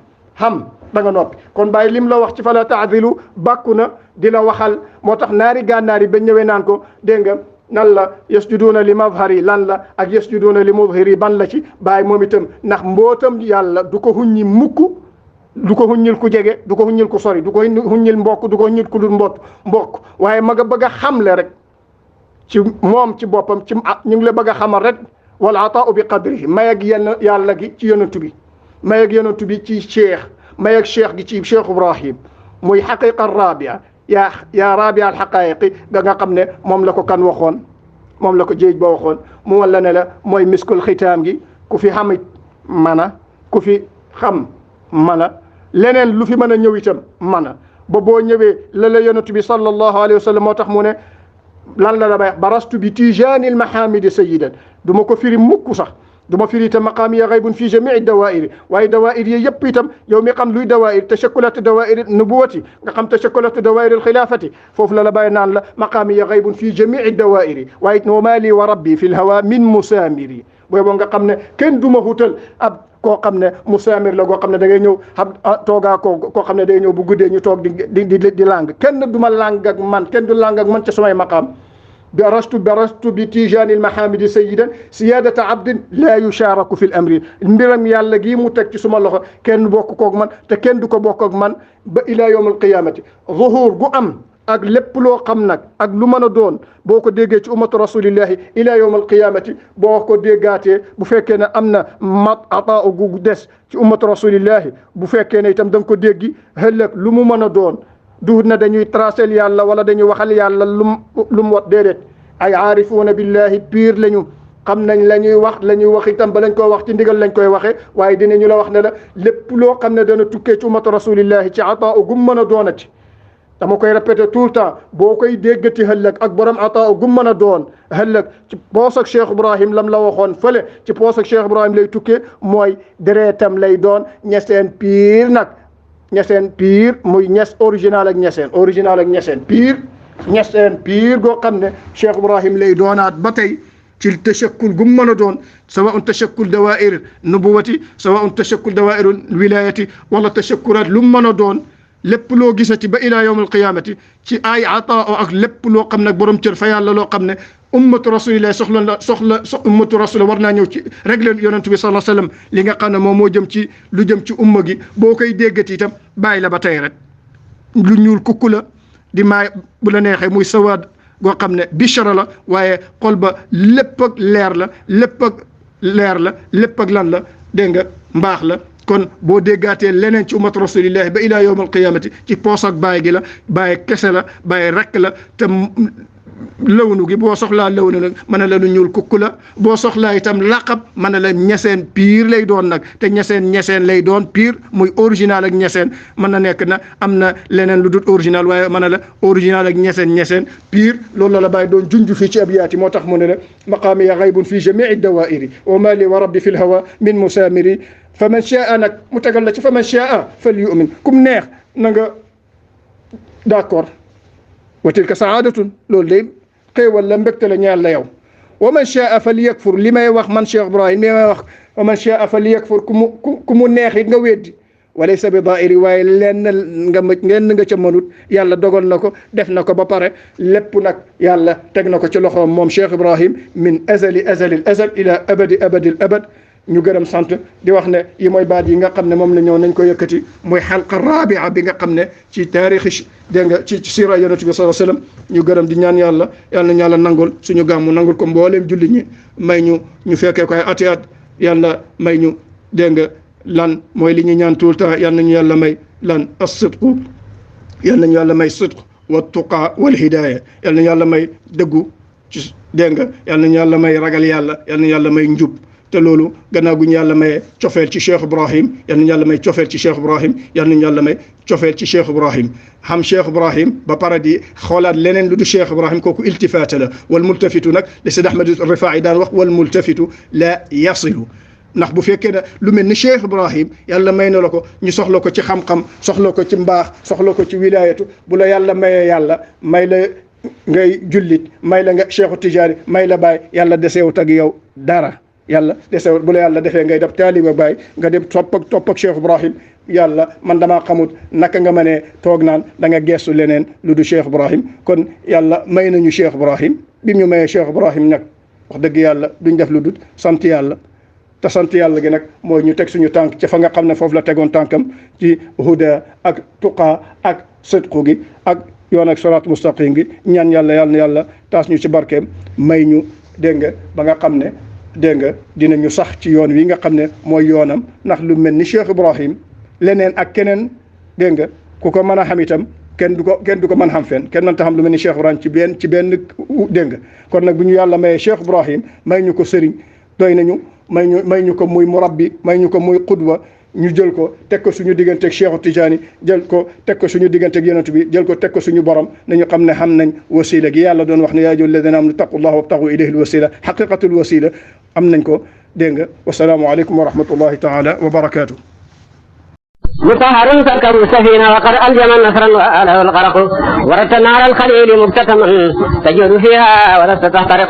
da nga noppi kon bàyyi lim la wax ci fala taadilu bàkku na di la waxal moo tax naari gànnaar yi ba ñëwee naan ko dégg nga nan la yasjuduuna li mazhari lan la ak yasjuduuna li muzhiri ban la ci bàyyi moom itam ndax mbootam yàlla du ko huññi mukk du ko huññil ku jege du ko huññil ku sori du ko huññil mbokk du ko huññil ku dul mbokk waaye ma nga bëgg a xamle rek ci moom ci boppam ci ñu ngi la bëgg a xamal rek wal ataau bi qadrihi may ak yenn yàlla gi ci yonent bi may ak yonent bi ci cheikh may ak cheikh gi ci Cheikh Ibrahim muy xaqiqa rabia yaa rabia al xaqaayiqi da nga xam ne moom la ko kan waxoon moom la ko jéej ba waxoon mu wala ne la mooy miskul xitaam gi ku fi xamit mana ku fi xam mana leneen lu fi mën a ñëw itam mana ba boo ñëwee la la yonent bi sallallahu alayhi wa sallam moo tax mu ne lan la bay barastu bi tijaanil mahamidi sayyidan du ma ko firi mukk sax du ma firi itam maqaami ya gaybun fi jamii dawairi waaye dawair yi yëpp itam yow mi xam luy dawair tashakkulatu dawair nubuwati nga xam tashakkulatu dawair alxilaafati foofu la bàyyi naan la maqaami ya gaybun fi jamii dawairi waaye wa maa li wa rabbi fi lhawa min musaamiri booy nga xam ne kenn du ma hutal ab koo xam ne musaamir la goo xam ne da ngay ñëw xam toogaa koo xam ne day ñëw bu guddee ñu toog di lang kenn du ma lang ak man kenn du lang ak man ca sumay maqaam barastu bi tijaanil mahamidi sayyidan siyadata abdin la yusharaku fi l amri mbiram yàlla gii mu teg ci suma loxo kenn bokk koog man te kenn du ko bokk ak man ba ila yawm al qiyamati zuhur gu am ak lépp loo xam nag ak lu mën a doon boo ko déggee ci ummatu rasulillahi ila yawm al qiyamati boo ko déggaatee bu fekkee ne am na mat ataa gu des ci ummatu rasulillahi bu fekkee ne itam da nga ko déggi ëllëg lu mu mën a doon duhut na dañuy tracel yàlla wala dañuy waxal yàlla lum wat déedéet ay aarifuuna billahi piir lañu xam nañ la ñuy wax itam ba lañ koo wax ci ndigal lañ koy waxee waaye dinañu la wax ne la lépp loo xam ne dana tukkee ci ummatu rasulillahi ci ataa gum mën a doonati dama koy répété tout le temps boo koy déggati ëllëg ak borom ataa gum mën a doon ëllëg ci poos ak Cheikh Ibrahim lam la waxoon fële ci poos ak Cheikh Ibrahim lay tukkee mooy dereetam lay doon ñeseen piir nag ñeseen piir muy ñes original ak ñeseen piir ñeseen piir goo xam ne Cheikh Ibrahim lay doonaat ba tey ci tashakkul gum mën a doon sawa un tashakkul dawair nubuwati sawa un tashakkul dawair wilayati wala tashakkulaat lu mën a doon lépp loo gisati ba ila yawm alqiyamati ci ay ataa ak lépp loo xam ne borom cër fa yàlla loo xam ne ummatu rasulillah soxla ummatu rasulillah war naa ñëw ci régler yonent bi sallallahu alayhi wasallam li nga xam ne moom moo jëm ci lu jëm ci umma gi boo koy déggati itam bàyyi la ba tey rek lu ñuul kukku la di maay bu la neexee muy sawaad goo xam ne bichara la waaye xol ba lépp ak leer la lépp ak lan la dégg nga mbaax la kon boo déggaatee leneen ci ummatu rasulillahi ba ila yawm alqiyamati ci poos ak baay gi la baay kese la baay rekk la te lawnu gi boo soxlaa lawnu nag mën na la lu ñuul kukku la boo soxlaa itam laqab mën na la ñeseen piir lay doon nag te ñeseen lay doon piir muy original ak ñeseen mën na nekk na am na leneen lu dul original waaye mën na la original ak ñeseen piir loolu la bàyyi doon junj fii ci abyaati moo tax mu ne la maqaami ya gaybun fi jamii dawairi wa ma li wa rabbi fi lhawa min musamiri fa man shaa nag mu tegal la ci fa man shaa fal yumin kum neex na nga d'accord wa tilka saadatun loolu day xéewal la mbégte la ñeel la yow wa man shaa fal yakfur li may wax man Cheikh Ibrahim li may wax wa man shaa fal yakfur ku mu neex it nga weddi walaysa bi daa'iri waaye lenn nga ca mënut yàlla dogal na ko def na ko ba pare lépp nag yàlla teg na ko ci loxoom moom Cheikh Ibrahim min azali azal ila abadil abad ñu gërëm sant di wax ne yi mooy baat yi nga xam ne moom la ñëw nañ ko yëkkati muy xalqa rabia bi nga xam ne ci taarixi dégg nga ci sira yonent bi sallallahu alayhi wasallam ñu gërëm di ñaan yàlla yàlla nañu yàlla nangul suñu gàmmu nangul ko mbooleem julli ñi may ñu fekkee ko ay ati at yàlla may ñu dégg nga lan mooy li ñu ñaan tout le temps yàlla nañu yàlla may lan as-sidqu yàlla nañu yàlla may sidq wa tuqa wal hidaya yàlla nañu yàlla may dëggu ci dégg nga yàlla nañu yàlla may ragal yàlla yàlla nañu yàlla may njub te loolu gannaaw gu ñu yàlla may cofeel ci Cheikh Ibrahim yal nañu yàlla may cofeel ci Cheikh Ibrahim yal nañu yàlla may cofeel ci Cheikh Ibrahim xam Cheikh Ibrahim ba pare di xoolaat leneen lu du Cheikh Ibrahim kooku iltifaata la wal multafitu nag li Seydi Ahmad Rifaa'i daan wax wal multafitu la yasilu ndax bu fekkee ne lu mel ni Cheikh Ibrahim yàlla may na la ko ñu soxla ko ci xam-xam soxla ko ci mbaax soxla ko ci wilaayatu bu la yàlla mayee yàlla may la ngay jullit may la nga Cheikhu Tijaani may la baay yàlla deseewut ak yow dara yàlla desewut bu la yàlla defee ngay def taaliba baay nga dem topp ak Cheikh Ibrahim yàlla man damaa xamut naka nga mënee toog naan da nga gestu leneen lu du Cheikh Ibrahim kon yàlla may nañu Cheikh Ibrahim bi ñu mayee Cheikh Ibrahim nag wax dëgg yàlla duñ def lu dul sant yàlla te sant yàlla gi nag mooy ñu teg suñu tànk ca fa nga xam ne foofu la tegoon tànkam ci huda ak tuqaa ak sidqu gi ak yoon ak siraat mustaqim gi ñaan yàlla na yàlla taas ñu ci barkeem may ñu dégg nga ba nga xam ne dégg nga dinañu sax ci yoon wi nga xam ne mooy yoonam ndax lu mel ni Cheikh Ibrahim leneen ak keneen dégg nga ku ko mën a xam itam kenn du ko mën xam fenn kenn mënta xam lu mel ni Cheikh Ibrahim ci benn dégg nga kon nag bu ñu yàlla mayee Cheikh Ibrahim may ñu ko sëriñ doy nañu may ñu ko muy murabbi may ñu ko muy qudwa ñu jël ko teg ko suñu digganteeg Cheikhu Tijaani jël ko teg ko suñu digganteeg yonent bi jël ko teg ko suñu borom nañu xam ne xam nañ wasila gi yàlla doon wax ne yaa ayyuhal ladina amanu taqullaha wabtagu ilayhil wasila haqiqatul wasila am nañ ko dégg nga wasalaamu aleykum wa rahmatullahi taala wa barakaatu. مطهر تركب السفينة وقد ألجم نصرا وآله الغرق وردت نار الخليل مبتسما تجود فيها ولست تحترق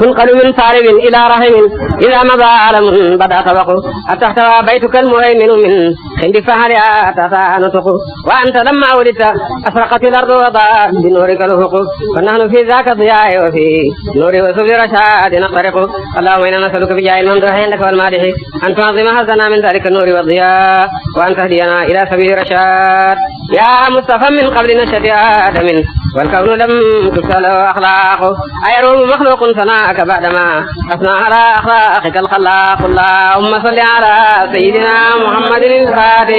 تنقل من فارغ إلى رحم إذا مضى عالم بدا طبق أتحتوى بيتك المهيمن من خند فهلها تسعى نطق وأنت لما ولدت أشرقت الأرض وضاءت بنورك الأفق فنحن في ذاك الضياء وفي نور وسبل رشاد نخترق اللهم إنا نسألك بجاه الممدوح عندك والمادح أن تعظم حظنا من ذلك النور والضياء وأن تهدينا إلى سبيل رشاد يا مصطفى من قبل نشأة آدم والكون لم تبتل أخلاقه أيروم مخلوق ثناك بعدما أثنى على أخلاقك الخلاق اللهم صل على سيدنا محمد الفاتح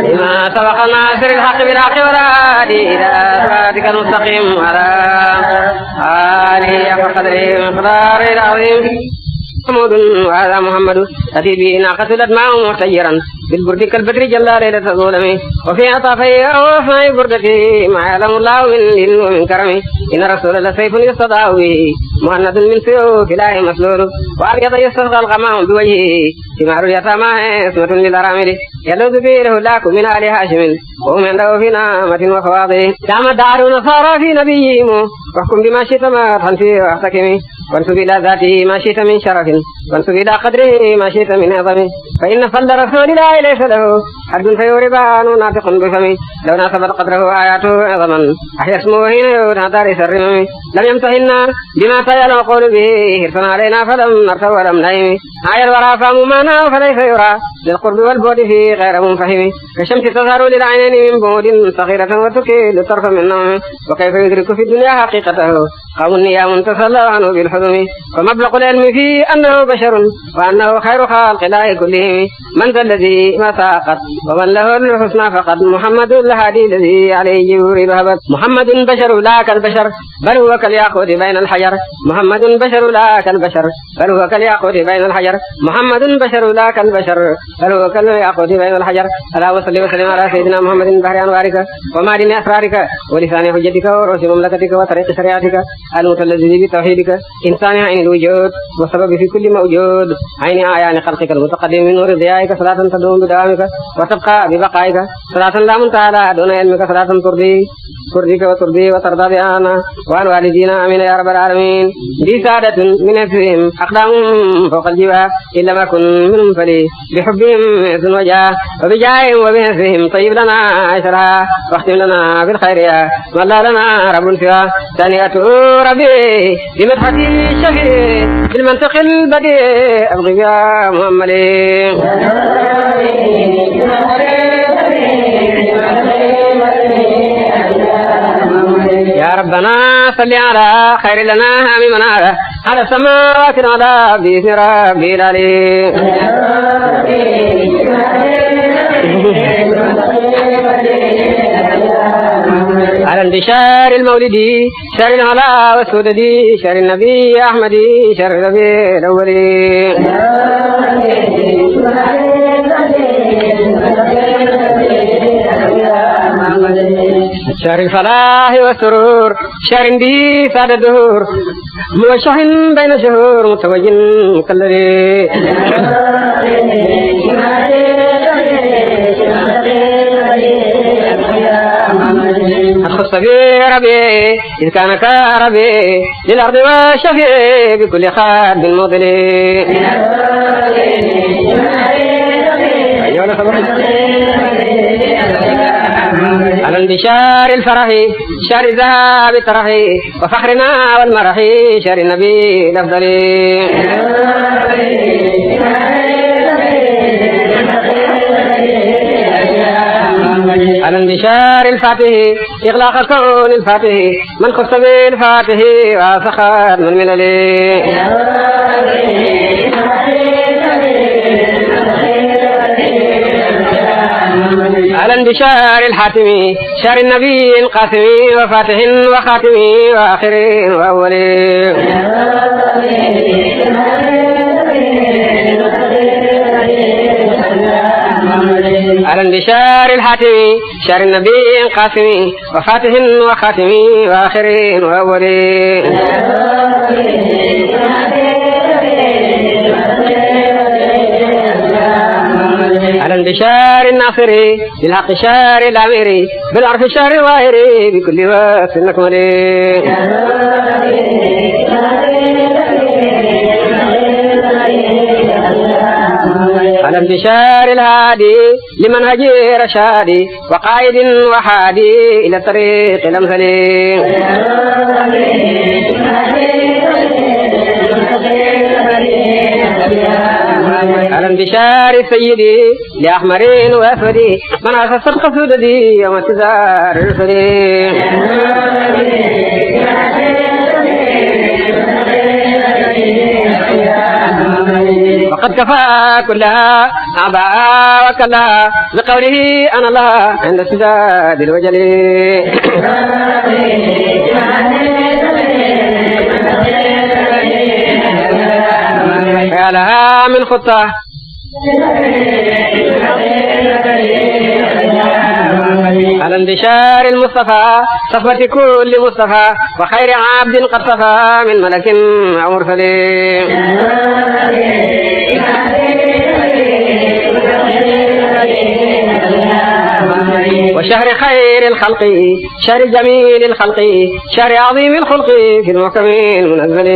لما سبق الناصر الحق بالحق والهادي إلى صراطك المستقيم وعلى آله حق قدره ومقداره العظيم محمود وهذا محمد أتي به ناقة الأدماء محتجرا بالبرد كالبدر جل ليلة الظلم وفي عطافي وفي بردته ما يعلم الله من دين ومن كرم إن رسول الله سيف يستضاء به مهند من سيوف الله مسلول وأبيض يستسقى الغمام بوجهه ثمار اليتامى اسمة للأرامل يلوذ به له اللاك من آل هاشم وهم عنده في نعمة وفواضل دام الدار نصارى في نبيهم واحكم بما شئت ما تنفي واحتكمي وانسب إلى ذاته ما شئت من شرف وانسب إلى قدره ما شئت من عظم فإن فضل رسول الله ليس له حد فيوربان ناطق بفمه لو ناسبت قدره آياته عظما أحيا اسمه حين ينادى سرمه لم يمتهنا بما تيل وقول به حرصا علينا فلم نرتو ولم نيم آية الورى فممانا فليس يرى للقرب والبعد في غير منفهم كالشمس تظهر للعينين من بعد صغيرة وتكيل الطرف من نوم وكيف يدرك في الدنيا حقيقته قوم نيام تسلى عنه بالحلم ومبلغ العلم فيه أنه بشر وأنه خير خلق الله كلهم من ذا الذي ما ساقت ومن له الحسنى فقد محمد الهادي الذي عليه جبريل هبت محمد بشر لا كالبشر بل هو كالياقوت بين الحجر محمد بشر لا كالبشر بل هو كالياقوت بين الحجر محمد بشر لا كالبشر بل هو كالياقوت بين الحجر اللهم صل وسلم على سيدنا محمد بحر أنوارك ومعدن أسرارك ولسان حجتك ورؤوس مملكتك وطريق شريعتك المتلذذ بتوحيدك إنسان عين الوجود والسبب في كل موجود عين أعيان خلقك المتقدم من نور ضيائك صلاة تدوم بدوامك وتبقى ببقائك صلاة لا منتهى لها دون علمك صلاة ترضيك وترضي وترضى بها وعن والدينا آمين يا رب العالمين لي سادة من نفسهم أقدام فوق الجباه إلا ما كن منهم فلي بحبهم يحسن وجاه وبجاههم وبنفسهم طيب لنا عشرها واختم لنا بالخير يا والله لنا رب سواه ثانية ربي بمدحتي الشفيع بالمنطق البديع أبغي يا محمد يا ربنا صل على خير لنا من على السماوات على بإذن ربي العلي على انتشار المولد شر العلا والسودد شر النبي أحمد شر النبي الأولي شر الفلاح والسرور شر به سعد الدهور موشح بين شهور متوج مكلري خص بي ربي إذ كان كربي للأرض والشفيع بكل خاد مضل على انتشار الفرح شر ذهاب الطرح وفخرنا والمرح شر النبي الأفضل على انتشار الفاتح إغلاق كون الفاتح من خص بالفاتح وفخر من ملله على انتشار الحاتم شر النبي القاسم وفاتح وخاتم وآخر وأول على انتشار الحاتم شر النبي القاسم وفاتح وخاتم وآخر وأول على انتشار الناصر بالحق شار الأمير بالعرف شار الظاهر بكل وقت نكمل على انتشار الهادي لمنهج رشادي وقائد وحادي إلى طريق الأمثل على انتشار سيدي لأحمر وأسود من أسس القصود دي يوم انتظار الرسل وقد كفى كلها أعباء وكلها بقوله أنا الله عند سداد الوجل يا لها من خطة على انتشار المصطفى صفوة كل مصطفى وخير عبد قد صفى من ملك أو مرسل وشهر خير الخلق شهر جميل الخلق شهر عظيم الخلق في المحكم المنزل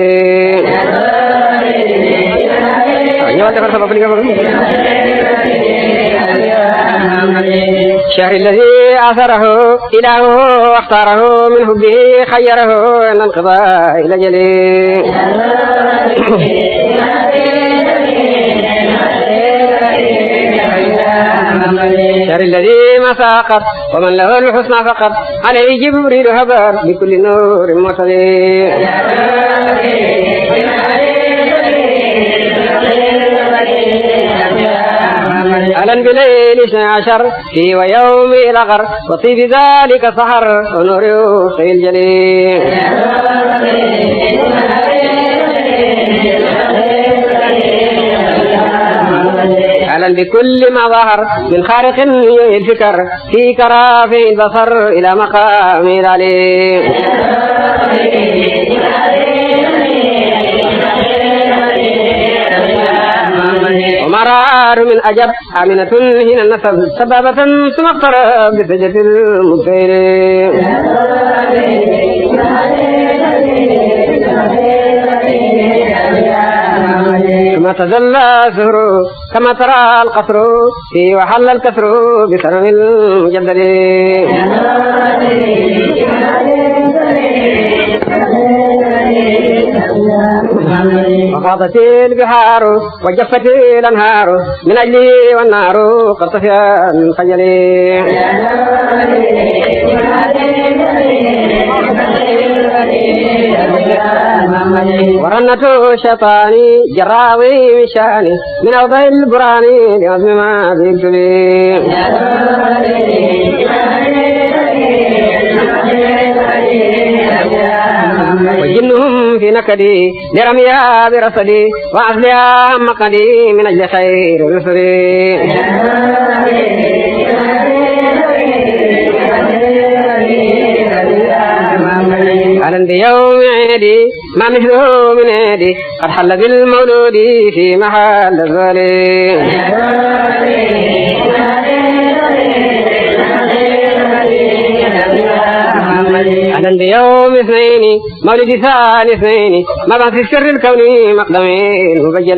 شهر الذي أثره إلهه واختاره من حبه خيره إلى الانقضاء إلى جليل شهر الذي ما ساقط ومن له الحسنى فقط عليه جبريل هبر بكل نور مرسل أهلا بليل 12 في ويوم الأغر وطيب ذلك سحر ونور يوحي الجليل أهلا بكل ما ظهر من خارق الفكر في كرافه البصر إلى مقام العلي ومرار من أجب آمنة هنا النسب سبابة ثم اقترب بسجة المبتهر ثم تجلى سهر كما ترى القصر في وحل الكسر بسرم المجدل وفاضت البحار وجفت الأنهار من أجلي والنار قد طفئت من خجلي ورنة شيطاني جراوي مشاني من أوضاع البراني لعظم ما بيبتلي وجنهم في نكدي لرميها برصدي وأصلها مقدي من أجل خير رسلي أهلا بيوم عيدي ما مثله من عيدي قد حل بالمولود في محل الظالم أهلا بيوم اثنين مولد ثاني اثنين مبعث السر الكوني مقدمي المبجل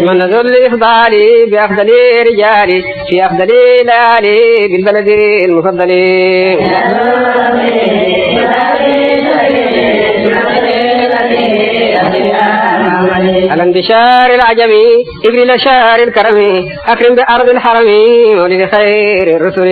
من ذل الإفضال بأفضل رجالي في أفضل ليالي بالبلد المفضل على انتشار العجمي إبريل شهر الكرم أكرم بأرض الحرم مولد خير الرسل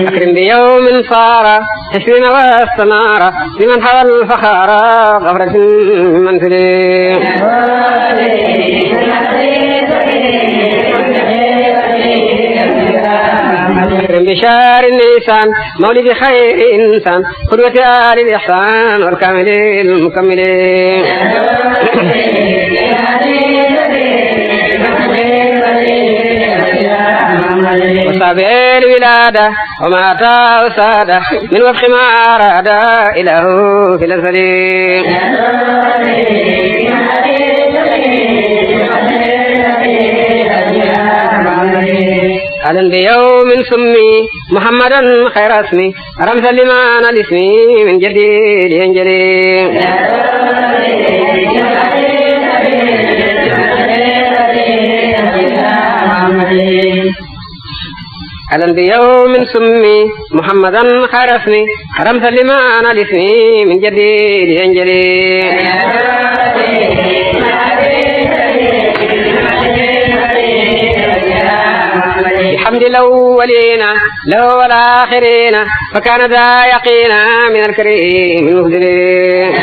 أكرم بيوم صار حسن والسمارة لمن حوى الفخار غفرة منزلي أكرم بشار النيسان مولد خير إنسان قدوة آل الإحسان والكامل المكمل وصابع الولادة وما أتاه سادة من وفق ما أراد إله في الأزل أهلا بيوم سمي محمدا خير اسمي رمزا لمعنى الاسم من جديد ينجلي أهلا بيوم سمي محمدا خرفني حرمت لما أنا لسني من جديد ينجلي بحمد الأولين له والآخرين فكان ذا يقينا من الكريم المفضلين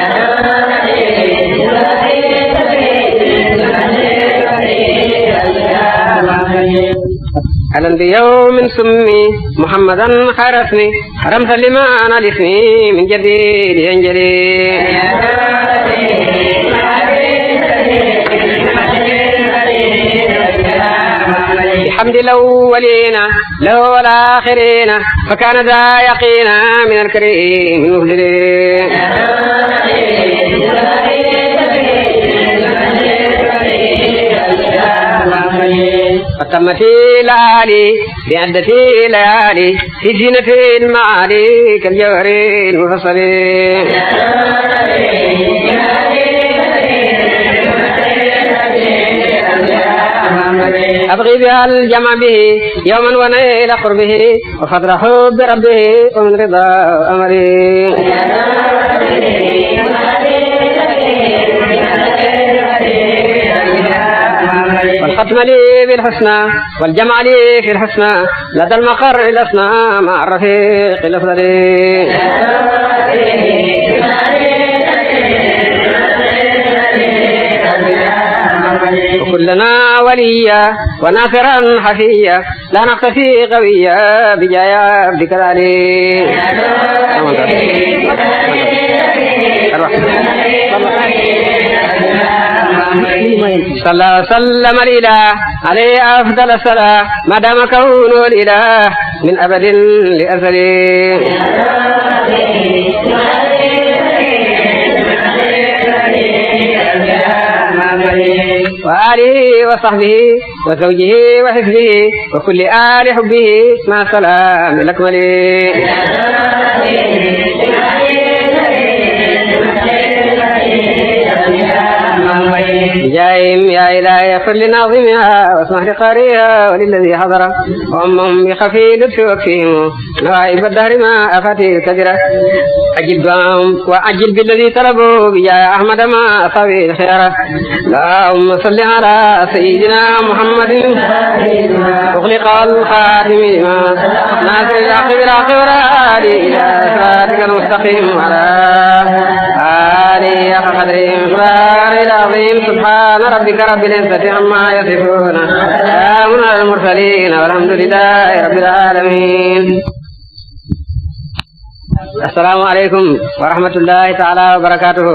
أهلا بيوم سمي محمدا خرفني حرمت لما أنا لسني من جديد ينجلي بحمد الأولين له والآخرين فكان ذا يقينا من الكريم المفضلين فتمت ليالي بعدة ليالي في زينة المعالي كالجوهر المفصل أبغي بها الجمع به يوما ونيل قربه وفضل حب ربه ومن رضا أمري والختم لي بالحسنى والجمع لي في الحسنى لدى المقر الأسنى مع الرفيق الأفضل وكلنا وليا وناصرا حفيا لا نختفي قويا بجاي عبدك العلي صلى وسلم الإله عليه أفضل الصلاة ما دام كونه الإله من أبد لأزل وآله وصحبه وزوجه وحفظه وكل آل حبه مع سلام الأكمل بجاههم يا إلهي اغفر لناظمها واسمح لقارئها وللذي حضر وأمهم بخفي لطف وكفهم نوائب الدهر ما أفاتي الكدرة أجب دعاهم وأجل بالذي طلبوا بجاه أحمد ما أصابي الخير اللهم صل على سيدنا محمد أغلق الخاتم لما ناصر الحق بالحق والهادي إلى صراطك المستقيم على آله حق قدره العظيم سبحان ربك رب العزة عما يصفون سلام على المرسلين والحمد لله رب العالمين. السلام عليكم ورحمة الله تعالى وبركاته.